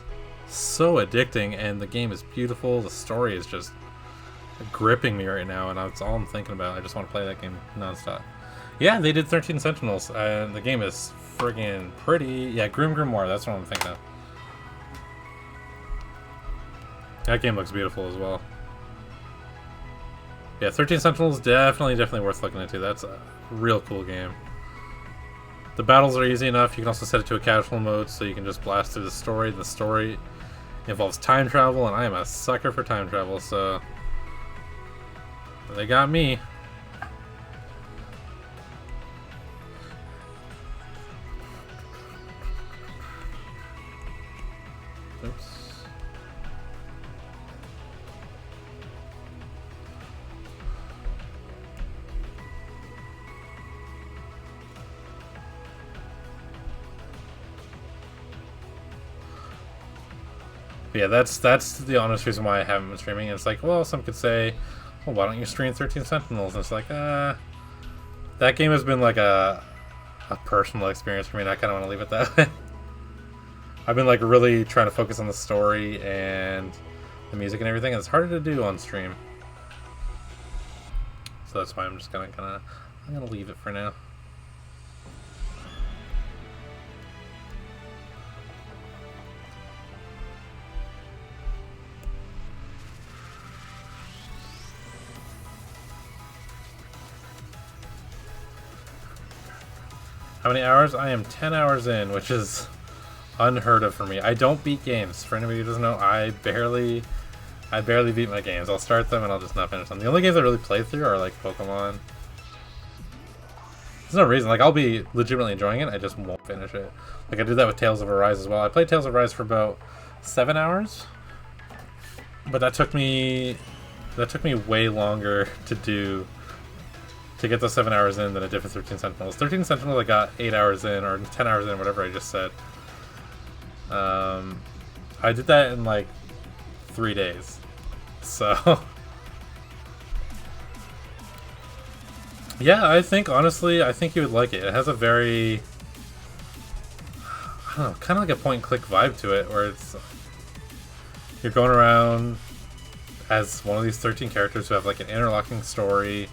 so addicting, and the game is beautiful. The story is just gripping me right now, and that's all I'm thinking about. I just want to play that game nonstop. Yeah, they did 13 Sentinels, and the game is friggin' pretty. Yeah, Grim Grimoire, that's what I'm thinking of. That game looks beautiful as well. Yeah, 13 Sentinels, definitely worth looking into. That's a real cool game. The battles are easy enough. You can also set it to a casual mode, so you can just blast through the story. The story involves time travel, and I am a sucker for time travel, so they got me. Oops. But yeah, that's the honest reason why I haven't been streaming. It's like, well, some could say, well, why don't you stream 13 Sentinels? And it's like, that game has been like a personal experience for me, and I kind of want to leave it that way. I've been like really trying to focus on the story and the music and everything, and it's harder to do on stream. So that's why I'm just I'm gonna leave it for now. How many hours? I am 10 hours in, which is unheard of for me. I don't beat games. For anybody who doesn't know, I barely beat my games. I'll start them and I'll just not finish them. The only games I really play through are like Pokemon. There's no reason. Like, I'll be legitimately enjoying it, I just won't finish it. Like, I did that with Tales of Arise as well. I played Tales of Arise for about 7 hours, but that took me way longer to get those 7 hours in than I did for 13 Sentinels. 13 Sentinels I got 8 hours in, or 10 hours in, whatever I just said. I did that in like 3 days. So yeah, I think honestly, I think you would like it. It has a very, I don't know, kind of like a point and click vibe to it, where you're going around as one of these 13 characters who have like an interlocking story,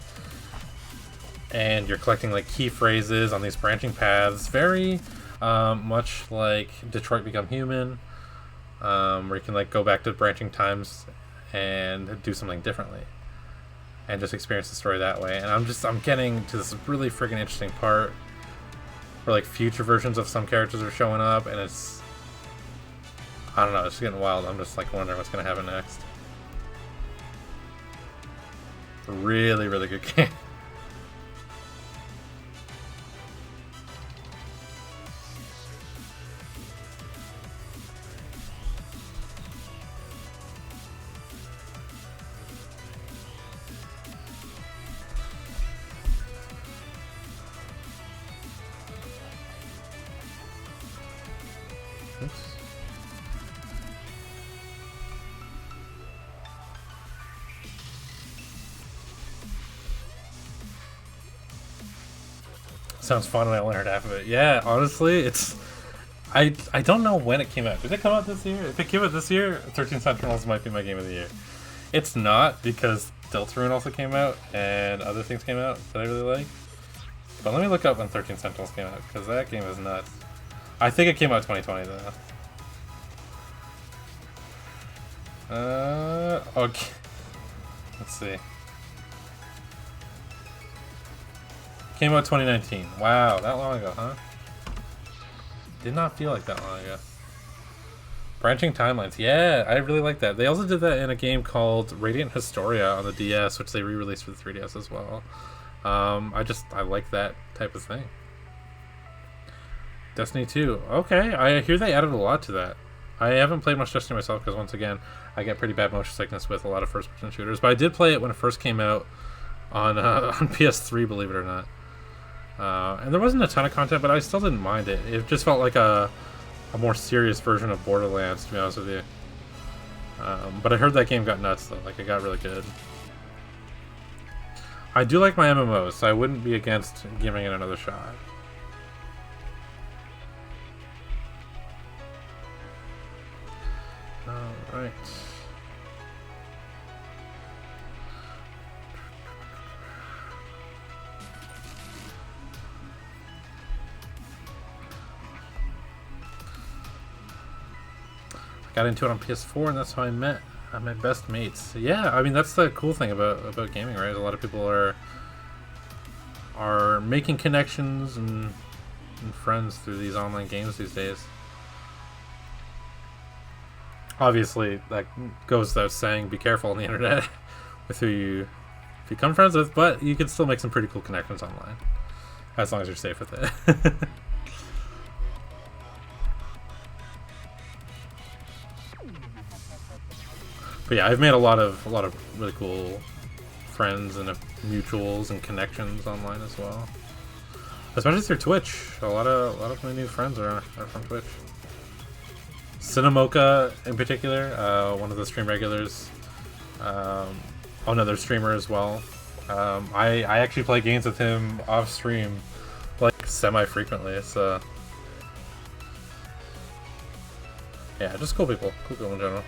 and you're collecting like key phrases on these branching paths, very much like Detroit Become Human, where you can like go back to branching times and do something differently and just experience the story that way. And I'm getting to this really freaking interesting part where like future versions of some characters are showing up, and it's, I don't know, it's getting wild. I'm just like wondering what's gonna happen next. Really good game. Sounds fun, and I only heard half of it. Yeah, honestly, it's... I don't know when it came out. Did it come out this year? If it came out this year, 13 Sentinels might be my game of the year. It's not, because Deltarune also came out, and other things came out that I really like. But let me look up when 13 Sentinels came out, because that game is nuts. I think it came out 2020, though. Okay. Let's see. Came out 2019. Wow, that long ago, huh? Did not feel like that long ago. Branching timelines. Yeah, I really like that. They also did that in a game called Radiant Historia on the DS, which they re-released for the 3DS as well. I like that type of thing. Destiny 2. Okay, I hear they added a lot to that. I haven't played much Destiny myself because, once again, I get pretty bad motion sickness with a lot of first-person shooters. But I did play it when it first came out on PS3, believe it or not. And there wasn't a ton of content, but I still didn't mind it. It just felt like a more serious version of Borderlands, to be honest with you. But I heard that game got nuts, though. Like, it got really good. I do like my MMOs, so I wouldn't be against giving it another shot. Alright. I got into it on PS4, and that's how I met my best mates. Yeah, I mean, that's the cool thing about gaming, right? A lot of people are making connections and friends through these online games these days. Obviously, that goes without saying, be careful on the internet with who you become friends with, but you can still make some pretty cool connections online, as long as you're safe with it. But yeah, I've made a lot of really cool friends and mutuals and connections online as well, especially through Twitch. A lot of my new friends are from Twitch. Cinemoka in particular, one of the stream regulars, another streamer as well. I actually play games with him off stream, like semi-frequently. So yeah, just cool people in general.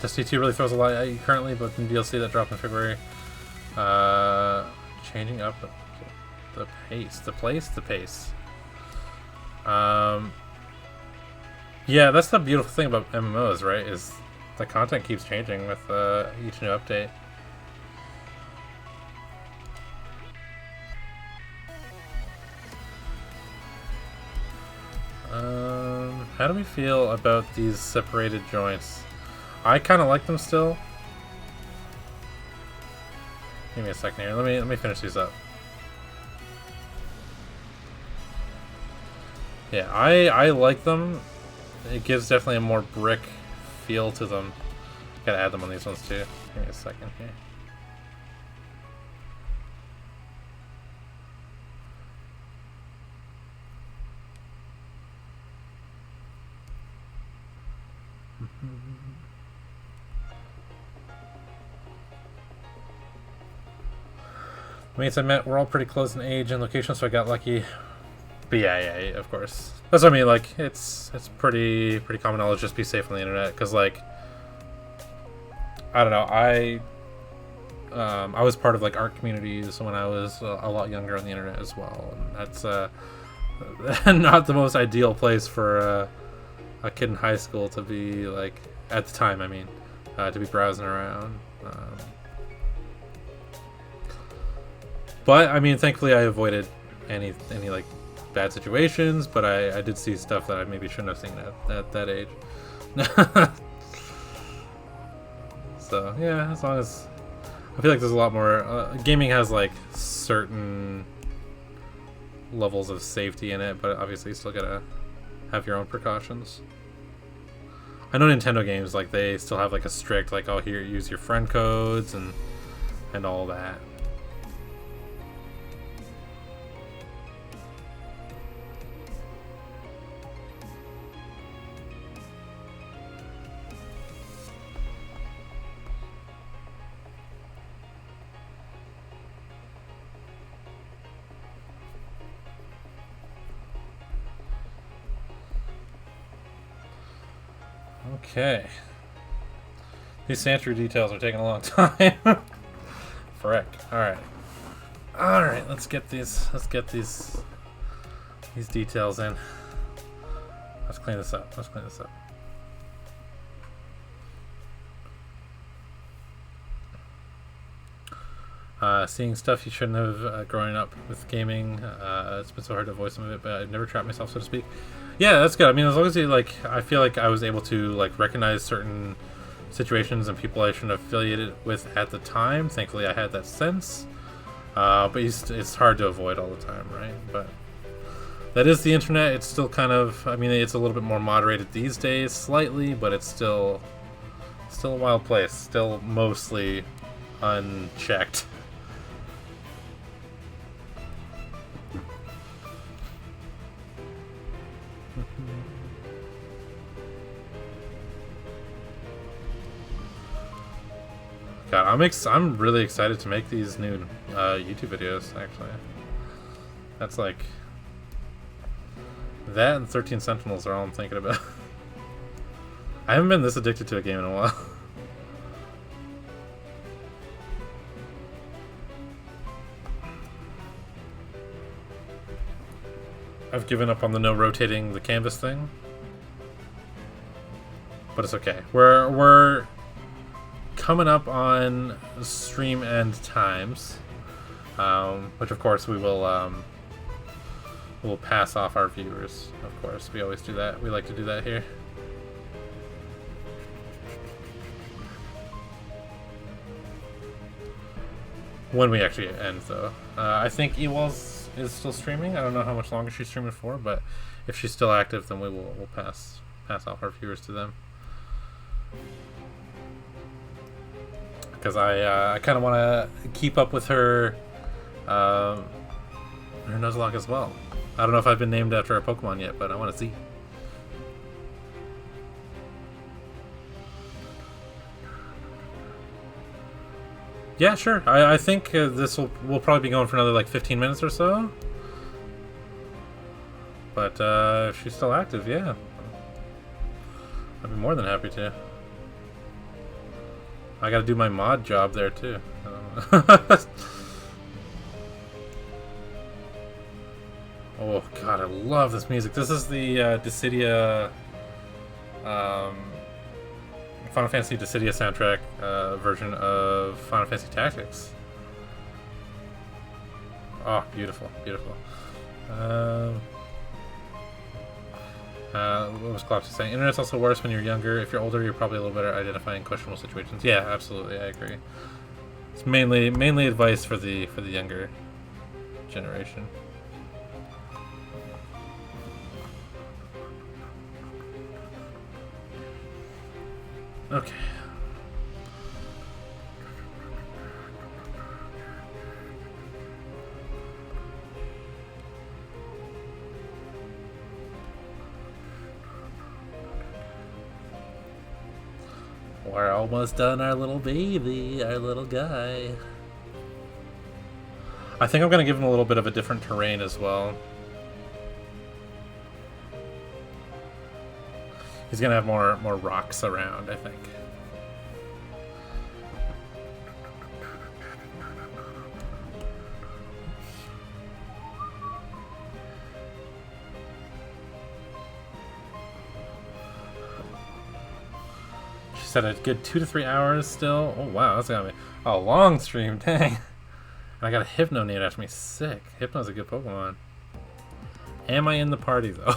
Destiny 2 really throws a lot at you currently, but in DLC that dropped in February, changing up the pace. Yeah, that's the beautiful thing about MMOs, right? Is the content keeps changing with each new update. How do we feel about these separated joints? I kind of like them still. Give me a second here. Let me finish these up. Yeah, I like them. It gives definitely a more brick feel to them. Gotta add them on these ones too. Give me a second here. Mates I met, we're all pretty close in age and location, so I got lucky. But yeah, of course. That's what I mean. Like, it's pretty common knowledge. Just be safe on the internet, because like, I don't know. I was part of like art communities when I was a lot younger on the internet as well, and that's not the most ideal place for a kid in high school to be, like, at the time. I mean, to be browsing around. But I mean, thankfully, I avoided any like bad situations. But I did see stuff that I maybe shouldn't have seen at that age. So yeah, as long as I feel like there's a lot more. Gaming has like certain levels of safety in it, but obviously you still gotta have your own precautions. I know Nintendo games, like, they still have like a strict, like, oh, here, use your friend codes and all that. Okay. These Sandshrew details are taking a long time. Frick. Alright. Alright, let's get these details in. Let's clean this up. Seeing stuff you shouldn't have growing up with gaming. It's been so hard to avoid some of it, but I've never trapped myself, so to speak. Yeah, that's good. I mean, as long as you, like, I feel like I was able to, like, recognize certain situations and people I shouldn't have affiliated with at the time. Thankfully, I had that sense. But it's hard to avoid all the time, right? But that is the internet. It's still kind of, I mean, it's a little bit more moderated these days, slightly, but it's still a wild place. Still mostly unchecked. God, I'm really excited to make these new YouTube videos. Actually, that's like that and 13 Sentinels are all I'm thinking about. I haven't been this addicted to a game in a while. I've given up on the no rotating the canvas thing, but it's okay. We're coming up on stream end times, which of course we will we'll pass off our viewers. Of course, we always do that. We like to do that here. When we actually end, though, I think Ewalls is still streaming. I don't know how much longer she's streaming for, but if she's still active, then we'll pass off our viewers to them. Because I kind of want to keep up with her Nuzlocke as well. I don't know if I've been named after a Pokemon yet, but I want to see. Yeah, sure. I think this will probably be going for another like 15 minutes or so. But if she's still active, yeah, I'd be more than happy to. I gotta do my mod job there too. Oh god, I love this music. This is the Dissidia, Final Fantasy Dissidia soundtrack version of Final Fantasy Tactics. Oh, beautiful, beautiful. What was Clopsy saying? Internet's also worse when you're younger. If you're older, you're probably a little better at identifying questionable situations. Yeah, absolutely, I agree. It's mainly advice for the younger generation. Okay. We're almost done, our little baby, our little guy. I think I'm going to give him a little bit of a different terrain as well. He's going to have more rocks around, I think. She said a good 2 to 3 hours still. Oh wow, that's gonna be a long stream, dang. And I got a Hypno named after me. Sick. Hypno's a good Pokemon. Am I in the party though?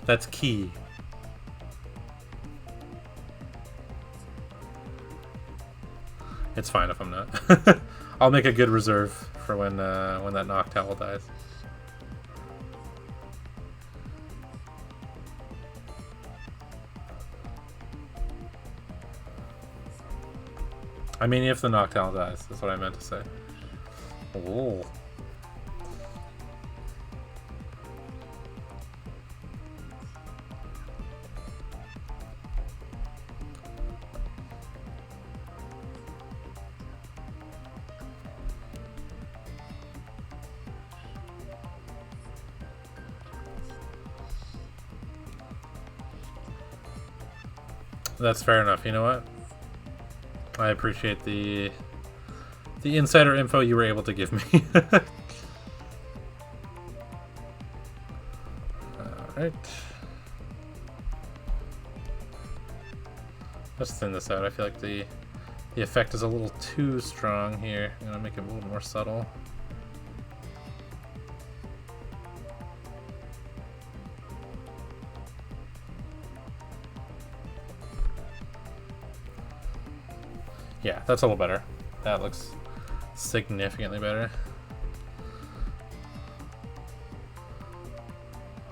That's key. It's fine if I'm not. I'll make a good reserve for when that Noctowl dies. I mean, if the Noctowl dies, that's what I meant to say. Oh. That's fair enough. You know what? I appreciate the insider info you were able to give me. Alright. Let's thin this out. I feel like the effect is a little too strong here. I'm gonna make it a little more subtle. Yeah, that's a little better. That looks significantly better.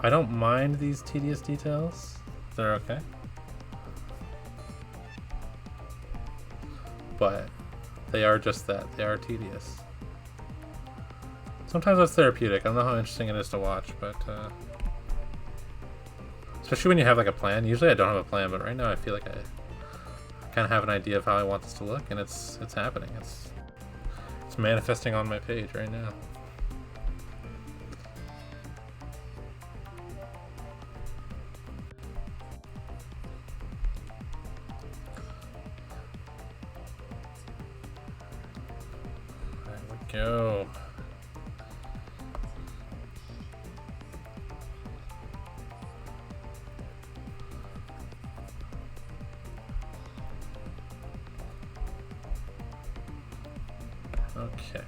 I don't mind these tedious details. They're okay. but they are just that. They are tedious. Sometimes that's therapeutic. I don't know how interesting it is to watch, but especially when you have like a plan. Usually I don't have a plan, but right now I feel like I kind of have an idea of how I want this to look, and it's happening. It's manifesting on my page right now. There we go. Okay.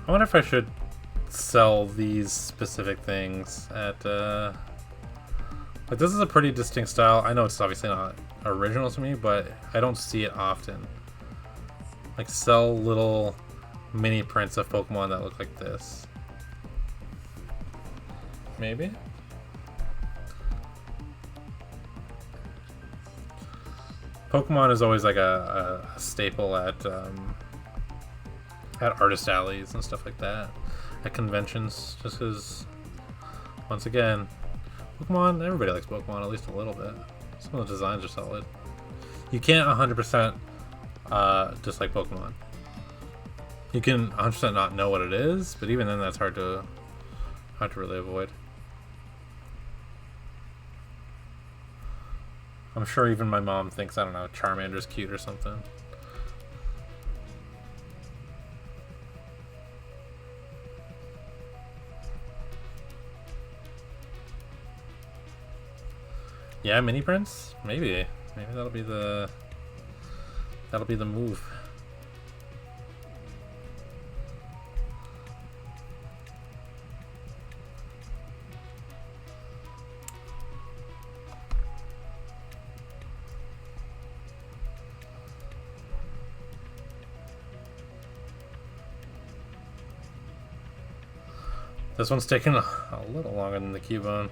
I wonder if I should sell these specific things at, like, this is a pretty distinct style. I know it's obviously not original to me, but I don't see it often. Like, sell little mini prints of Pokemon that look like this. Maybe? Pokemon is always like a staple at artist alleys and stuff like that, at conventions, just because, once again, Pokemon, everybody likes Pokemon at least a little bit. Some of the designs are solid. You can't 100% dislike Pokemon. You can 100% not know what it is, but even then that's hard to really avoid. I'm sure even my mom thinks, I don't know, Charmander's cute or something. Yeah, mini prints? Maybe. Maybe that'll be the move. This one's taking a little longer than the Cubone,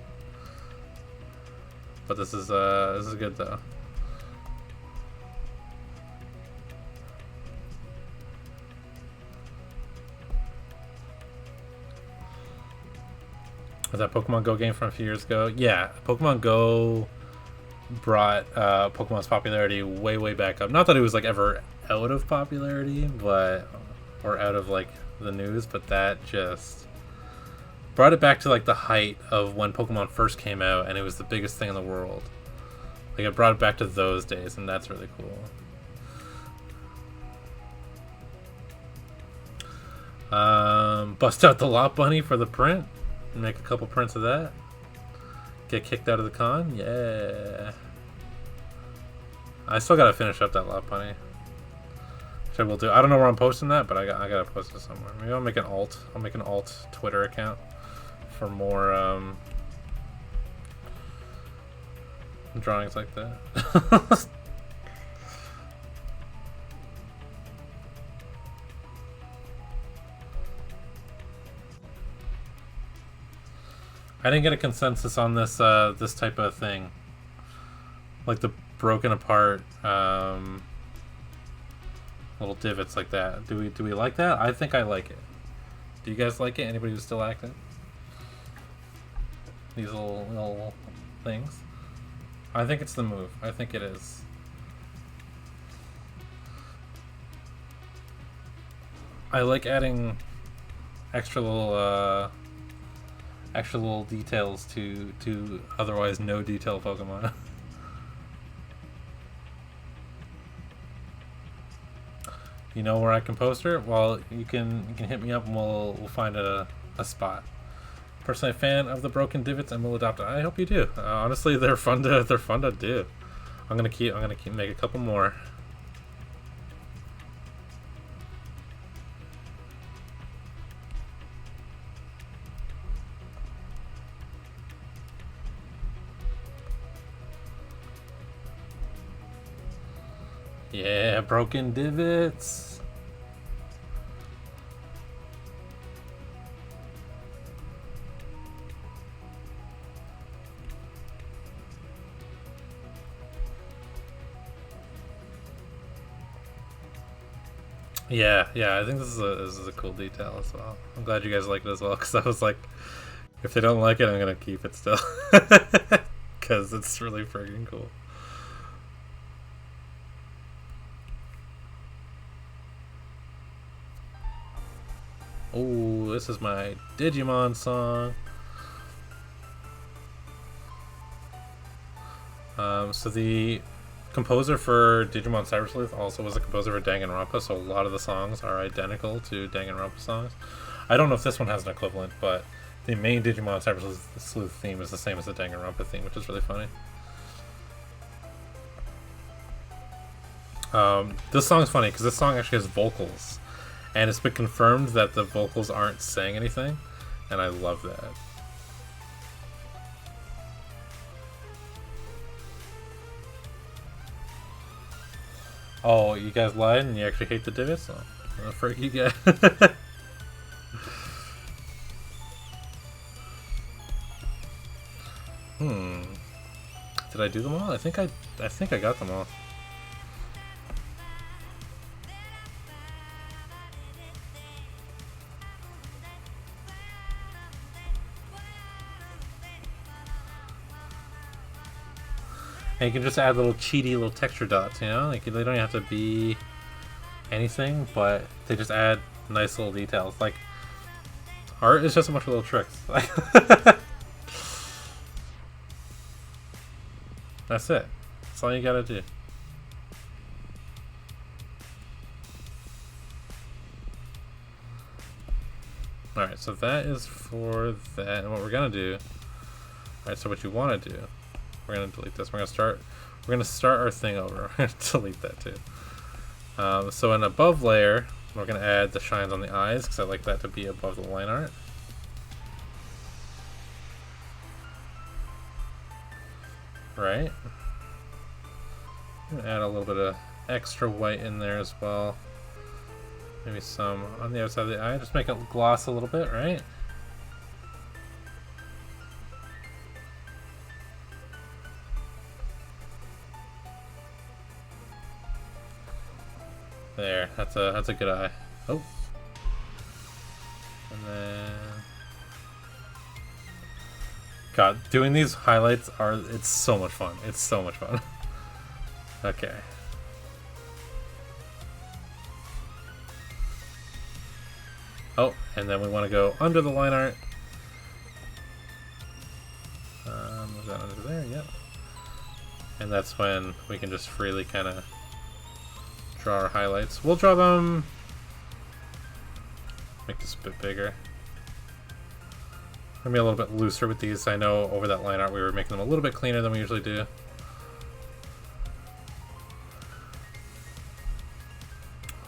but this is good though. Was that Pokemon Go game from a few years ago? Yeah, Pokemon Go brought Pokemon's popularity way back up. Not that it was like ever out of popularity, but or out of like the news, but that just brought it back to like the height of when Pokemon first came out, and it was the biggest thing in the world. Like, it brought it back to those days, and that's really cool. Bust out the Lot Bunny for the print. Make a couple prints of that. Get kicked out of the con. Yeah. I still gotta finish up that Lot Bunny. Which I will do. I don't know where I'm posting that, but I gotta post it somewhere. Maybe I'll make an alt. I'll make an alt Twitter account for more drawings like that. I didn't get a consensus on this this type of thing, like the broken apart little divots like that. Do we like that? I think I like it. Do you guys like it? Anybody who's still active? These little things. I think it's the move. I think it is. I like adding extra little details to otherwise no detail Pokemon. You know where I can post her? Well, you can hit me up and we'll find a spot. Personally a fan of the broken divots and will adopt it. I hope you do. Honestly, they're fun to do. I'm gonna keep make a couple more. Yeah, broken divots. Yeah, I think this is a cool detail as well. I'm glad you guys like it as well, because I was like, if they don't like it, I'm gonna keep it still, because it's really freaking cool. Oh, this is my Digimon song. So the composer for Digimon Cyber Sleuth also was a composer for Danganronpa, so a lot of the songs are identical to Danganronpa songs. I don't know if this one has an equivalent, but the main Digimon Cyber Sleuth theme is the same as the Danganronpa theme, which is really funny. This song's funny because this song actually has vocals, and it's been confirmed that the vocals aren't saying anything, and I love that. Oh, you guys lied and you actually hate the divots? Oh, frick you guys. Did I do them all? I think I got them all. And you can just add little cheaty little texture dots, you know? Like, they don't have to be anything, but they just add nice little details. Like, art is just a bunch of little tricks. That's it. That's all you gotta do. Alright, so that is for that. And what we're gonna do... Alright, so what you wanna do... We're gonna delete this. We're gonna start our thing over. We're gonna delete that too. So in above layer, we're gonna add the shines on the eyes because I like that to be above the line art. Right. I'm gonna add a little bit of extra white in there as well. Maybe some on the other side of the eye. Just make it gloss a little bit, right? There, that's a good eye. Oh. And then God, doing these highlights it's so much fun. It's so much fun. Okay. Oh, and then we want to go under the line art. Move that under there, yep. And that's when we can just freely kind of draw our highlights. We'll draw them... Make this a bit bigger. I'm gonna be a little bit looser with these. I know over that line art we were making them a little bit cleaner than we usually do.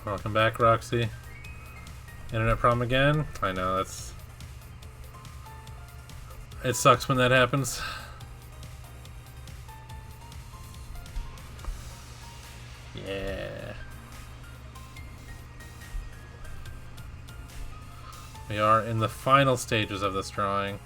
Welcome back, Roxy. Internet problem again? I know, that's... It sucks when that happens. Yeah. We are in the final stages of this drawing.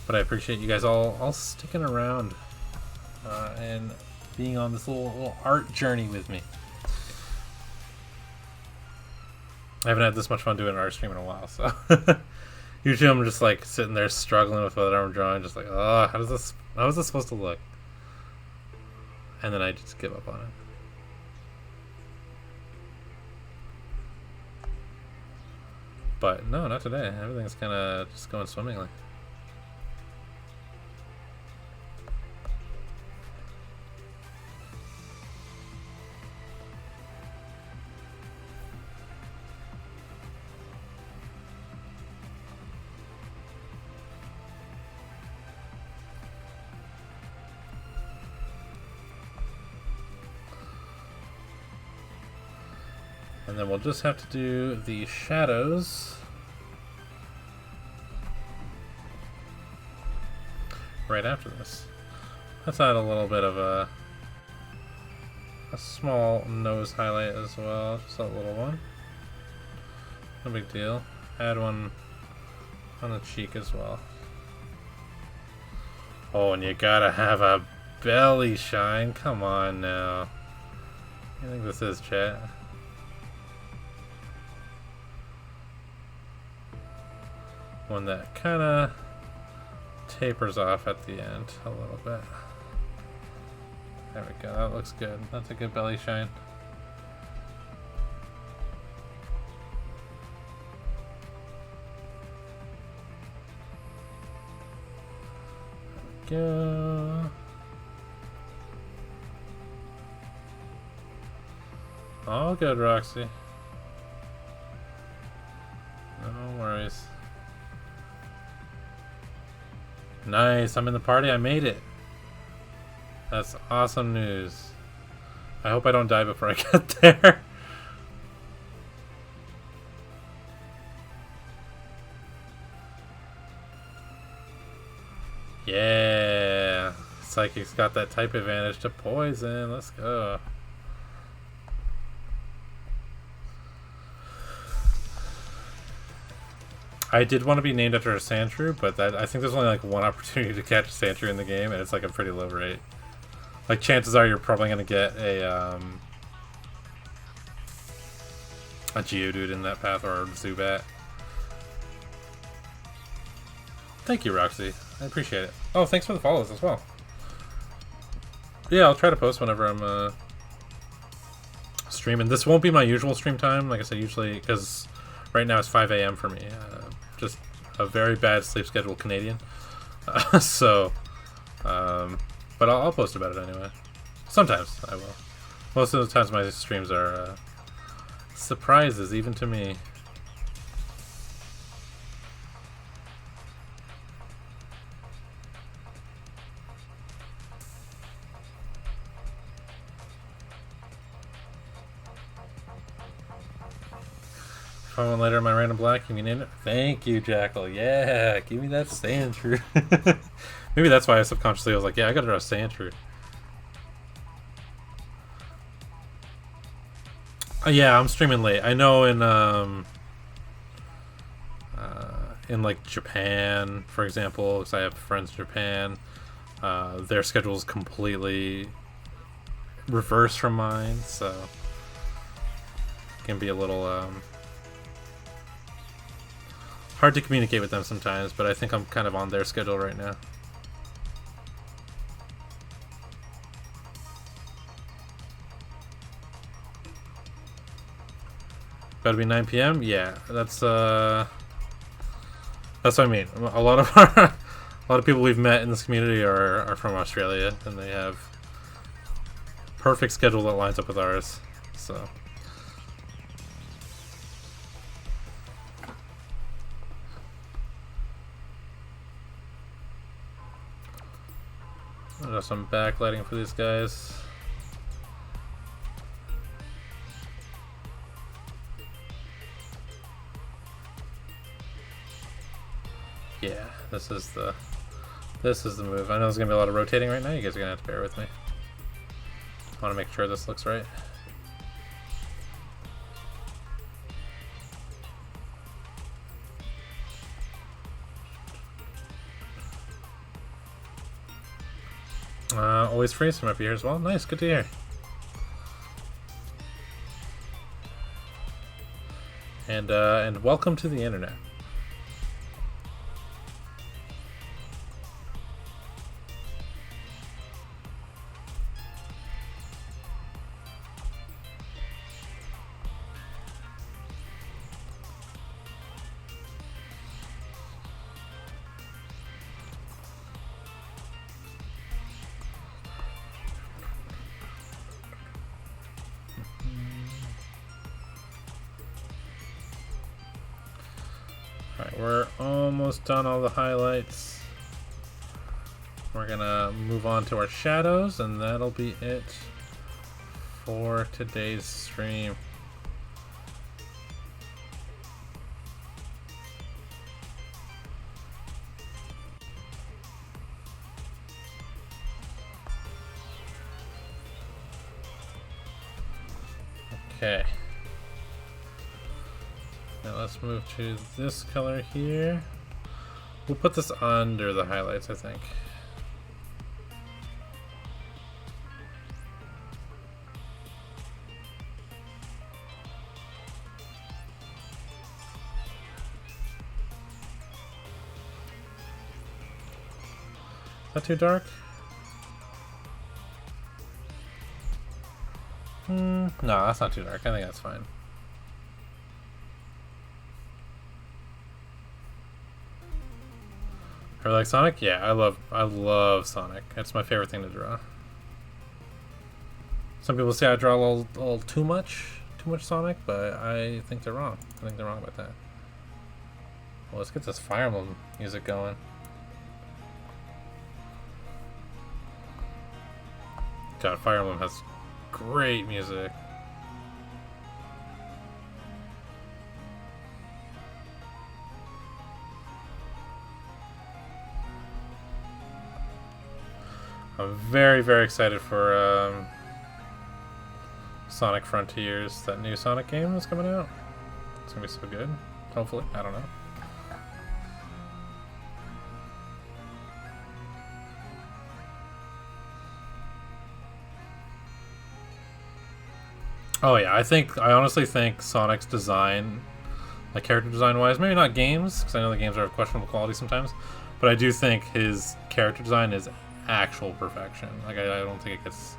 But I appreciate you guys all sticking around and being on this little art journey with me. I haven't had this much fun doing an art stream in a while, so usually I'm just like sitting there struggling with whatever I'm drawing, just like, oh, how is this supposed to look? And then I just give up on it. But no, not today. Everything's kind of just going swimmingly. And then we'll just have to do the shadows right after this. Let's add a little bit of a small nose highlight as well, just a little one. No big deal. Add one on the cheek as well. Oh, and you gotta have a belly shine. Come on now. I think this is, chat. One that kind of tapers off at the end a little bit. There we go. That looks good. That's a good belly shine. There we go. All good, Roxy. No worries. Nice, I'm in the party. I made it. That's awesome news. I hope I don't die before I get there. Yeah. Psychic's got that type advantage to poison. Let's go. I did want to be named after a Sandshrew, but I think there's only like one opportunity to catch a Sandshrew in the game, and it's like a pretty low rate. Like, chances are you're probably going to get a Geodude in that path, or a Zubat. Thank you, Roxy. I appreciate it. Oh, thanks for the follows as well. Yeah, I'll try to post whenever I'm streaming. This won't be my usual stream time, like I said, usually, because right now it's 5 a.m. for me. Just a very bad sleep schedule Canadian. So, but I'll post about it anyway. Sometimes I will. Most of the times my streams are surprises, even to me. If I want later my random black, you mean in it? Thank you, Jackal. Yeah, give me that Sandshrew. Maybe that's why I subconsciously was like, yeah, I gotta draw a Sandshrew. Yeah, I'm streaming late. I know in like Japan, for example, because I have friends in Japan, their schedule is completely reversed from mine, so it can be a little hard to communicate with them sometimes, but I think I'm kind of on their schedule right now. Gotta be 9 p.m. Yeah, that's what I mean. A lot of people we've met in this community are from Australia, and they have perfect schedule that lines up with ours. So. I'll do some backlighting for these guys. Yeah, this is the move. I know there's gonna be a lot of rotating right now. You guys are gonna have to bear with me. I want to make sure this looks right. Always freeze from up here as well. Nice, good to hear. And welcome to the internet. We're almost done all the highlights. We're gonna move on to our shadows, and that'll be it for today's stream. Okay. Now let's move to this color here. We'll put this under the highlights, I think. Is that too dark? No, that's not too dark. I think that's fine. Or like Sonic? Yeah, I love Sonic. It's my favorite thing to draw. Some people say I draw a little too much Sonic, but I think they're wrong. I think they're wrong about that. Well, let's get this Fire Emblem music going. God, Fire Emblem has great music. I'm very, very excited for Sonic Frontiers, that new Sonic game that's coming out. It's gonna be so good. Hopefully, I don't know. Oh yeah, I honestly think Sonic's design, like character design wise, maybe not games, because I know the games are of questionable quality sometimes, but I do think his character design is actual perfection. Like I don't think it gets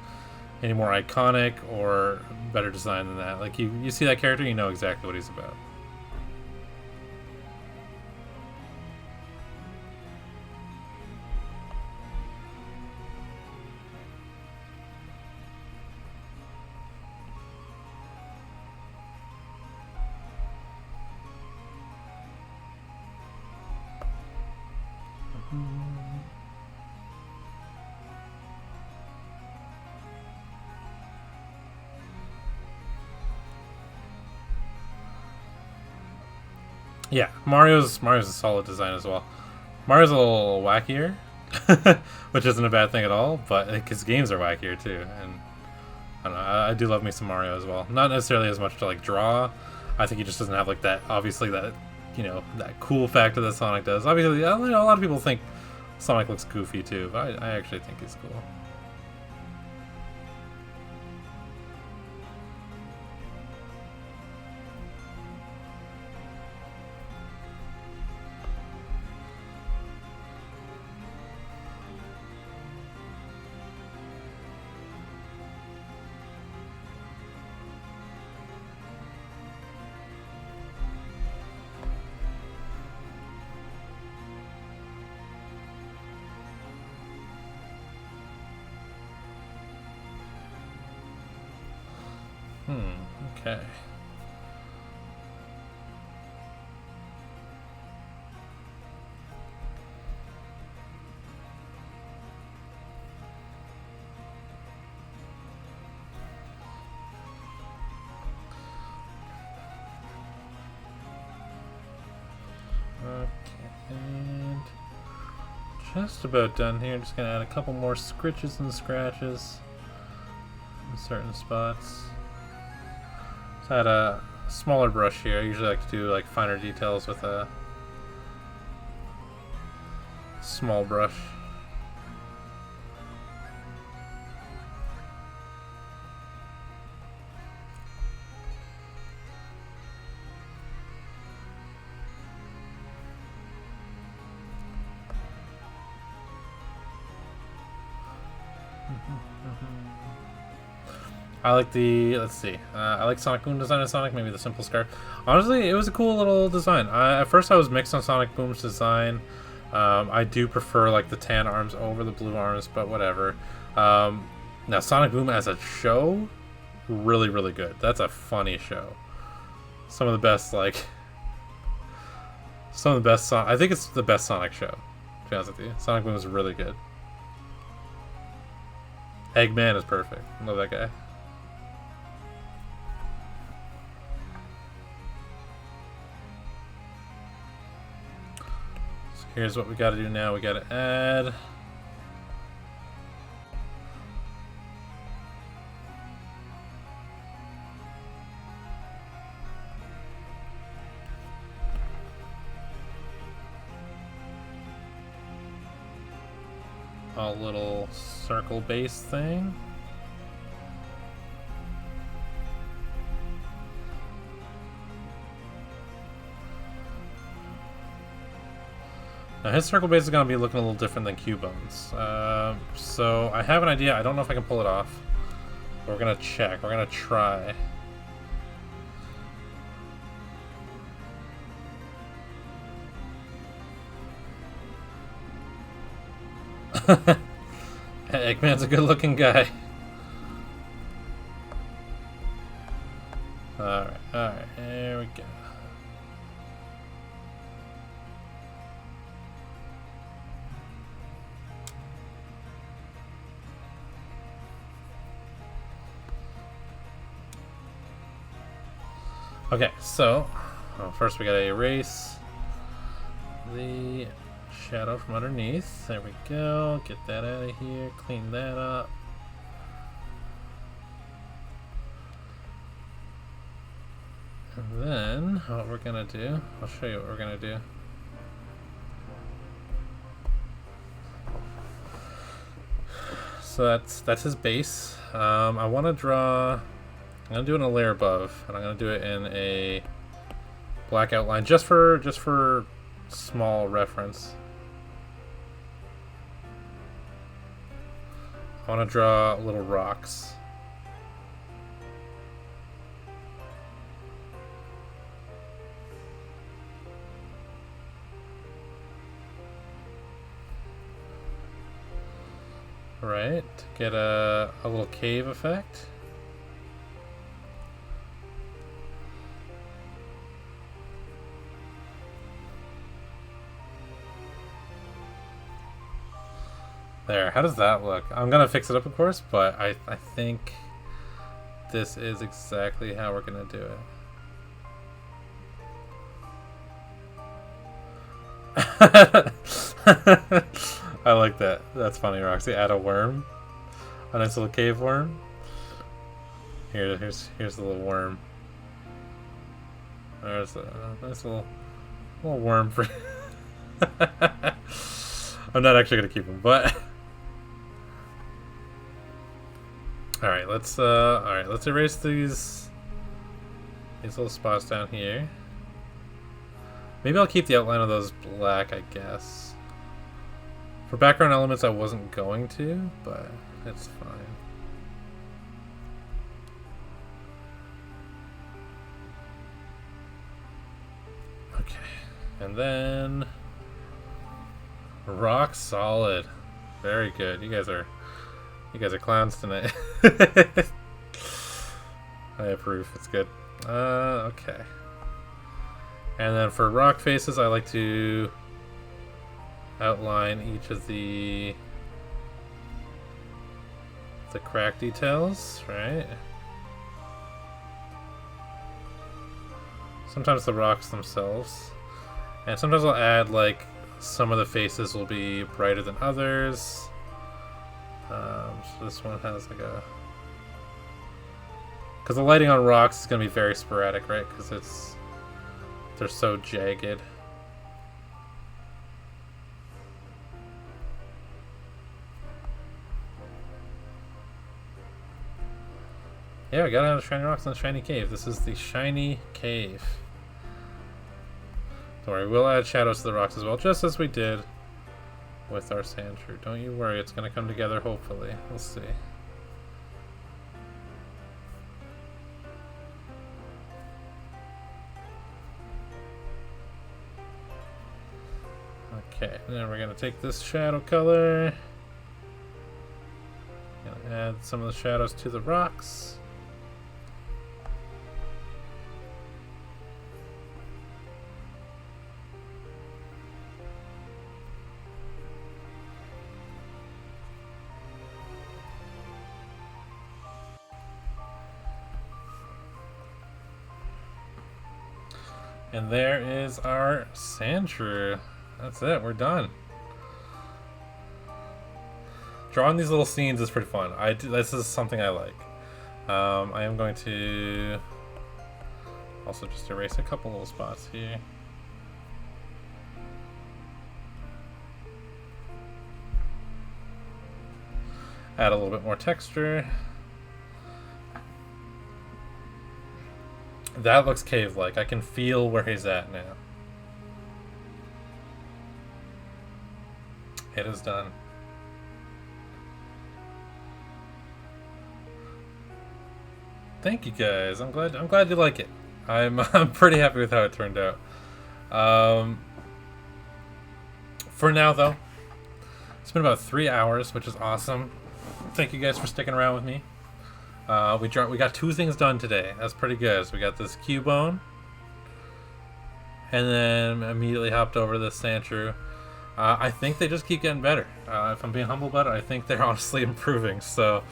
any more iconic or better design than that. Like you see that character, you know exactly what he's about. Yeah, Mario's a solid design as well. Mario's a little wackier, which isn't a bad thing at all, but his games are wackier too. And I don't know, I do love me some Mario as well. Not necessarily as much to like draw. I think he just doesn't have like that, obviously that, that cool factor that Sonic does. Obviously, a lot of people think Sonic looks goofy too, but I actually think he's cool. Okay. And just about done here. Just gonna add a couple more scritches and scratches in certain spots. Just add a smaller brush here. I usually like to do like finer details with a small brush. I like the, let's see, I like Sonic Boom design of Sonic, maybe the simple scar. Honestly, it was a cool little design. At first I was mixed on Sonic Boom's design. I do prefer like the tan arms over the blue arms, but whatever. Now Sonic Boom as a show, really, really good. That's a funny show. Some of the best, I think it's the best Sonic show, to be honest with you. Sonic Boom is really good. Eggman is perfect. Love that guy. So here's what we got to do now. We got to add a little circle base thing. Now his circle base is going to be looking a little different than Cubone's. So I have an idea. I don't know if I can pull it off. But we're going to check. We're going to try. Eggman's a good looking guy. Alright, here we go. Okay, so first we gotta erase the shadow from underneath. There we go. Get that out of here. Clean that up. And then what we're gonna do, I'll show you what we're gonna do. So that's his base. I want to draw. I'm gonna do it in a layer above, and I'm gonna do it in a black outline just for small reference. I want to draw little rocks. Right, to get a little cave effect. There, how does that look? I'm gonna fix it up, of course, but I think this is exactly how we're gonna do it. I like that. That's funny, Roxy. Add a worm. A nice little cave worm. Here's the little worm. There's a nice little worm for I'm not actually gonna keep him, but Alright, let's erase these little spots down here. Maybe I'll keep the outline of those black, I guess. For background elements I wasn't going to, but it's fine. Okay. And then rock solid. Very good. You guys are clowns tonight. I approve. It's good. Okay. And then for rock faces, I like to outline each of the crack details, right? Sometimes the rocks themselves. And sometimes I'll add, like, some of the faces will be brighter than others. So this one has like a... Because the lighting on rocks is going to be very sporadic, right? Because they're so jagged. Yeah, we got out of shiny rocks in the shiny cave. This is the shiny cave. Don't worry, we'll add shadows to the rocks as well, just as we did with our Sandshrew. Don't you worry, it's going to come together, hopefully. We'll see. Okay, and then we're going to take this shadow color. Gonna add some of the shadows to the rocks. And there is our Sandshrew. That's it, we're done. Drawing these little scenes is pretty fun. This is something I like. I am going to also just erase a couple little spots here. Add a little bit more texture. That looks cave-like. I can feel where he's at now. It is done. Thank you guys. I'm glad you like it. I'm pretty happy with how it turned out. For now though, it's been about 3 hours, which is awesome. Thank you guys for sticking around with me. We got 2 things done today. That's pretty good. So we got this Cubone, and then immediately hopped over to the Sandshrew. I think they just keep getting better. If I'm being humble about it, I think they're honestly improving. So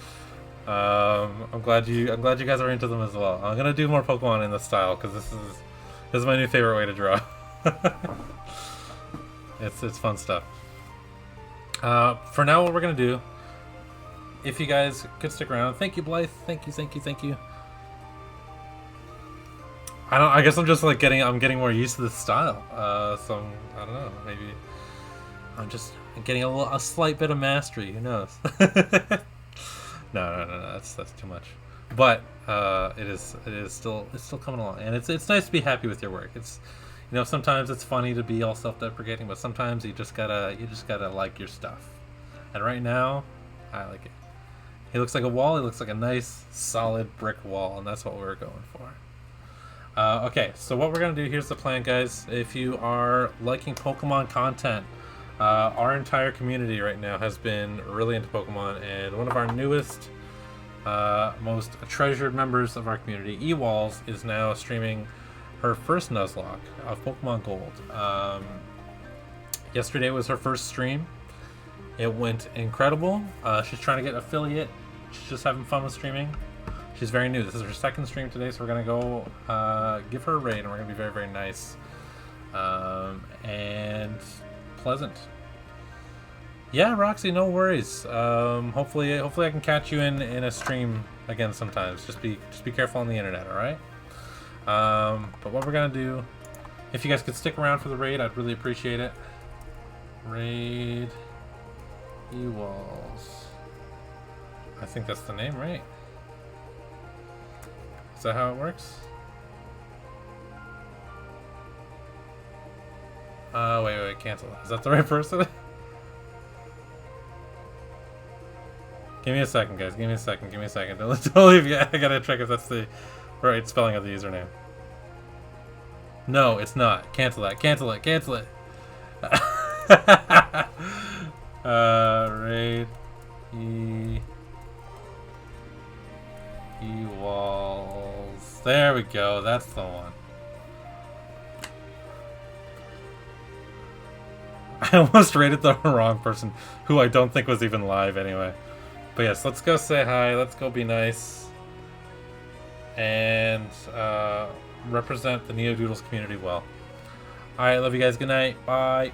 I'm glad you guys are into them as well. I'm gonna do more Pokemon in this style because this is my new favorite way to draw. It's fun stuff. For now, what we're gonna do, if you guys could stick around, thank you, Blythe. Thank you. I guess I'm just like getting more used to this style. So I don't know. Maybe I'm getting a slight bit of mastery. Who knows? No. That's too much. But it is still coming along, and it's nice to be happy with your work. It's, sometimes it's funny to be all self-deprecating, but sometimes you just gotta like your stuff. And right now, I like it. He looks like a wall. He looks like a nice, solid brick wall, and that's what we're going for. Okay, so what we're going to do, here's the plan, guys. If you are liking Pokemon content, our entire community right now has been really into Pokemon, and one of our newest, most treasured members of our community, eWalls, is now streaming her first Nuzlocke of Pokemon Gold. Yesterday was her first stream. It went incredible. She's trying to get affiliate. She's just having fun with streaming. She's very new. This is her second stream today, so we're going to go give her a raid, and we're going to be very, very nice and pleasant. Yeah, Roxy, no worries. Hopefully I can catch you in a stream again sometimes. Just be careful on the internet, all right? But what we're going to do, if you guys could stick around for the raid, I'd really appreciate it. Raid eWalls. I think that's the name, right? Is that how it works? Wait, cancel. Is that the right person? Give me a second, guys. Give me a second. Don't leave yet. I gotta check if that's the right spelling of the username. No, it's not. Cancel that. Cancel it. Raid eWalls. There we go. That's the one. I almost rated the wrong person, who I don't think was even live anyway. But yes, let's go say hi. Let's go be nice. And represent the Neodoodles community well. Alright, love you guys. Good night. Bye.